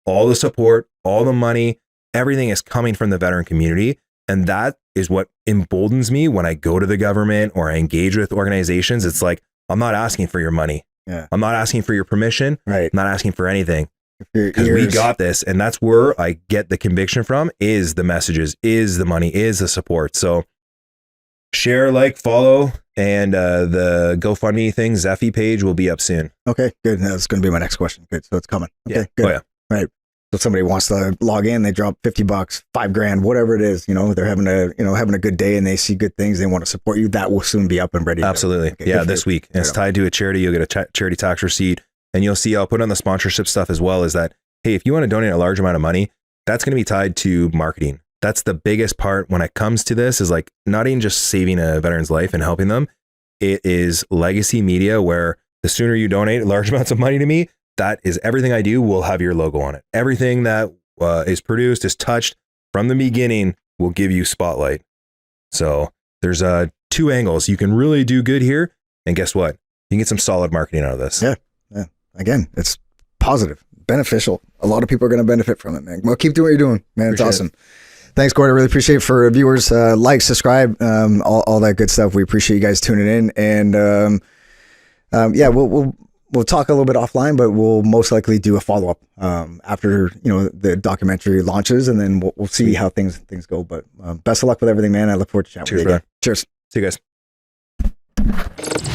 All the support, all the money, everything is coming from the veteran community. And that is what emboldens me when I go to the government or I engage with organizations. It's like, I'm not asking for your money. I'm not asking for your permission. Right. I'm not asking for anything. Because we got this, and that's where I get the conviction from, is the messages, is the money, is the support. So share, like, follow, and the GoFundMe thing, Zeffy page will be up soon. Okay, good. That's going to be my next question. Good. So it's coming. Okay, good. Oh, yeah. Right. So if somebody wants to log in, they drop $50, $5,000, whatever it is, they're having a good day and they see good things. They want to support you. That will soon be up and ready. Absolutely. Okay, this week. And it's tied to a charity. You'll get a charity tax receipt. And you'll see, I'll put on the sponsorship stuff as well, is that, hey, if you want to donate a large amount of money, that's going to be tied to marketing. That's the biggest part when it comes to this, is like, not even just saving a veteran's life and helping them. It is legacy media, where the sooner you donate large amounts of money to me, that is everything I do will have your logo on it. Everything that is produced, is touched from the beginning, will give you spotlight. So there's two angles. You can really do good here. And guess what? You can get some solid marketing out of this. Yeah. Again, it's positive, beneficial. A lot of people are going to benefit from it, man. Well, keep doing what you're doing, man. It's awesome. Thanks, Gord. I really appreciate it. For viewers, like, subscribe, all that good stuff. We appreciate you guys tuning in. And we'll talk a little bit offline, but we'll most likely do a follow-up after the documentary launches, and then we'll see how things go. But best of luck with everything, man. I look forward to chatting with you again. Cheers. See you guys.